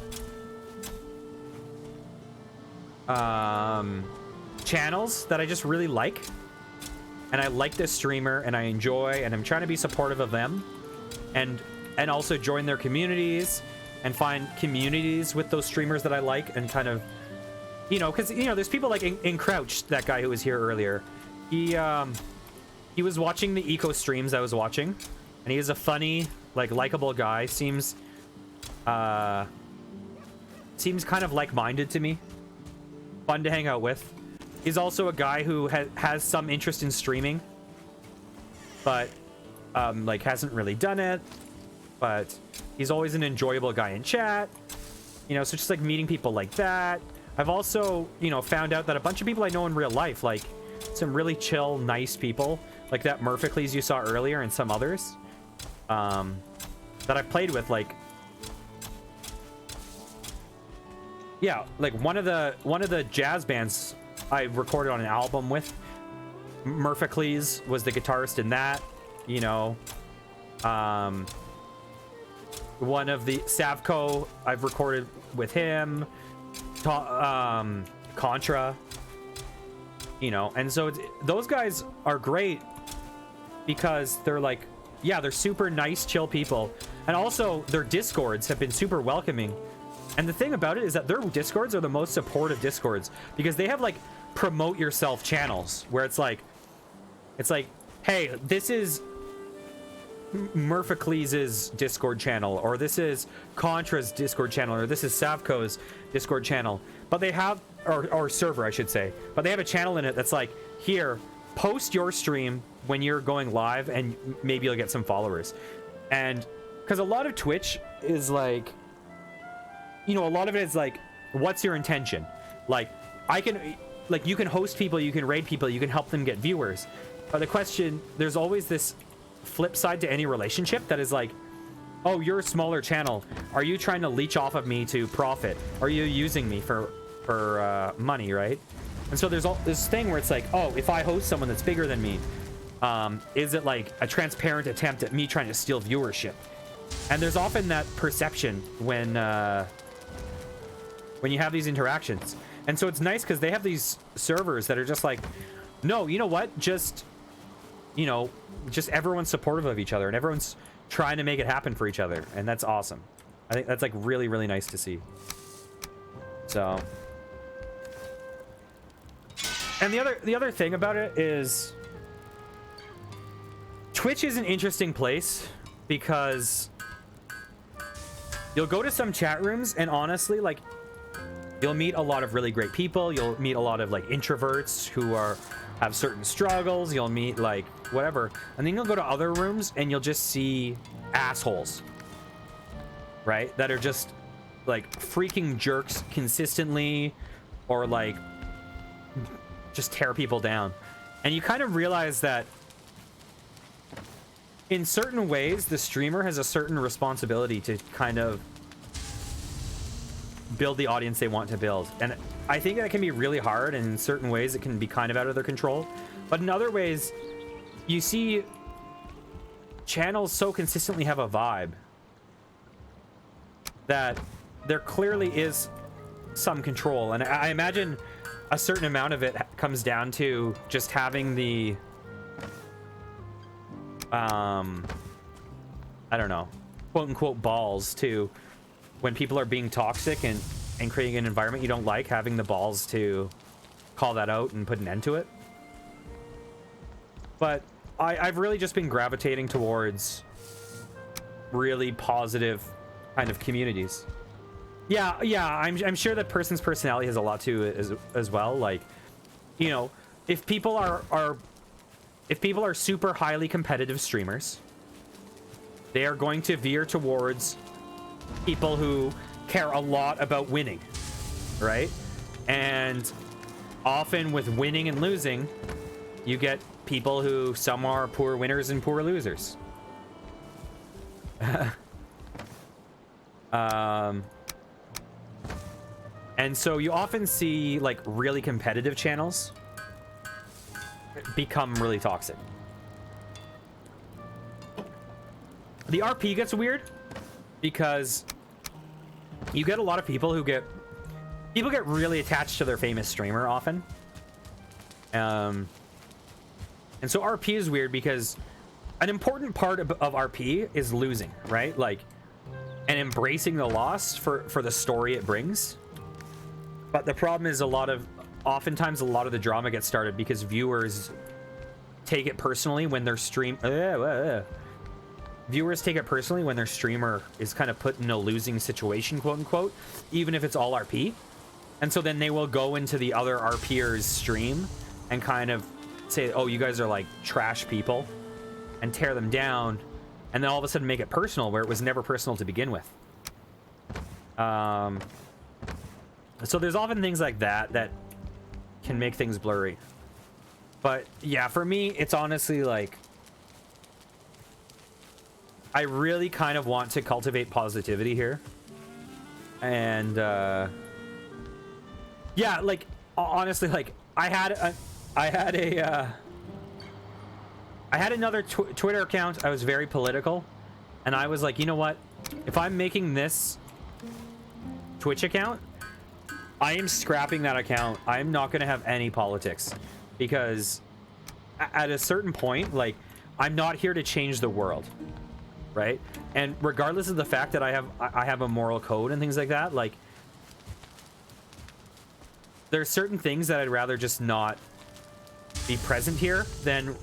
channels that I just really like, and I like this streamer and I enjoy, and I'm trying to be supportive of them, and also join their communities and find communities with those streamers that I like, and kind of, you know, because, you know, there's people like in Crouch, that guy who was here earlier. He was watching the eco streams I was watching, and he is a funny, like, likable guy. Seems kind of like-minded to me. Fun to hang out with. He's also a guy who has some interest in streaming, but like hasn't really done it. But he's always an enjoyable guy in chat, you know, so just like meeting people like that. I've also, you know, found out that a bunch of people I know in real life, like some really chill, nice people, like that Murphicles you saw earlier, and some others that I've played with, like, yeah, like one of the jazz bands I recorded on an album with, Murphicles was the guitarist in that, you know. One of the Savco I've recorded with him, Contra, you know. And so those guys are great because they're like, yeah, they're super nice, chill people. And also their discords have been super welcoming. And the thing about it is that their discords are the most supportive discords because they have like promote yourself channels where it's like, hey, this is Murphicles' Discord channel, or this is Contra's Discord channel, or this is Savco's Discord channel. But they have, or server, I should say. But they have a channel in it that's like, here, post your stream when you're going live, and maybe you'll get some followers. And because a lot of Twitch is like, you know, a lot of it is like, what's your intention? Like, you can host people, you can raid people, you can help them get viewers. But the question, there's always this flip side to any relationship that is like, oh, you're a smaller channel. Are you trying to leech off of me to profit? Are you using me for money, right? And so there's all this thing where it's like, oh, if I host someone that's bigger than me, is it like a transparent attempt at me trying to steal viewership? And there's often that perception when you have these interactions. And so it's nice because they have these servers that are just like, no, you know what? Just, you know, just everyone's supportive of each other and everyone's trying to make it happen for each other. And that's awesome. I think that's like really, really nice to see. So, and the other thing about it is Twitch is an interesting place because you'll go to some chat rooms and honestly, like, you'll meet a lot of really great people. You'll meet a lot of like introverts who have certain struggles. You'll meet like whatever. And then you'll go to other rooms and you'll just see assholes, right? That are just like freaking jerks consistently, or like just tear people down. And you kind of realize that in certain ways, the streamer has a certain responsibility to kind of build the audience they want to build. And I think that can be really hard, and in certain ways it can be kind of out of their control. But in other ways, you see channels so consistently have a vibe that there clearly is some control. And I imagine a certain amount of it comes down to just having the I don't know, quote unquote balls to, when people are being toxic and creating an environment you don't like, having the balls to call that out and put an end to it. But I've really just been gravitating towards really positive kind of communities. Yeah, I'm sure that person's personality has a lot to it as well. Like, you know, if people are super highly competitive streamers, they are going to veer towards people who care a lot about winning, right? And often with winning and losing, you get people who, some are poor winners and poor losers. And so you often see like really competitive channels become really toxic. The RP gets weird because you get a lot of people who get really attached to their famous streamer often. And so RP is weird because an important part of RP is losing, right? Like, and embracing the loss for the story it brings. But the problem is oftentimes a lot of the drama gets started because viewers take it personally when their viewers take it personally when their streamer is kind of put in a losing situation, quote unquote, even if it's all RP. And so then they will go into the other RPers' stream and kind of say, oh, you guys are like trash people, and tear them down, and then all of a sudden make it personal where it was never personal to begin with. So there's often things like that can make things blurry. But yeah, for me, it's honestly like, I really kind of want to cultivate positivity here. And Yeah, like honestly, like I had another Twitter account. I was very political, and I was like, you know what? If I'm making this Twitch account, I am scrapping that account. I'm not going to have any politics, because at a certain point, like, I'm not here to change the world, right? And regardless of the fact that I have a moral code and things like that, like, there's certain things that I'd rather just not be present here than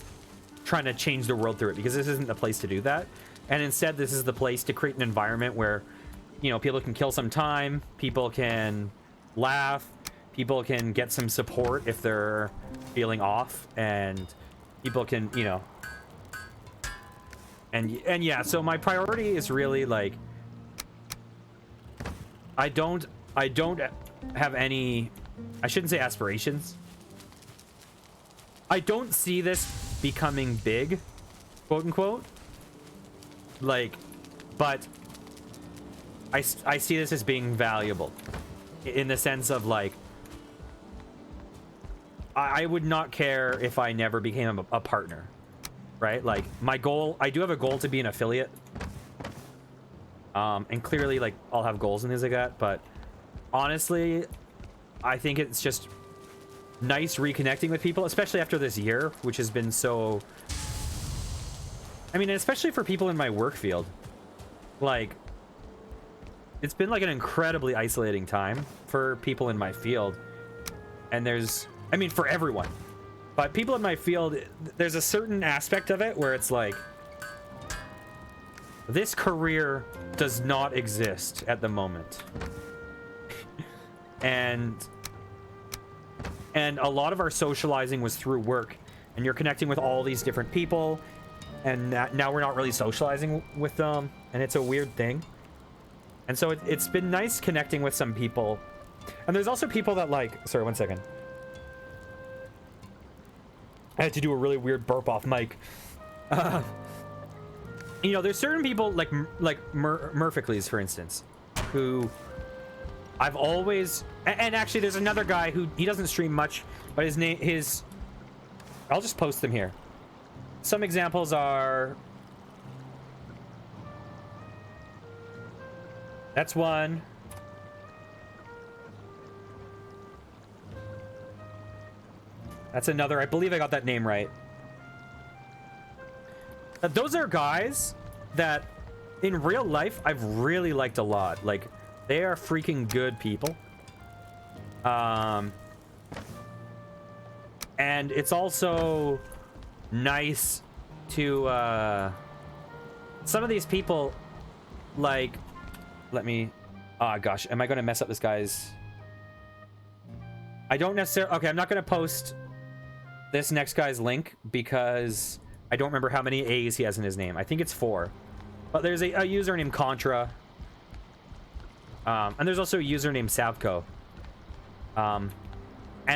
trying to change the world through it, because this isn't the place to do that. And instead, this is the place to create an environment where, you know, people can kill some time, people can laugh, people can get some support if they're feeling off, and people can, you know, and yeah, so my priority is really like, I don't have any, I shouldn't say aspirations. I don't see this becoming big, quote unquote, like, but I see this as being valuable in the sense of, like, I would not care if I never became a partner, right? Like, my goal, I do have a goal to be an affiliate, and clearly, like, I'll have goals and things like that, but honestly, I think it's just nice reconnecting with people, especially after this year, which has been so, I mean, especially for people in my work field, like, it's been like an incredibly isolating time for people in my field. And there's, I mean, for everyone, but people in my field, there's a certain aspect of it where it's like, this career does not exist at the moment. and a lot of our socializing was through work, and you're connecting with all these different people, and now we're not really socializing with them, and it's a weird thing. And so it's been nice connecting with some people. And there's also people that, like, sorry, 1 second. I had to do a really weird burp off mic. You know, there's certain people like Murphicles, for instance, who I've always, and actually there's another guy who, he doesn't stream much, but I'll just post them here. Some examples are, that's one. That's another. I believe I got that name right. Those are guys that in real life I've really liked a lot. Like, they are freaking good people. And it's also nice to some of these people, like, let me, oh gosh, am I going to mess up this guy's? I don't necessarily, okay, I'm not going to post this next guy's link because I don't remember how many A's he has in his name. I think it's 4. But there's a user named Contra. And there's also a user named Savco. And,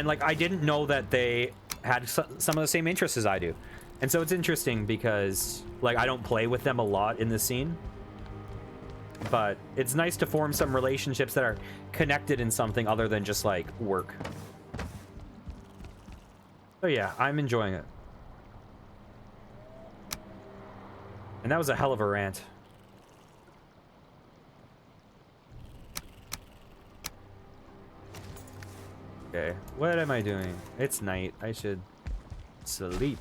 like, I didn't know that they had some of the same interests as I do. And so it's interesting because, like, I don't play with them a lot in the scene. But it's nice to form some relationships that are connected in something other than just, like, work. So yeah, I'm enjoying it. And that was a hell of a rant. Okay, what am I doing? It's night. I should sleep.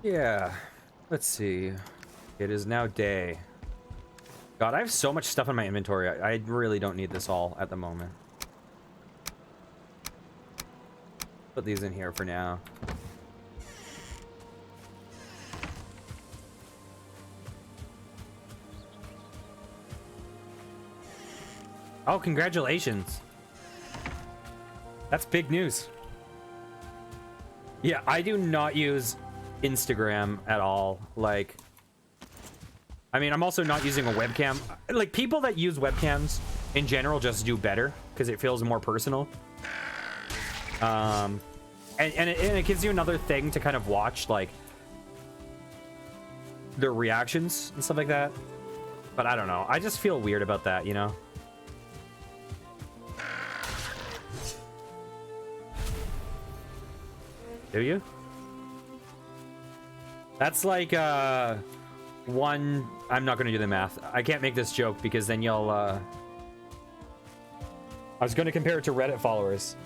Yeah, let's see. It is now day. God, I have so much stuff in my inventory. I really don't need this all at the moment. Put these in here for now. Oh, congratulations. That's big news. Yeah, I do not use Instagram at all. Like, I mean, I'm also not using a webcam. Like, people that use webcams in general just do better because it feels more personal. And it gives you another thing to kind of watch, like their reactions and stuff like that. But I don't know. I just feel weird about that, you know? Do you? That's like, one... I'm not going to do the math. I can't make this joke because then you'll, I was going to compare it to Reddit followers.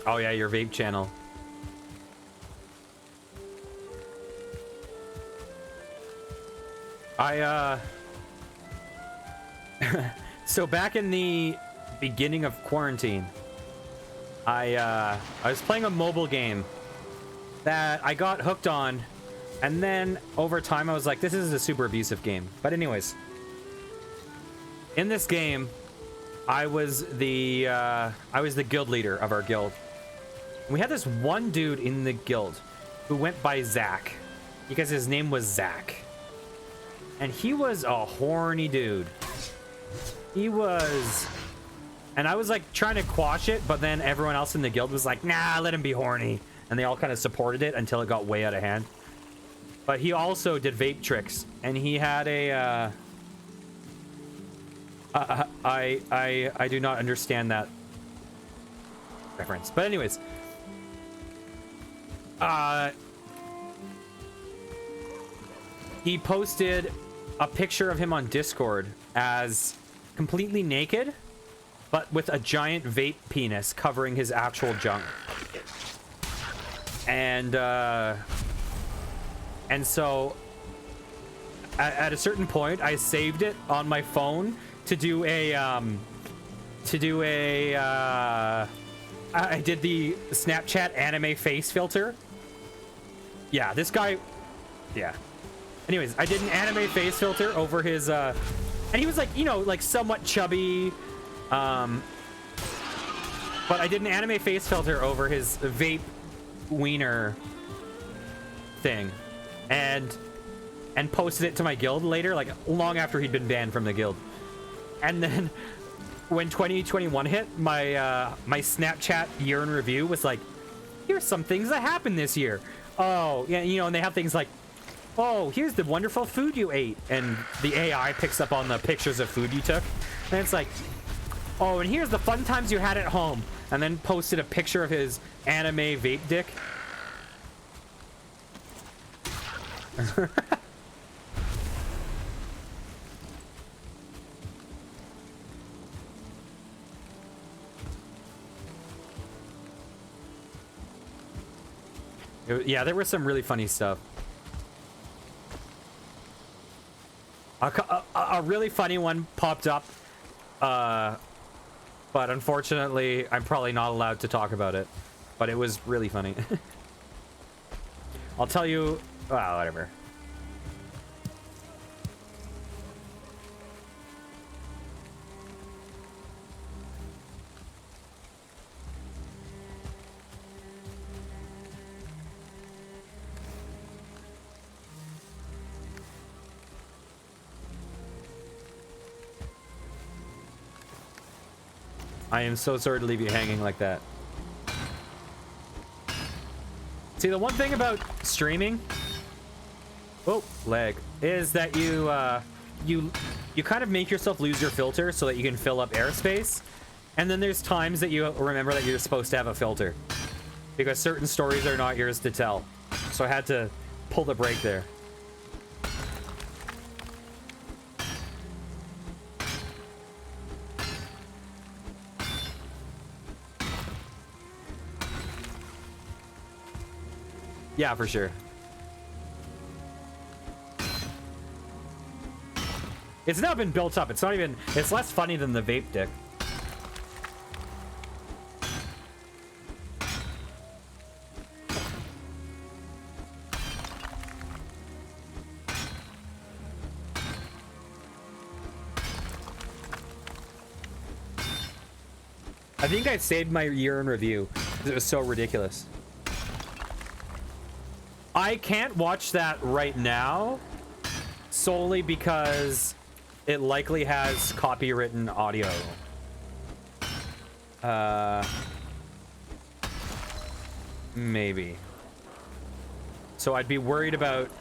Oh yeah, your vape channel. So back in the beginning of quarantine, I was playing a mobile game that I got hooked on, and then over time I was like, this is a super abusive game. But anyways, in this game, I was the guild leader of our guild. We had this one dude in the guild who went by Zach because his name was Zach. And he was a horny dude. He was... And I was like trying to quash it, but then everyone else in the guild was like, nah, let him be horny. And they all kind of supported it until it got way out of hand. But he also did vape tricks, and he had a... I do not understand that reference. But anyways... he posted a picture of him on Discord as completely naked, but with a giant vape penis covering his actual junk. And so at a certain point, I saved it on my phone to do a I did the Snapchat anime face filter. Yeah, this guy... Yeah. Anyways, I did an anime face filter over his... And he was like, you know, like somewhat chubby. But I did an anime face filter over his vape wiener thing. And posted it to my guild later, like long after he'd been banned from the guild. And then... when 2021 hit, my my Snapchat year in review was like, here's some things that happened this year. Oh, yeah, you know, and they have things like, oh, here's the wonderful food you ate. And the AI picks up on the pictures of food you took. And it's like, oh, and here's the fun times you had at home. And then posted a picture of his anime vape dick. Yeah, there was some really funny stuff. A really funny one popped up, but unfortunately, I'm probably not allowed to talk about it. But it was really funny. I'll tell you... Well, whatever. I am so sorry to leave you hanging like that. See, the one thing about streaming, oh, lag, is that you kind of make yourself lose your filter so that you can fill up airspace. And then there's times that you remember that you're supposed to have a filter because certain stories are not yours to tell. So I had to pull the brake there. Yeah, for sure. It's now been built up. It's not even... It's less funny than the vape dick. I think I saved my year in review because it was so ridiculous. I can't watch that right now solely because it likely has copywritten audio. Maybe. So I'd be worried about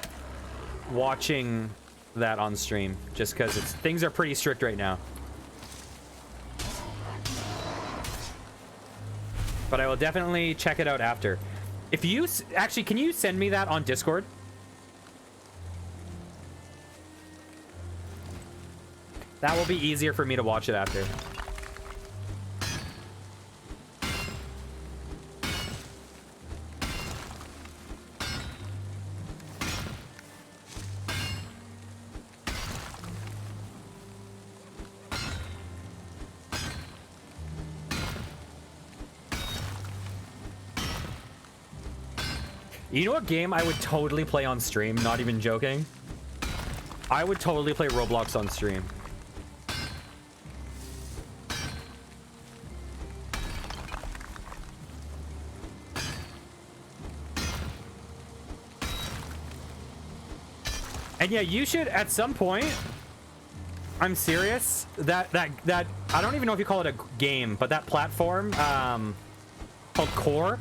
watching that on stream just because things are pretty strict right now. But I will definitely check it out after. If you actually, can you send me that on Discord? That will be easier for me to watch it after. You know what game I would totally play on stream? Not even joking. I would totally play Roblox on stream. And yeah, you should at some point. I'm serious. That I don't even know if you call it a game, but that platform called Core.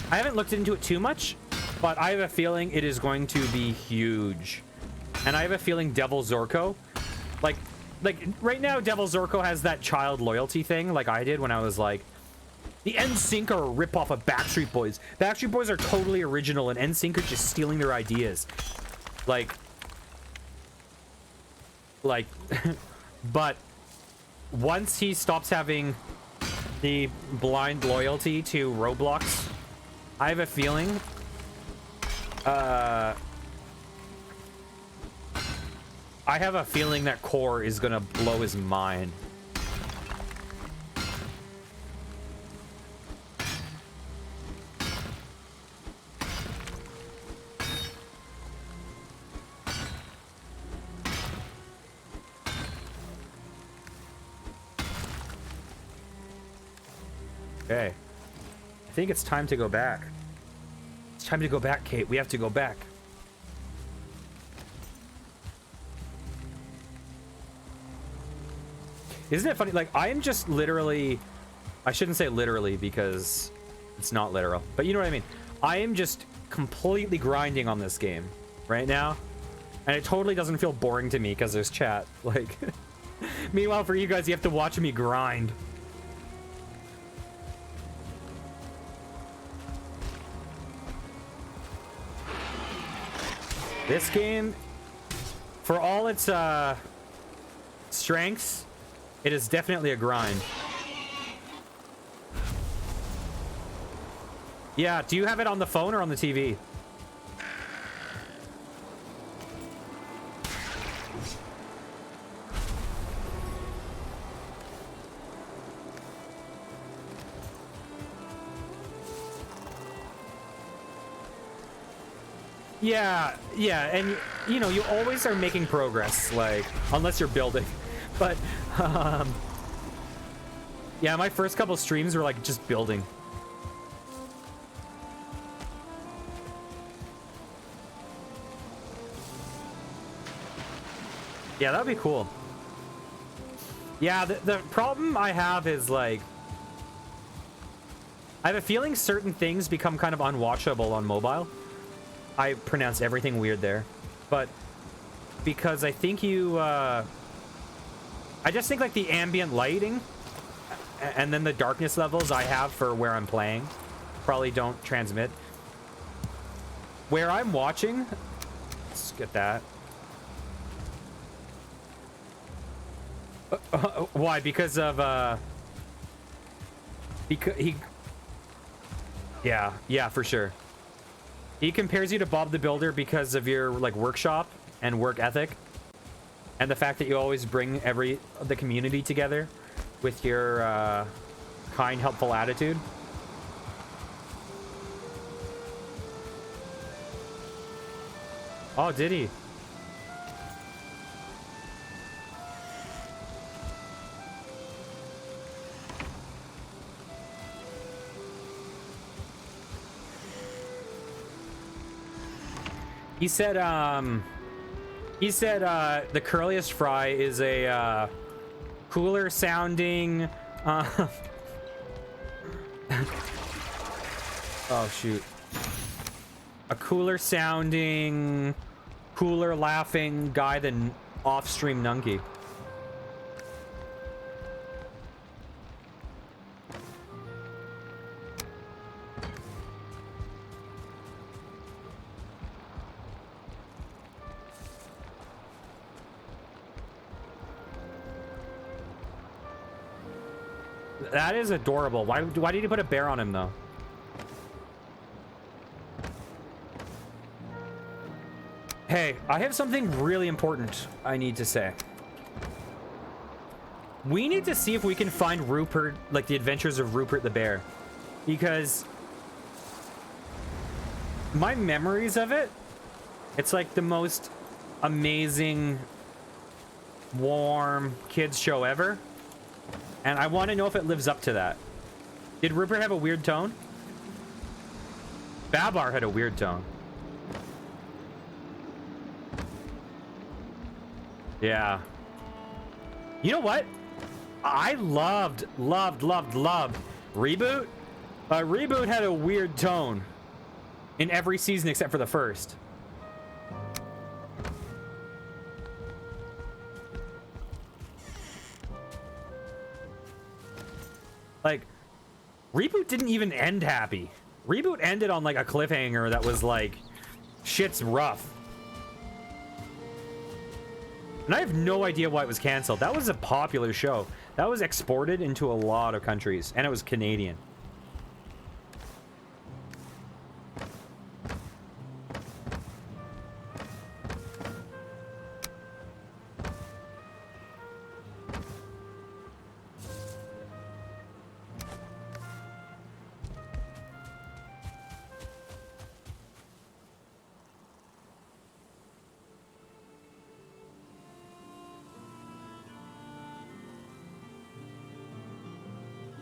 I haven't looked into it too much, but I have a feeling it is going to be huge. And I have a feeling Devil Zorko, like right now, Devil Zorko has that child loyalty thing, like I did when I was like, the NSYNC are a ripoff of Backstreet Boys. Backstreet Boys are totally original, and NSYNC are just stealing their ideas. Like, but once he stops having the blind loyalty to Roblox, I have a feeling I have a feeling that Core is gonna blow his mind. Okay. I think it's time to go back. It's time to go back, Kate. We have to go back. Isn't it funny? Like, I am just literally... I shouldn't say literally because it's not literal. But you know what I mean? I am just completely grinding on this game right now. And it totally doesn't feel boring to me because there's chat. Like, meanwhile, for you guys, you have to watch me grind. This game, for all its strengths, it is definitely a grind. Yeah, do you have it on the phone or on the TV? Yeah, and you know, you always are making progress, like, unless you're building. But, yeah, my first couple streams were like just building. Yeah, that'd be cool. Yeah, the problem I have is like, I have a feeling certain things become kind of unwatchable on mobile. I pronounced everything weird there, but because I think I just think like the ambient lighting and then the darkness levels I have for where I'm playing probably don't transmit. Where I'm watching, let's get that. Why? Because of because he. Yeah, for sure. He compares you to Bob the Builder because of your like workshop and work ethic, and the fact that you always bring the community together with your kind, helpful attitude. Oh, did he? He said the curliest fry is a cooler sounding oh shoot. A cooler sounding, cooler laughing guy than off-stream Nunky. That is adorable. Why did you put a bear on him though? Hey, I have something really important I need to say. We need to see if we can find Rupert, like the adventures of Rupert the bear. Because my memories of it, it's like the most amazing, warm kids show ever. And I want to know if it lives up to that. Did Rupert have a weird tone? Babar had a weird tone. Yeah. You know what? I loved Reboot. Reboot had a weird tone in every season except for the first. Like, Reboot didn't even end happy. Reboot ended on like a cliffhanger that was like, shit's rough. And I have no idea why it was canceled. That was a popular show. That was exported into a lot of countries, and it was Canadian.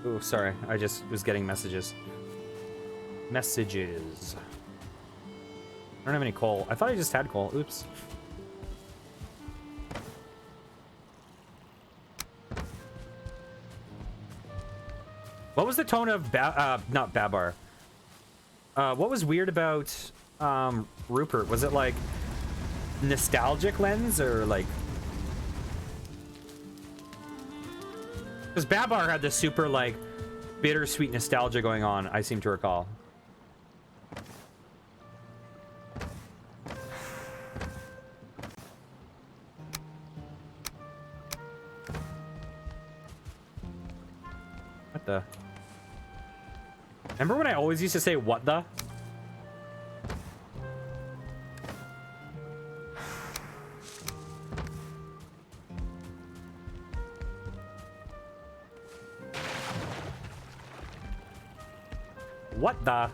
Oh, sorry. I just was getting messages. Messages. I don't have any coal. I thought I just had coal. Oops. What was the tone of not Babar? What was weird about Rupert? Was it like nostalgic lens or like? Because Babar had this super, like, bittersweet nostalgia going on, I seem to recall. What the? Remember when I always used to say, what the? What the? I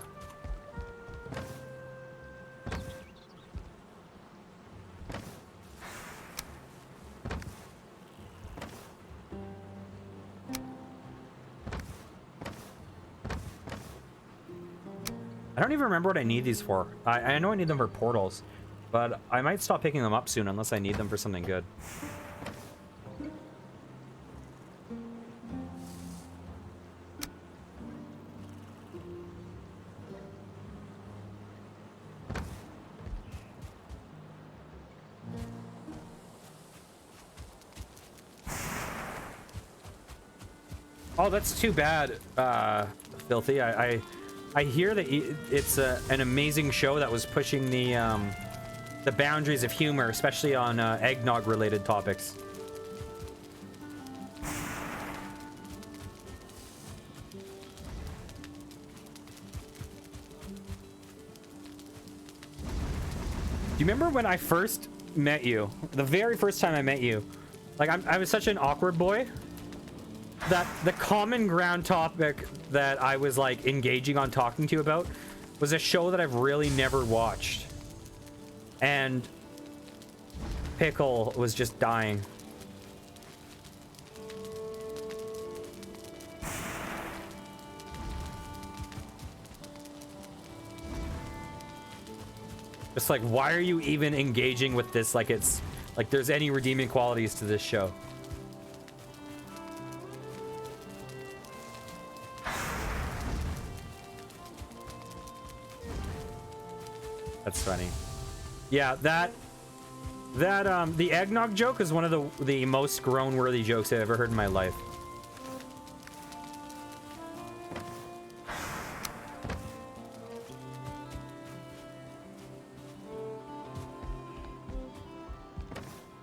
don't even remember what I need these for. I know I need them for portals, but I might stop picking them up soon unless I need them for something good. Oh, that's too bad, Filthy. I hear that it's an amazing show that was pushing the boundaries of humor, especially on eggnog-related topics. Do you remember when I first met you? The very first time I met you? Like, I was such an awkward boy that the common ground topic that I was like engaging on talking to you about was a show that I've really never watched. And Pickle was just dying. It's like, why are you even engaging with this? Like it's like there's any redeeming qualities to this show. That's funny. Yeah, the eggnog joke is one of the most groan-worthy jokes I've ever heard in my life.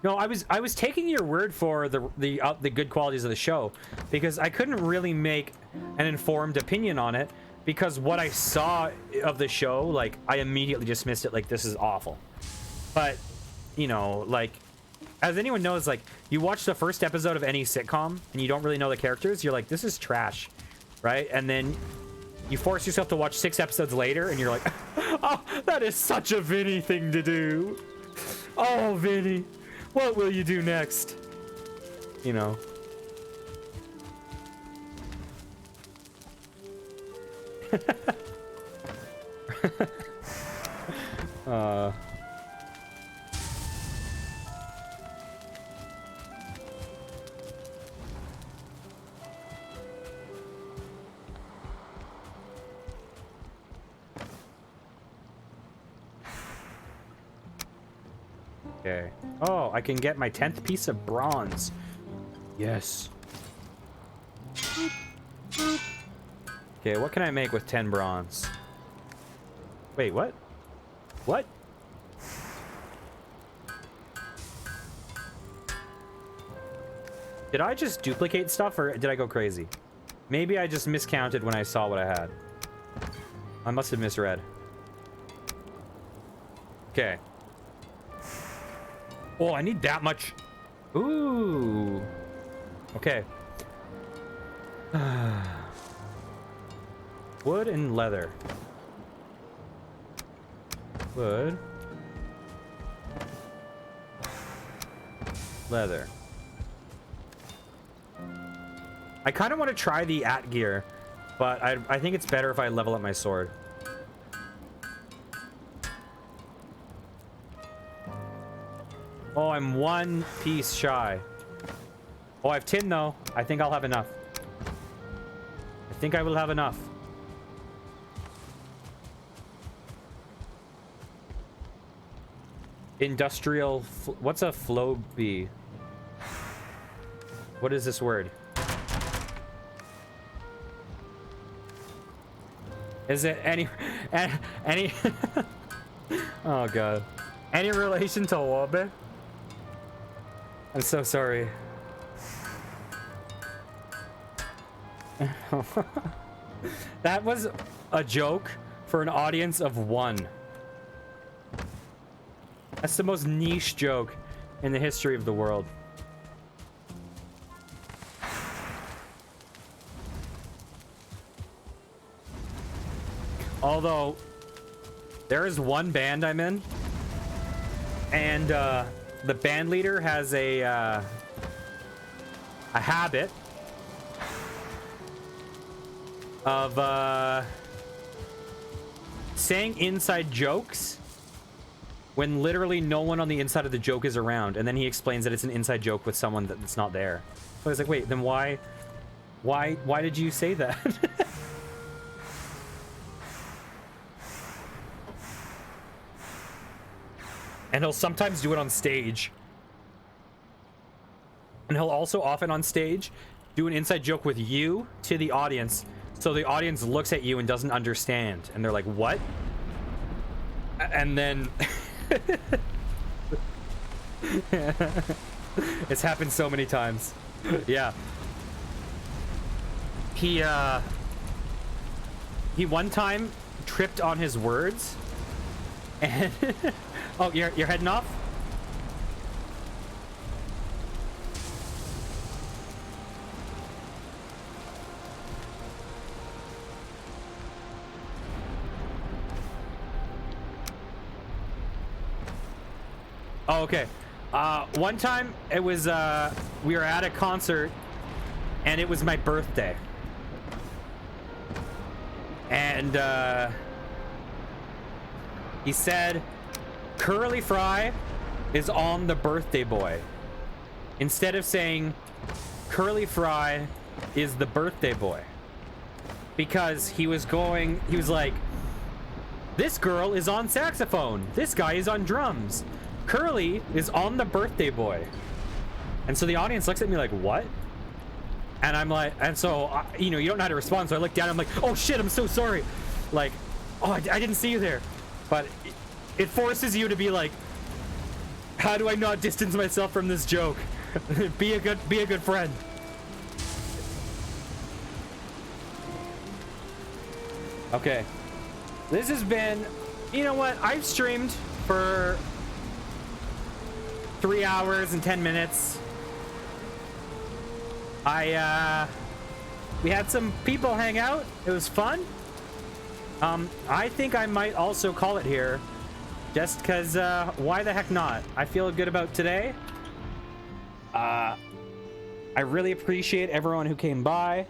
No, I was taking your word for the good qualities of the show because I couldn't really make an informed opinion on it because what I saw of the show, like I immediately dismissed it like this is awful. But you know, like as anyone knows, like you watch the first episode of any sitcom and you don't really know the characters, you're like, this is trash, right? And then you force yourself to watch 6 episodes later and you're like, oh, that is such a Vinny thing to do. Oh, Vinny. What will you do next? You know. Okay. Oh, I can get my 10th piece of bronze. Yes. Okay, what can I make with 10 bronze? Wait, what? What? Did I just duplicate stuff or did I go crazy? Maybe I just miscounted when I saw what I had. I must have misread. Okay. Oh, I need that much. Ooh. Okay. Wood and leather. Wood. Leather. I kind of want to try the at gear, but I think it's better if I level up my sword. Oh, I'm 1 piece shy. Oh, I have tin though. I think I'll have enough. I think I will have enough. Industrial. What's a flow bee? What is this word? Is it any oh god. Any relation to Wabe? I'm so sorry. That was a joke for an audience of 1. That's the most niche joke in the history of the world. Although, there is one band I'm in, and the band leader has a habit of saying inside jokes when literally no one on the inside of the joke is around, and then he explains that it's an inside joke with someone that's not there. So I was like, wait, then why did you say that? And he'll sometimes do it on stage. And he'll also often on stage do an inside joke with you to the audience. So the audience looks at you and doesn't understand. And they're like, what? And then... It's happened so many times. Yeah. He one time tripped on his words. And... Oh, you're heading off? Oh, okay. One time it was we were at a concert and it was my birthday. And he said Curly Fry is on the birthday boy. Instead of saying Curly Fry is the birthday boy. Because he was like, this girl is on saxophone. This guy is on drums. Curly is on the birthday boy. And so the audience looks at me like, what? And I'm like, and so, you know, you don't know how to respond. So I look down, I'm like, oh shit, I'm so sorry. Like, oh, I didn't see you there. But it forces you to be like, how do I not distance myself from this joke? be a good friend. Okay. This has been, you know what? I've streamed for 3 hours and 10 minutes. We had some people hang out. It was fun. I think I might also call it here. Just because, why the heck not? I feel good about today. I really appreciate everyone who came by.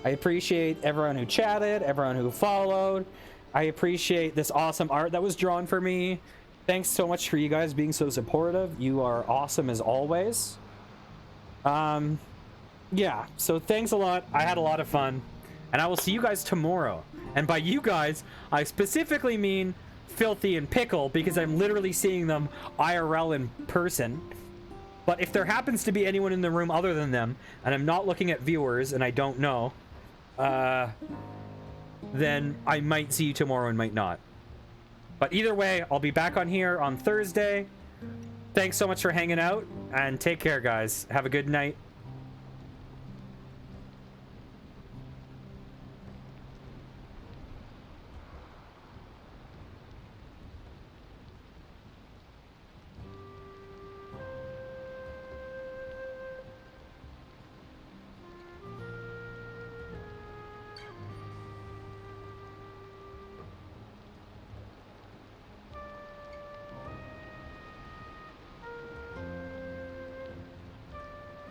I appreciate everyone who chatted, everyone who followed. I appreciate this awesome art that was drawn for me. Thanks so much for you guys being so supportive. You are awesome as always. Yeah, so thanks a lot. I had a lot of fun. And I will see you guys tomorrow. And by you guys, I specifically mean Filthy and Pickle, because I'm literally seeing them IRL in person. But if there happens to be anyone in the room other than them, and I'm not looking at viewers and I don't know, then I might see you tomorrow and might not. But either way, I'll be back on here on Thursday. Thanks so much for hanging out, and take care, guys. Have a good night.